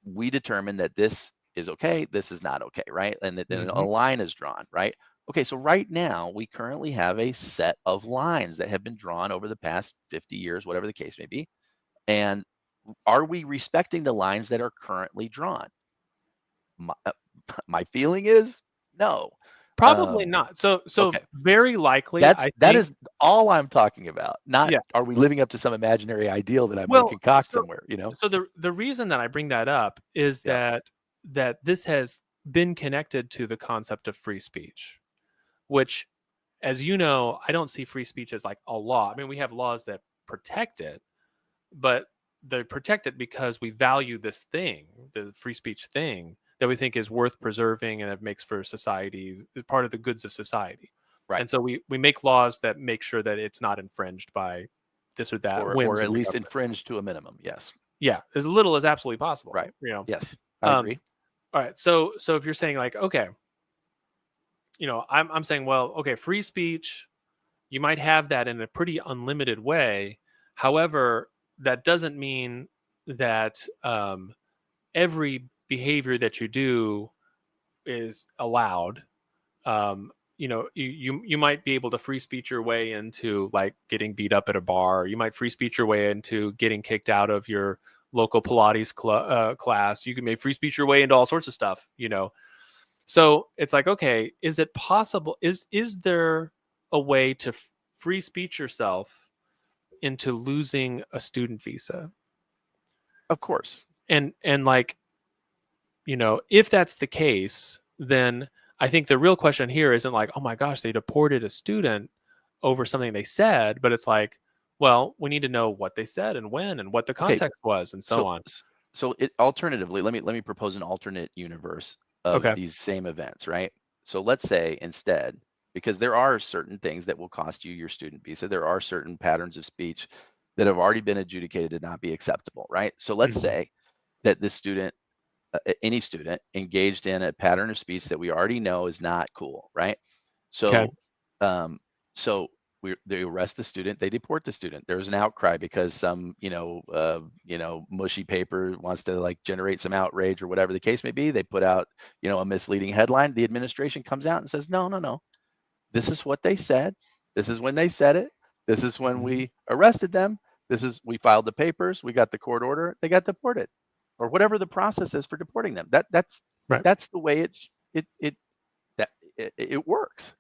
we determine that this is okay, this is not okay, right? And then a Hmm. line is drawn, right? Okay, so right now we currently have a set of lines that have been drawn over the past 50 years, whatever the case may be. And are we respecting the lines that are currently drawn? My, my feeling is no. Probably Um, not. So okay, very likely, I that think. is all I'm talking about. Not Yeah. are we living up to some imaginary ideal that I'm going to Well, concoct so somewhere, you know? so the reason that I bring that up is Yeah, that this has been connected to the concept of free speech, which, as you know, I don't see free speech as like a law. I mean, we have laws that protect it, but they protect it because we value this thing, the free speech thing, that we think is worth preserving and it makes for society, part of the goods of society. right. And so we make laws that make sure that it's not infringed by this or that Or whims at of the least government. infringe to a minimum. Yes. Yeah, as little as absolutely Right. possible, you know. Yes, I Um, agree. all right, so if you're saying like, okay, I'm saying, well, okay, free speech, you might have that in a pretty unlimited way. However, that doesn't mean that every behavior that you do is allowed. You might be able to free speech your way into like getting beat up at a bar. You might free speech your way into getting kicked out of your local Pilates class. You can make free speech your way into all sorts of stuff. So it's like, okay, is it possible? Is there a way to free speech yourself into losing a student visa? Of course. And like, if that's the case, then I think the real question here isn't like, oh my gosh, they deported a student over something they said, but it's like, well, we need to know what they said and when and what the Okay. context was and so So on. so it alternatively, let me propose an alternate universe of Okay. these same events, right? So let's say instead, because there are certain things that will cost you your student visa, there are certain patterns of speech that have already been adjudicated to not be acceptable, right? So let's Hmm. say that this student, any student, engaged in a pattern of speech that we already know is not cool, right? Okay. So, um, so they arrest the student, they deport the student. There's an outcry because some, mushy paper wants to like generate some outrage or whatever the case may be. They put out, a misleading headline. The administration comes out and says, no, no, no. This is what they said. This is when they said it. This is when Hmm. we arrested them. We filed the papers. We got the court order. They got deported, or whatever the process is for deporting them. Right. That's the way it works.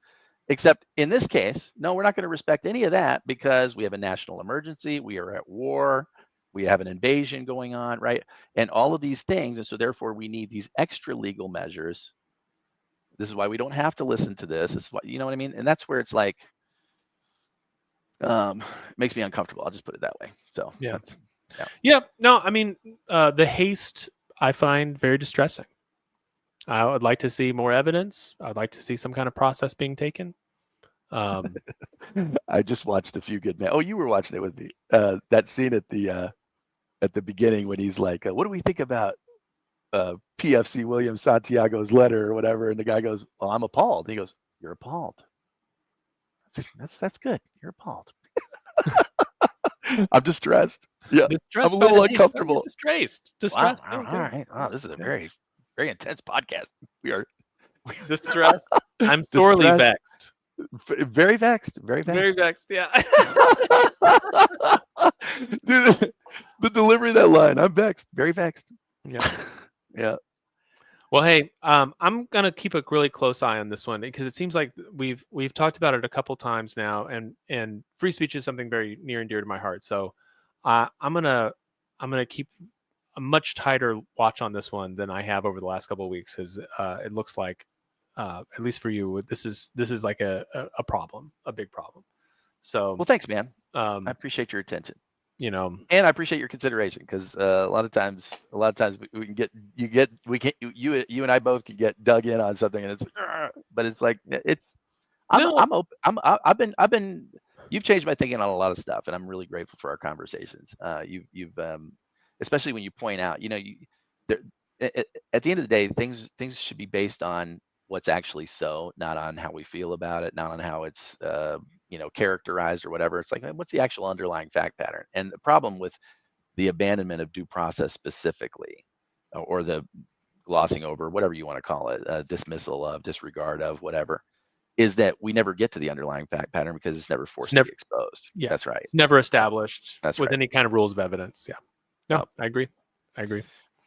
Except in this case, no, we're not going to respect any of that because we have a national emergency. We are at war. We have an invasion going on, right? And all of these things. And so, therefore, we need these extra legal measures. This is why we don't have to listen to this. This is what, you know what I mean? And that's where it's like, it makes me uncomfortable. I'll just put it that way. So, Yeah. that's, yeah. Yeah. No, I mean, the haste I find very distressing. I would like to see more evidence. I'd like to see some kind of process being taken. Um, I just watched a few good men. Oh, you were watching it with me. That scene at the beginning when he's like, "What do we think about PFC William Santiago's letter or whatever?" And the guy goes, "Well, I'm appalled." And he goes, "You're appalled. That's good. You're appalled." I'm distressed. Yeah, I'm a distressed by the little haste. Oh, you're uncomfortable. distressed. Wow. Distressed. All Okay. right. Yeah. Wow. This is a Yeah. very, very intense podcast. We are Distressed. I'm sorely distressed, vexed. very vexed, very Very vexed. vexed. Yeah. Dude, the delivery of that line, I'm vexed, very vexed. Yeah. Yeah. Well, hey, I'm gonna keep a really close eye on this one because it seems like we've talked about it a couple times now, and free speech is something very near and dear to my heart. So, I'm gonna keep a much tighter watch on this one than I have over the last couple of weeks, because it looks like, at least for you, this is like a problem, a big problem. So, Well, thanks, man. I um, appreciate your attention. you know, And I appreciate your consideration because a lot of times we can get you and I both can get dug in on something and it's but it's like it's no, I'm open. I've been you've changed my thinking on a lot of stuff, and I'm really grateful for our conversations. You've especially when you point out, there, at the end of the day, things should be based on what's actually so, not on how we feel about it, not on how it's characterized or whatever. It's like, what's the actual underlying fact pattern? And the problem with the abandonment of due process specifically, or the glossing over, whatever you want to call it, dismissal of, disregard of, whatever, is that we never get to the underlying fact pattern because it's never It's forced to never, be exposed. yeah, That's right. it's never established That's with right. any kind of rules of evidence. Yeah. No, Yep. I agree. I agree.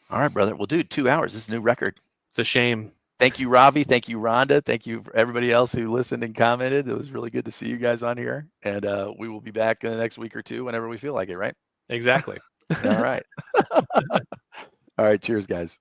All right, brother. Well, dude, 2 hours. This is a new record. It's a shame. Thank you, Ravi. Thank you, Rhonda. Thank you for everybody else who listened and commented. It was really good to see you guys on here. And we will be back in the next week or two whenever we feel like it, right? Exactly. All right. All right. Cheers, guys.